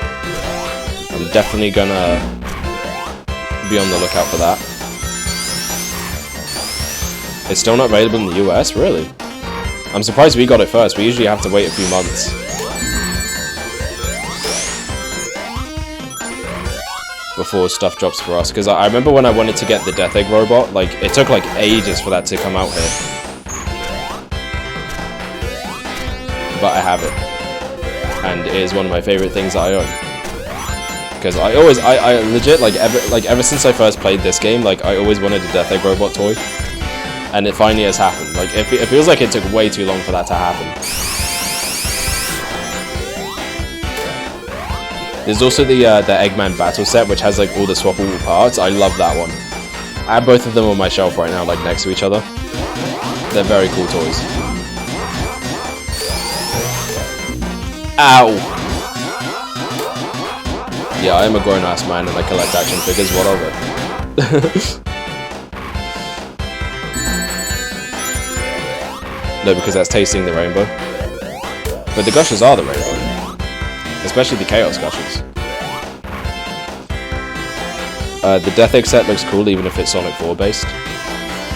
I'm definitely gonna be on the lookout for that. It's still not available in the US, really? I'm surprised we got it first. We usually have to wait a few months. Before stuff drops for us, because I remember when I wanted to get the Death Egg robot, like it took like ages for that to come out here. But I have it, and it is one of my favorite things that I own. Because I legit ever since I first played this game, like I always wanted a Death Egg robot toy, and it finally has happened. Like it feels like it took way too long for that to happen. There's also the Eggman battle set, which has like all the swappable parts. I love that one. I have both of them on my shelf right now, like next to each other. They're very cool toys. Ow! Yeah, I am a grown-ass man and I collect action figures, what of it? No, because that's tasting the rainbow. But the Gushers are the rainbow. Especially the Chaos Gushers. The Death Egg set looks cool even if it's Sonic 4 based.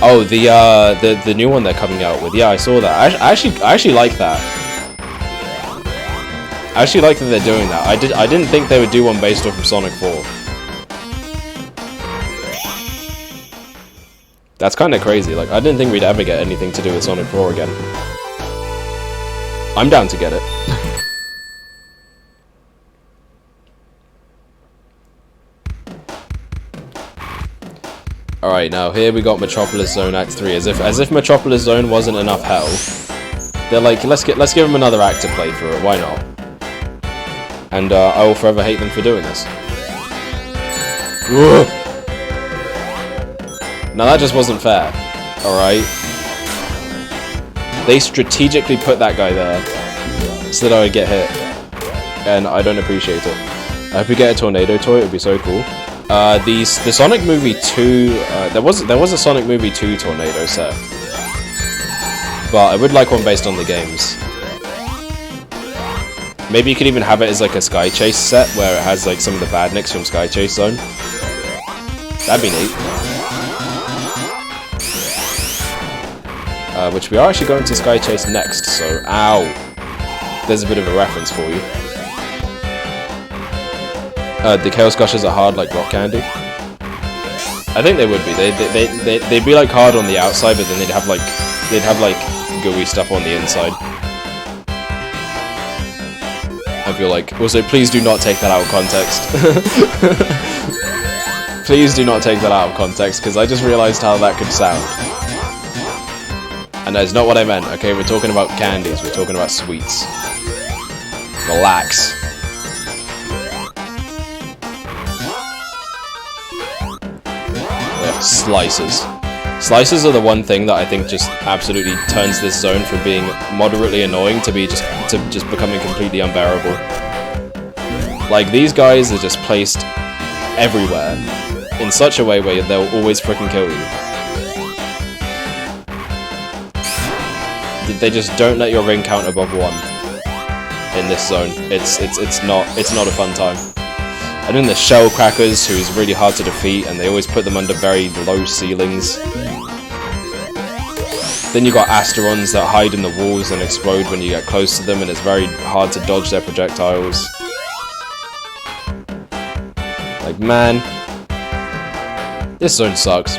Oh, the new one they're coming out with. Yeah, I saw that. I actually like that. I actually like that they're doing that. I didn't think they would do one based off of Sonic 4. That's kind of crazy. Like I didn't think we'd ever get anything to do with Sonic 4 again. I'm down to get it. Alright, now here we got Metropolis Zone Act 3. As if Metropolis Zone wasn't enough hell. They're like, let's give them another act to play through it, why not? And I will forever hate them for doing this. Ugh. Now that just wasn't fair. Alright. They strategically put that guy there so that I would get hit. And I don't appreciate it. I hope we get a tornado toy, it would be so cool. The Sonic Movie 2, there was a Sonic Movie 2 tornado set, but I would like one based on the games. Maybe you could even have it as like a Sky Chase set where it has like some of the badniks from Sky Chase Zone. That'd be neat. Which we are actually going to Sky Chase next, so ow. There's a bit of a reference for you. The Chaos Gushers are hard like rock candy. I think they would be. They'd be like hard on the outside, but then they'd have like gooey stuff on the inside. I feel like. Also, please do not take that out of context. Please do not take that out of context, because I just realized how that could sound. And that's not what I meant, okay? We're talking about candies, we're talking about sweets. Relax. Ugh, slices. Slices are the one thing that I think just absolutely turns this zone from being moderately annoying to just becoming completely unbearable. Like, these guys are just placed everywhere in such a way where they'll always freaking kill you. They just don't let your ring count above 1 in this zone. It's not a fun time. And then the shell crackers, who's really hard to defeat, and they always put them under very low ceilings. Then you got Asterons that hide in the walls and explode when you get close to them, and it's very hard to dodge their projectiles. Like, man, this zone sucks.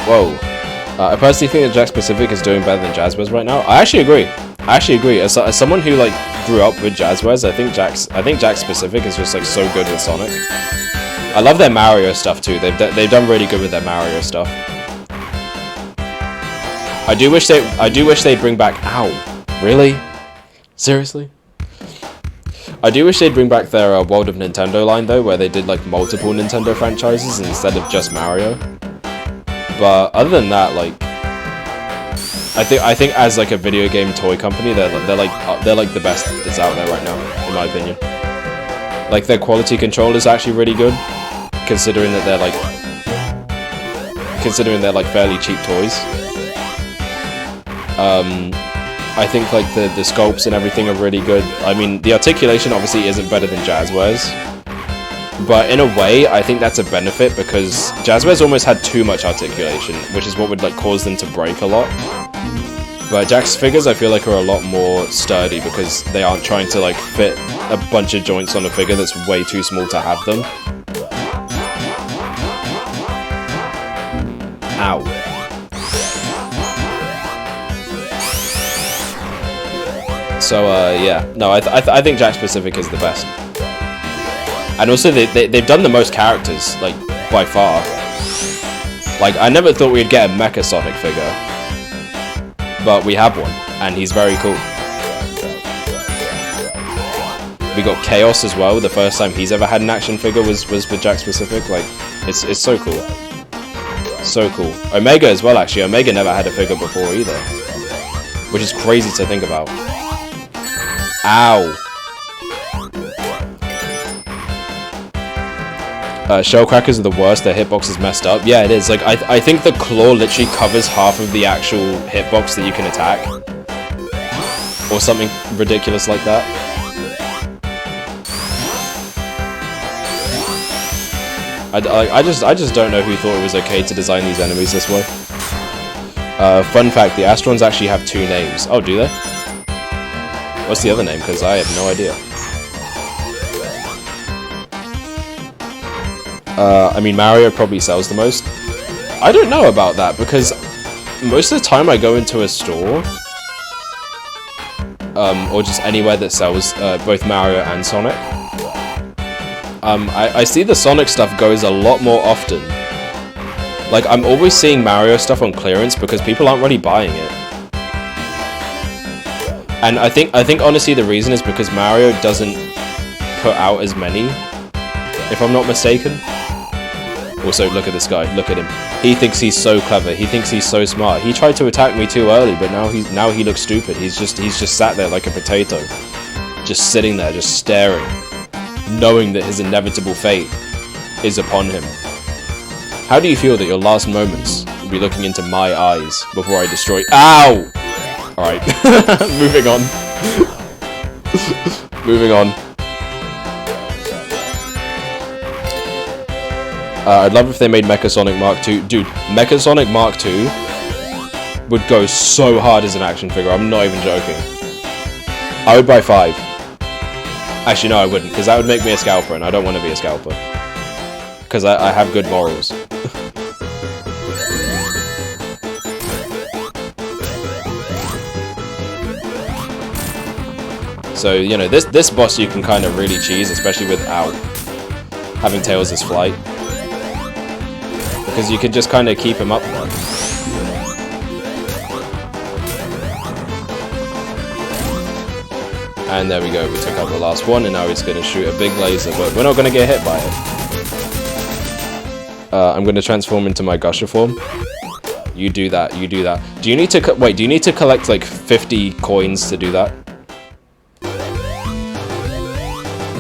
Whoa. I personally think that Jax Pacific is doing better than Jazzwares right now. I actually agree. As someone who like grew up with Jazzwares, I think Jax Pacific is just like so good with Sonic. I love their Mario stuff too. They've done really good with their Mario stuff. I do wish they'd bring back. Ow, really? Seriously? I do wish they'd bring back their World of Nintendo line though, where they did like multiple Nintendo franchises instead of just Mario. But other than that, like, I think as like a video game toy company, they're like the best that's out there right now, in my opinion. Like, their quality control is actually really good, considering that they're like fairly cheap toys. I think like the sculpts and everything are really good. I mean, the articulation obviously isn't better than Jazzwares, but in a way, I think that's a benefit, because Jazzwares almost had too much articulation, which is what would like cause them to break a lot. But Jax figures, I feel like, are a lot more sturdy, because they aren't trying to like fit a bunch of joints on a figure that's way too small to have them. Ow. So, yeah. No, I think Jax Pacific is the best. And also, they've done the most characters, like, by far. Like, I never thought we'd get a Mecha Sonic figure. But we have one, and he's very cool. We got Chaos as well. The first time he's ever had an action figure was with Jax Pacific. Like, it's so cool. So cool. Omega as well, actually. Omega never had a figure before either. Which is crazy to think about. Ow. Shell crackers are the worst. Their hitbox is messed up. Yeah, it is. Like, I think the claw literally covers half of the actual hitbox that you can attack, or something ridiculous like that. I just don't know who thought it was okay to design these enemies this way. Fun fact: the Astrons actually have 2 names. Oh, do they? What's the other name? Because I have no idea. I mean, Mario probably sells the most. I don't know about that, because most of the time I go into a store, or just anywhere that sells both Mario and Sonic, I see the Sonic stuff goes a lot more often. Like, I'm always seeing Mario stuff on clearance because people aren't really buying it. And I think honestly the reason is because Mario doesn't put out as many, if I'm not mistaken. Also, look at this guy. Look at him. He thinks he's so clever. He thinks he's so smart. He tried to attack me too early, but now he looks stupid. He's just sat there like a potato, just sitting there, just staring, knowing that his inevitable fate is upon him. How do you feel that your last moments will be looking into my eyes before I destroy? Ow! All right, moving on. Moving on. I'd love if they made Mecha Sonic Mark II. Dude, Mecha Sonic Mark II would go so hard as an action figure. I'm not even joking. I would buy 5. Actually, no, I wouldn't, because that would make me a scalper, and I don't want to be a scalper. Because I have good morals. So, you know, this boss you can kind of really cheese, especially without having Tails as flight. Because you can just kind of keep him up there. And there we go, we took out the last one, and now he's going to shoot a big laser, but we're not going to get hit by it. I'm going to transform into my Gusher form. You do that, you do that. Do you need to, wait, do you need to collect like 50 coins to do that?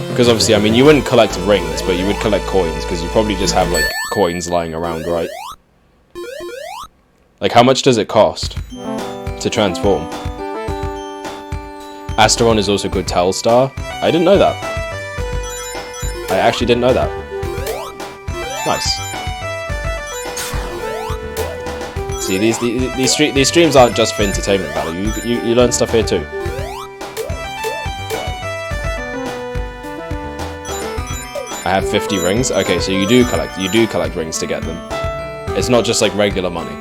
Because obviously, I mean, you wouldn't collect rings, but you would collect coins, because you probably just have like coins lying around, right? Like, how much does it cost to transform? Asteron is also good Telstar. I didn't know that. I actually didn't know that. Nice. See, these streams aren't just for entertainment value. You learn stuff here too. I have 50 rings. Okay, so you do collect rings to get them. It's not just like regular money.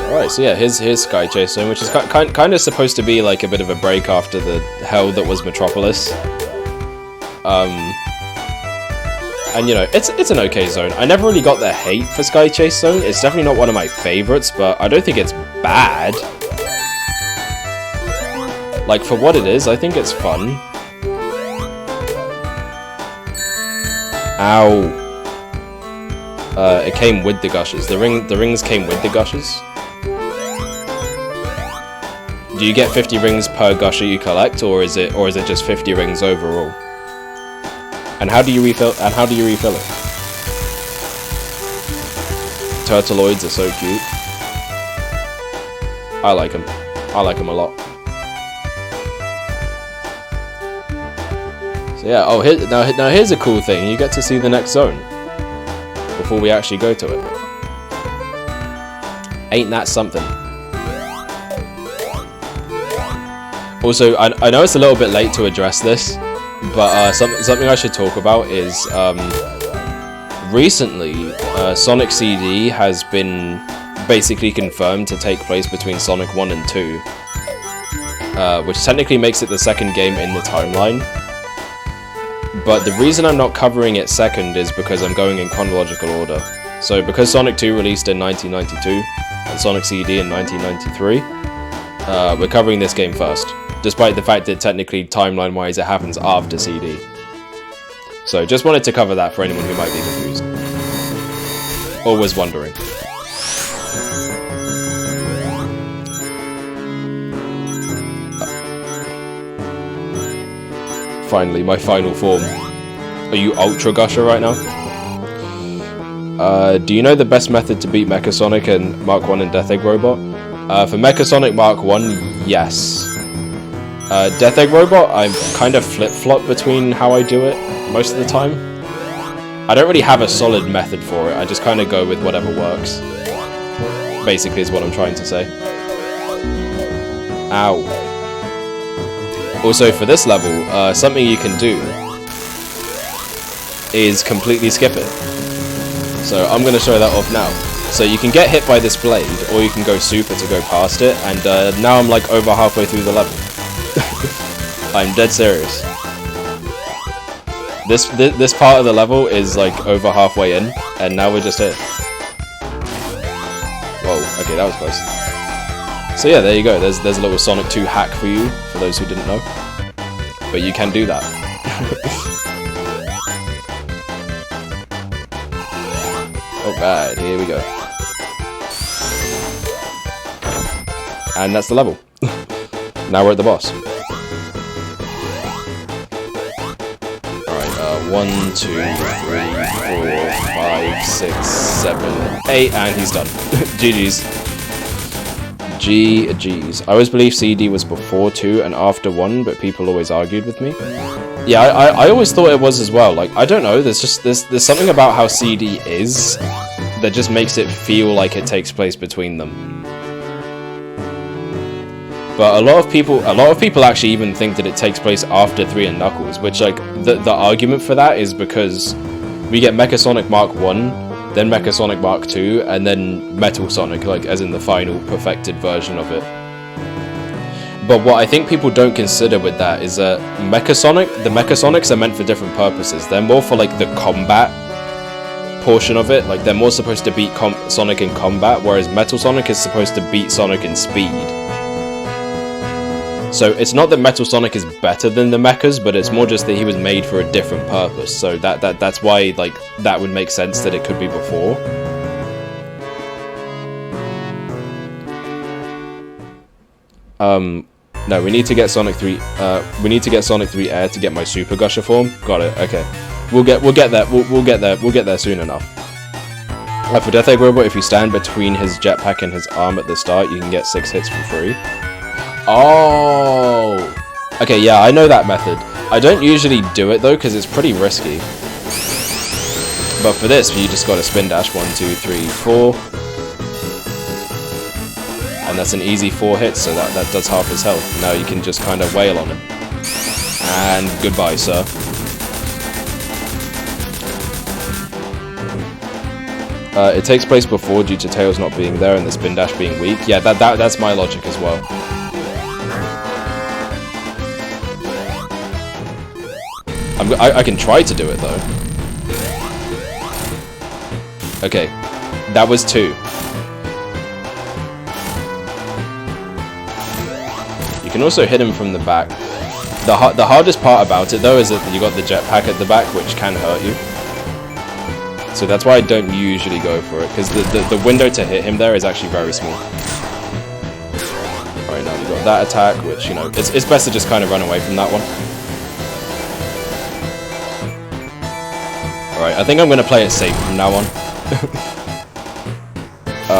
Alright, so yeah, here's Sky Chase Zone, which is kind of supposed to be like a bit of a break after the hell that was Metropolis. And you know, it's an okay zone. I never really got the hate for Sky Chase Zone. It's definitely not one of my favorites, but I don't think it's bad. Like, for what it is, I think it's fun. Ow. It came with the Gushers. The rings came with the Gushers. Do you get 50 rings per Gusher you collect, or is it just 50 rings overall? And how do you refill it? Turtleoids are so cute. I like them. I like them a lot. So yeah, oh, now here's a cool thing. You get to see the next zone before we actually go to it. Ain't that something? Also, I know it's a little bit late to address this, but something I should talk about is recently Sonic CD has been basically confirmed to take place between Sonic 1 and 2, which technically makes it the second game in the timeline. But the reason I'm not covering it second is because I'm going in chronological order. So because Sonic 2 released in 1992 and Sonic CD in 1993, we're covering this game first. Despite the fact that technically, timeline-wise, it happens after CD. So, just wanted to cover that for anyone who might be confused. Or was wondering. Finally, my final form. Are you Ultra Gusher right now? Do you know the best method to beat Mecha Sonic and Mark 1 and Death Egg Robot? For Mecha Sonic Mark 1, yes. Death Egg Robot, I kind of flip-flop between how I do it most of the time. I don't really have a solid method for it, I just kind of go with whatever works. Basically is what I'm trying to say. Ow. Also, for this level, something you can do is completely skip it. So I'm going to show that off now. So you can get hit by this blade, or you can go super to go past it, and now I'm like over halfway through the level. I'm dead serious. This part of the level is like over halfway in, and now we're just here. Whoa, okay, that was close. So yeah, there you go. There's a little Sonic 2 hack for you, for those who didn't know. But you can do that. Alright, here we go. And that's the level. Now we're at the boss. 1, 2, 3, 4, 5, 6, 7, 8, and he's done. GG's. GG's. I always believed CD was before 2 and after 1, but people always argued with me. Yeah, I always thought it was as well. Like, I don't know, there's something about how CD is that just makes it feel like it takes place between them. But a lot of people actually even think that it takes place after 3 and Knuckles, which, like, the argument for that is because we get Mecha Sonic Mark 1 then Mecha Sonic Mark II, and then Metal Sonic, like as in the final perfected version of it. But what I think people don't consider with that is that the Mecha Sonics are meant for different purposes. They're more for like the combat portion of it, like they're more supposed to beat Sonic in combat, whereas Metal Sonic is supposed to beat Sonic in speed. So it's not that Metal Sonic is better than the mechas, but it's more just that he was made for a different purpose. So that's why like that would make sense that it could be before. No, we need to get Sonic 3. We need to get Sonic 3 Air to get my Super Gusher form. Got it. Okay, we'll get there. We'll get there. We'll get there soon enough. For Death Egg Robot, if you stand between his jetpack and his arm at the start, you can get 6 hits for free. Oh, okay. Yeah, I know that method. I don't usually do it though because it's pretty risky. But for this, you just got to spin dash 1, 2, 3, 4. And that's an easy 4 hits, so that does half his health. Now you can just kind of wail on him. And goodbye, sir. It takes place before due to Tails not being there and the spin dash being weak. Yeah, that's my logic as well. I can try to do it though. Okay, that was 2. You can also hit him from the back. The hardest part about it though is that you got the jetpack at the back, which can hurt you. So that's why I don't usually go for it, because the window to hit him there is actually very small. Alright, now we've got that attack, which, you know, it's best to just kind of run away from that one. Alright, I think I'm going to play it safe from now on.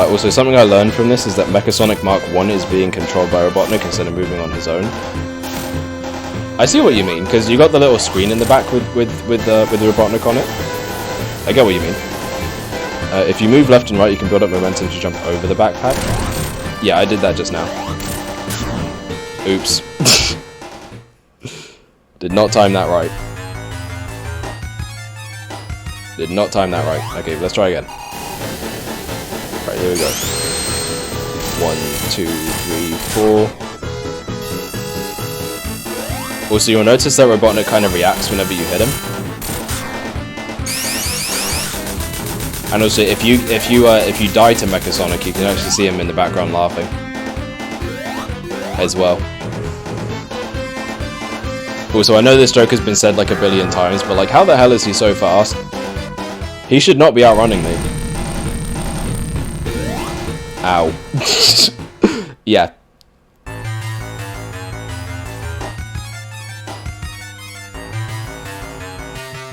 Also, something I learned from this is that Mecha Sonic Mark 1 is being controlled by Robotnik instead of moving on his own. I see what you mean, because you got the little screen in the back with Robotnik on it. I get what you mean. If you move left and right, you can build up momentum to jump over the backpack. Yeah, I did that just now. Oops. Did not time that right. Did not time that right. Okay, let's try again. Right, here we go. 1, 2, 3, 4. Also, you'll notice that Robotnik kind of reacts whenever you hit him. And also, if you die to Mecha Sonic, you can actually see him in the background laughing as well. Also, I know this joke has been said like a billion times, but like, how the hell is he so fast? He should not be outrunning me. Ow. Yeah.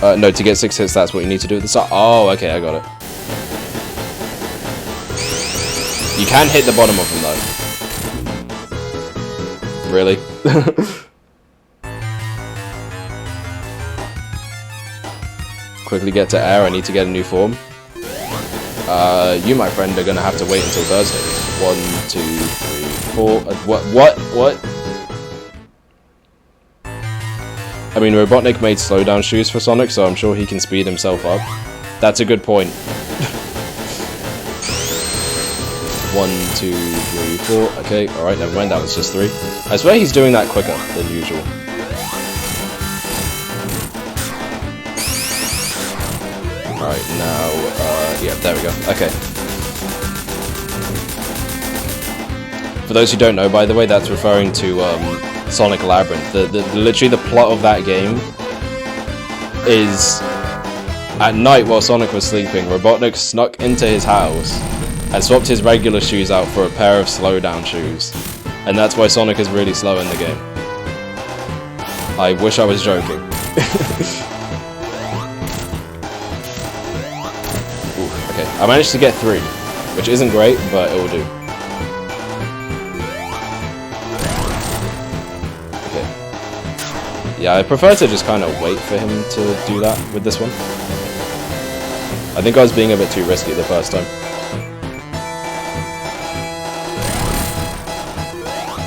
No, to get 6 hits, that's what you need to do at the start. Oh, okay, I got it. You can hit the bottom of him, though. Really? Quickly get to air, I need to get a new form. You, my friend, are gonna have to wait until Thursday. 1, 2, 3, 4... What? I mean, Robotnik made slowdown shoes for Sonic, so I'm sure he can speed himself up. That's a good point. 1, 2, 3, 4. Okay, alright, never mind, that was just 3. I swear he's doing that quicker than usual. Alright, now, yeah, there we go. Okay. For those who don't know, by the way, that's referring to, Sonic Labyrinth. Literally the plot of that game is, at night while Sonic was sleeping, Robotnik snuck into his house and swapped his regular shoes out for a pair of slowdown shoes. And that's why Sonic is really slow in the game. I wish I was joking. Ooh, okay, I managed to get 3, which isn't great, but it will do. Yeah, I prefer to just kind of wait for him to do that with this one. I think I was being a bit too risky the first time.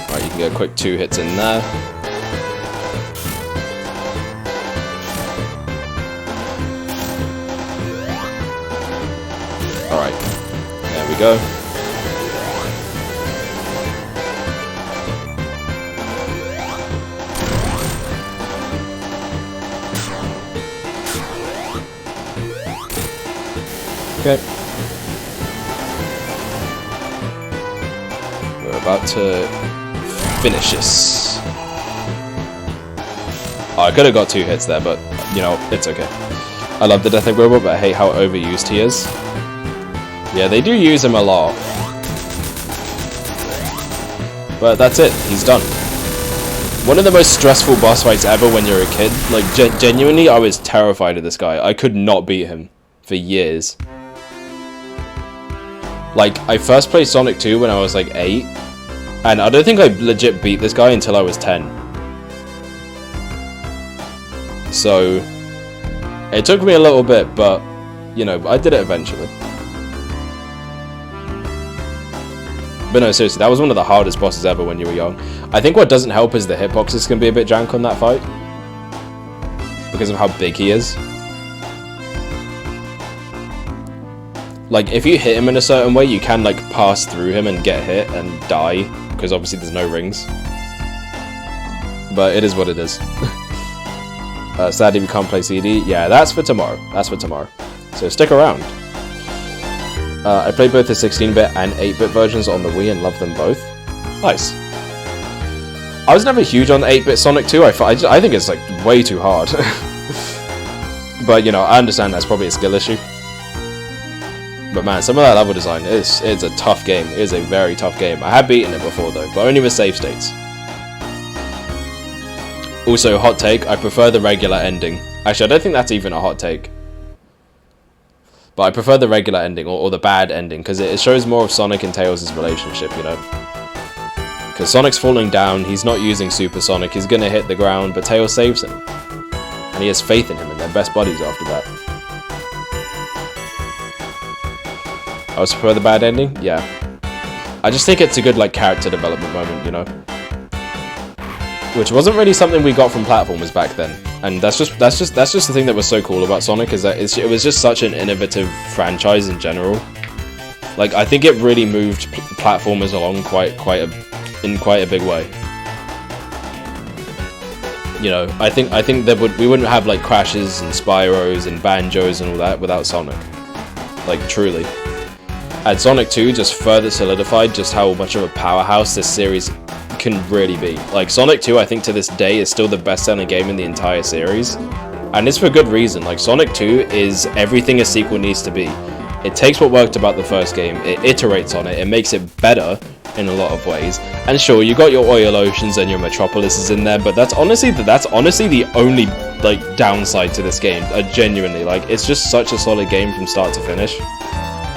Alright, you can get a quick 2 hits in there. Alright. There we go. Okay. We're about to finish this. Oh, I could have got 2 hits there, but, you know, it's okay. I love the Death Egg Robot, but I hate how overused he is. Yeah, they do use him a lot. But that's it. He's done. One of the most stressful boss fights ever when you're a kid. Like, genuinely, I was terrified of this guy. I could not beat him for years. Like, I first played Sonic 2 when I was like 8. And I don't think I legit beat this guy until I was 10. So, it took me a little bit, but, you know, I did it eventually. But no, seriously, that was one of the hardest bosses ever when you were young. I think what doesn't help is the hitboxes can be a bit jank on that fight. Because of how big he is. Like, if you hit him in a certain way, you can, like, pass through him and get hit and die. Because obviously there's no rings. But it is what it is. Sadly, we can't play CD. Yeah, that's for tomorrow. That's for tomorrow. So stick around. I played both the 16-bit and 8-bit versions on the Wii and loved them both. Nice. I was never huge on the 8-bit Sonic 2. I think it's, like, way too hard. But, you know, I understand that's probably a skill issue. But man, some of that level design it's a tough game. It is a very tough game. I have beaten it before though, but only with save states. Also, hot take, I prefer the regular ending. Actually, I don't think that's even a hot take. But I prefer the regular ending, or the bad ending, because it shows more of Sonic and Tails' relationship, you know? Because Sonic's falling down, he's not using Super Sonic, he's gonna hit the ground, but Tails saves him. And he has faith in him, and they're best buddies after that. I also prefer the bad ending? Yeah. I just think it's a good, like, character development moment, you know? Which wasn't really something we got from platformers back then. And that's just the thing that was so cool about Sonic, is that it was just such an innovative franchise in general. Like, I think it really moved platformers along in quite a big way. You know, I think we wouldn't have, like, Crashes and Spyros and Banjos and all that without Sonic. Like, truly. And Sonic 2 just further solidified just how much of a powerhouse this series can really be. Like, Sonic 2, I think to this day, is still the best-selling game in the entire series. And it's for good reason. Like, Sonic 2 is everything a sequel needs to be. It takes what worked about the first game, it iterates on it, it makes it better in a lot of ways. And sure, you got your Oil Oceans and your Metropolises in there, but that's honestly the only, like, downside to this game. Genuinely, like, it's just such a solid game from start to finish.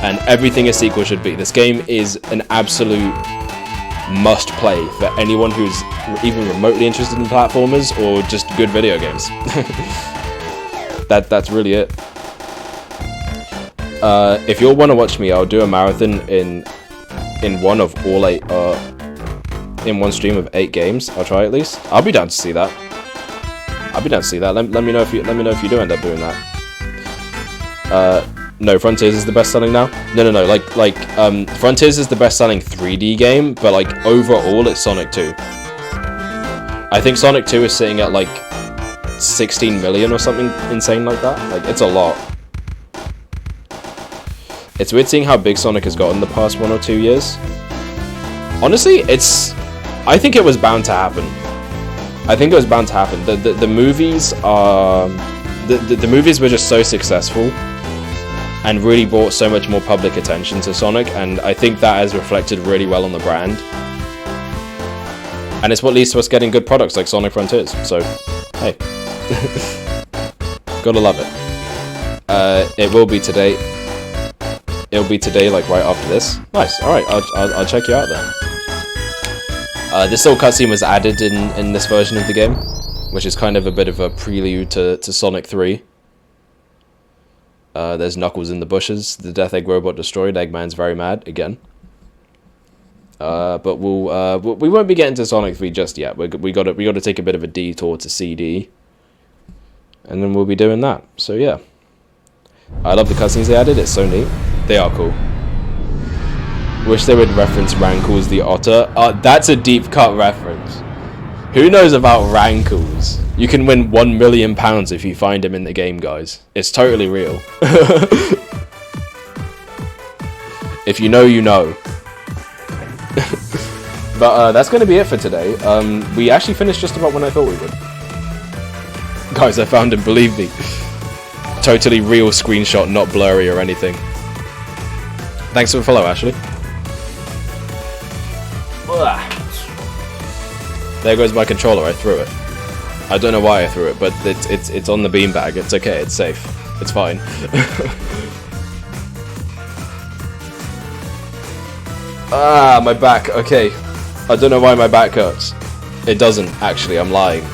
And everything a sequel should be. This game is an absolute must-play for anyone who's even remotely interested in platformers or just good video games. That's really it. If you'll want to watch me, I'll do a marathon in one of all 8, in one stream of 8 games. I'll try at least. I'll be down to see that. Let me know if you do end up doing that. No, Frontiers is the best selling now. No. Like, Frontiers is the best selling 3D game, but like overall, it's Sonic 2. I think Sonic 2 is sitting at like 16 million or something insane like that. Like, it's a lot. It's weird seeing how big Sonic has gotten the past 1 or 2 years. Honestly, I think it was bound to happen. The movies are the movies were just so successful and really brought so much more public attention to Sonic, and I think that has reflected really well on the brand. And it's what leads to us getting good products like Sonic Frontiers, so, hey. Gotta love it. It will be today. It'll be today, like, right after this. Nice, alright, I'll check you out then. This little cutscene was added in this version of the game, which is kind of a bit of a prelude to Sonic 3. There's Knuckles in the bushes. The Death Egg Robot destroyed. Eggman's very mad again. But we won't be getting to Sonic 3 just yet. We got to take a bit of a detour to CD, and then we'll be doing that. So yeah, I love the cutscenes they added. It's so neat. They are cool. Wish they would reference Rankles the otter. That's a deep cut reference. Who knows about Rankles? You can win £1 million if you find him in the game, guys. It's totally real. If you know, you know. But that's going to be it for today. We actually finished just about when I thought we would. Guys, I found him, believe me. Totally real screenshot, not blurry or anything. Thanks for the follow, Ashley. There goes my controller, I threw it. I don't know why I threw it, but it's on the beanbag. It's okay, it's safe. It's fine. My back, okay. I don't know why my back hurts. It doesn't, actually, I'm lying.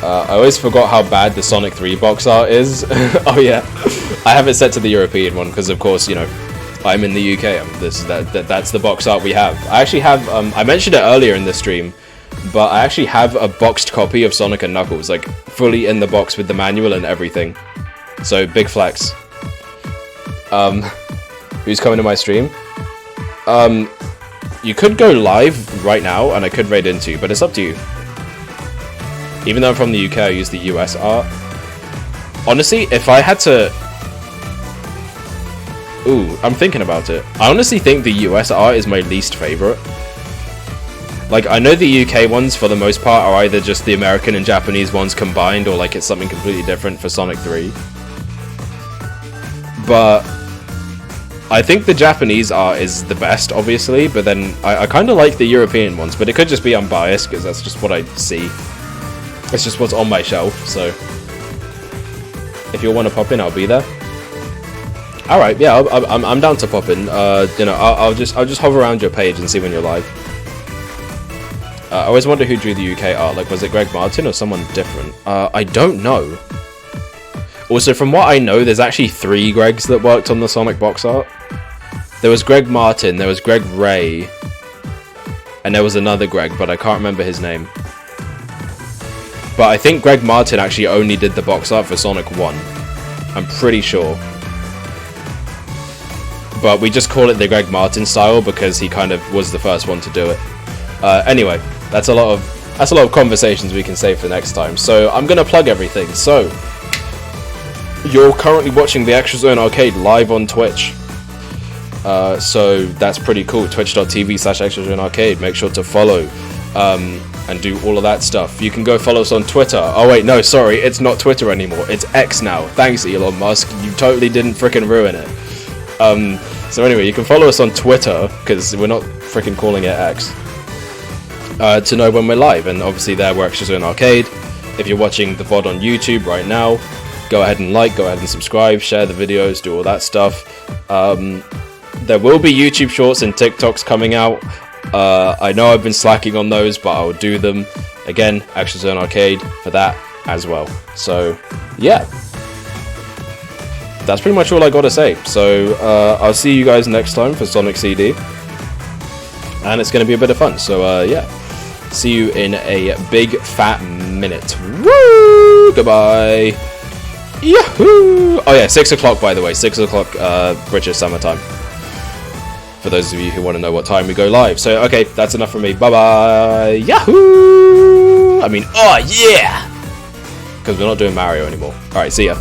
I always forgot how bad the Sonic 3 box art is. Oh yeah. I have it set to the European one, because of course, you know, I'm in the UK. That's the box art we have. I actually have, I mentioned it earlier in the stream, but I actually have a boxed copy of Sonic and Knuckles, like, fully in the box with the manual and everything. So, big flex. Who's coming to my stream? You could go live right now, and I could raid into you, but it's up to you. Even though I'm from the UK, I use the US art. Honestly, if I had to... Ooh, I'm thinking about it. I honestly think the US art is my least favorite. Like, I know the UK ones, for the most part, are either just the American and Japanese ones combined, or like it's something completely different for Sonic 3. But I think the Japanese art is the best, obviously, but then I kind of like the European ones, but it could just be unbiased, because that's just what I see. It's just what's on my shelf, so if you want to pop in, I'll be there. Alright, yeah, I'm down to pop in. You know, I'll just hover around your page and see when you're live. I always wonder who drew the UK art. Like, was it Greg Martin or someone different? I don't know. Also, from what I know, there's actually 3 Gregs that worked on the Sonic box art. There was Greg Martin, there was Greg Ray, and there was another Greg, but I can't remember his name. But I think Greg Martin actually only did the box art for Sonic 1. I'm pretty sure. But we just call it the Greg Martin style because he kind of was the first one to do it. Anyway, that's a lot of conversations we can save for next time. So I'm gonna plug everything. So you're currently watching the Extra Zone Arcade live on Twitch. So that's pretty cool. Twitch.tv/Extra Zone Arcade. Make sure to follow and do all of that stuff. You can go follow us on Twitter. Oh wait, no, sorry, it's not Twitter anymore. It's X now. Thanks, Elon Musk. You totally didn't frickin' ruin it. So anyway, you can follow us on Twitter, because we're not frickin' calling it X, to know when we're live, and obviously there we're Extra Zone Arcade. If you're watching the VOD on YouTube right now, go ahead and like, go ahead and subscribe, share the videos, do all that stuff. There will be YouTube Shorts and TikToks coming out. I know I've been slacking on those, but I'll do them. Again, Extra Zone Arcade for that as well. So, yeah. That's pretty much all I gotta say. So, I'll see you guys next time for Sonic CD. And it's gonna be a bit of fun. So, yeah. See you in a big fat minute. Woo! Goodbye. Yahoo! Oh yeah, 6 o'clock by the way. 6 o'clock British summertime. For those of you who want to know what time we go live. So, okay, that's enough from me. Bye-bye. Yahoo! I mean, oh yeah! Because we're not doing Mario anymore. Alright, see ya.